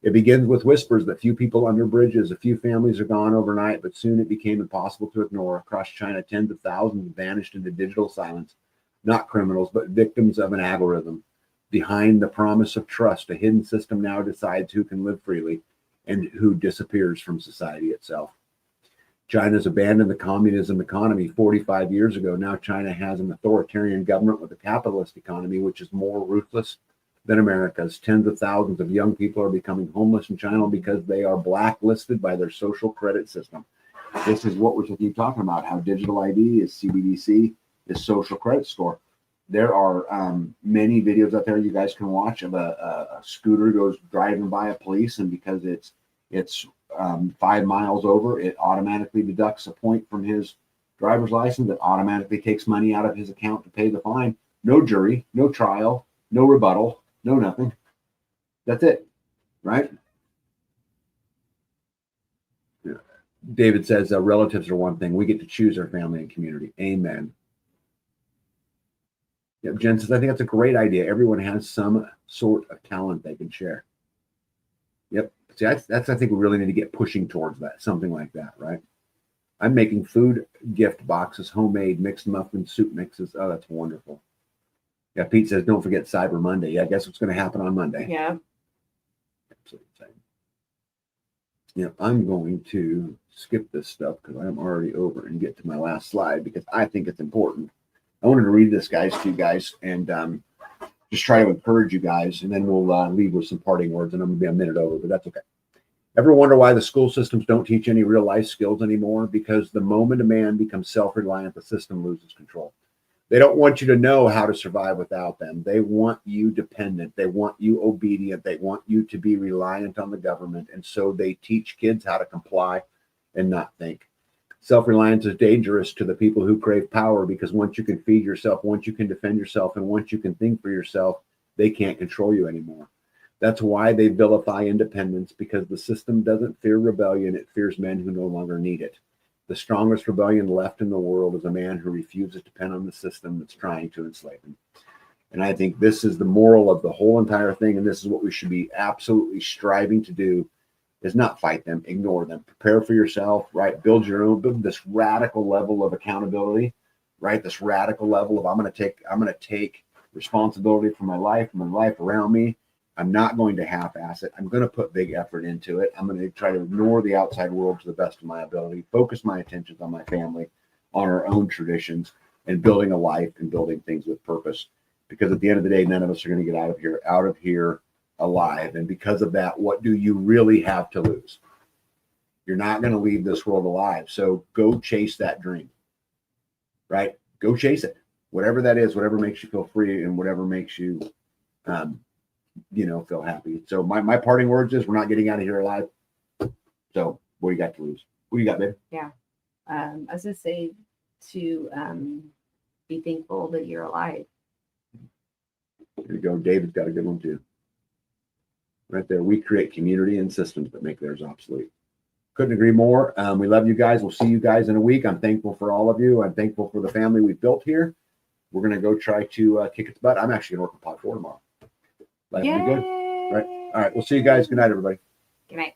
It begins with whispers that few people under bridges, a few families are gone overnight, but soon it became impossible to ignore. Across China, tens of thousands vanished into digital silence, not criminals, but victims of an algorithm. Behind the promise of trust, a hidden system now decides who can live freely and who disappears from society itself. China's abandoned the communism economy 45 years ago. Now China has an authoritarian government with a capitalist economy, which is more ruthless than America's. Tens of thousands of young people are becoming homeless in China because they are blacklisted by their social credit system. this is what we're keep talking about, how digital ID is CBDC, is social credit score. There are many videos out there you guys can watch of a scooter goes driving by a police, and because it's 5 miles over, it automatically deducts a point from his driver's license. It automatically takes money out of his account to pay the fine. No jury, no trial, no rebuttal, no nothing. That's it, right? Yeah. David says relatives are one thing. We get to choose our family and community. Amen. Yep, Jen says, I think that's a great idea. Everyone has some sort of talent they can share. Yep. See, that's I think we really need to get pushing towards that, something like that, right? I'm making food gift boxes, homemade mixed muffin soup mixes. Oh, that's wonderful. Yeah, Pete says, don't forget Cyber Monday. Yeah, guess what's going to happen on Monday?
Yeah.
Absolutely insane. Yeah, I'm going to skip this stuff because I'm already over and get to my last slide because I think it's important. I wanted to read this, guys, to you guys and just try to encourage you guys, and then we'll leave with some parting words, and I'm going to be a minute over, but that's okay. Ever wonder why the school systems don't teach any real life skills anymore? Because the moment a man becomes self-reliant, the system loses control. They don't want you to know how to survive without them. They want you dependent. They want you obedient. They want you to be reliant on the government. And so they teach kids how to comply and not think. Self-reliance is dangerous to the people who crave power because once you can feed yourself, once you can defend yourself, and once you can think for yourself, they can't control you anymore. That's why they vilify independence, because the system doesn't fear rebellion. It fears men who no longer need it. The strongest rebellion left in the world is a man who refuses to depend on the system that's trying to enslave him. And I think this is the moral of the whole entire thing. And this is what we should be absolutely striving to do, is not fight them, ignore them, prepare for yourself, right? Build your own, build this radical level of accountability, right? This radical level of I'm going to take responsibility for my life around me. I'm not going to half-ass it. I'm going to put big effort into it. I'm going to try to ignore the outside world to the best of my ability, focus my attentions on my family, on our own traditions, and building a life and building things with purpose. Because at the end of the day, none of us are going to get out of here alive. And because of that, what do you really have to lose? You're not going to leave this world alive. So go chase that dream, right? Go chase it. Whatever that is, whatever makes you feel free and whatever makes you, feel happy. So my parting words is we're not getting out of here alive. So what do you got to lose? What do you got, babe?
Yeah. I was going to say to be thankful that you're alive.
There you go. David's got a good one too. Right there. We create community and systems that make theirs obsolete. Couldn't agree more. We love you guys. We'll see you guys in a week. I'm thankful for all of you. I'm thankful for the family we've built here. We're going to go try to kick its butt. I'm actually going to work with Pod 4 tomorrow. Life will be good. Right. All right. We'll see you guys. Good night, everybody.
Good night.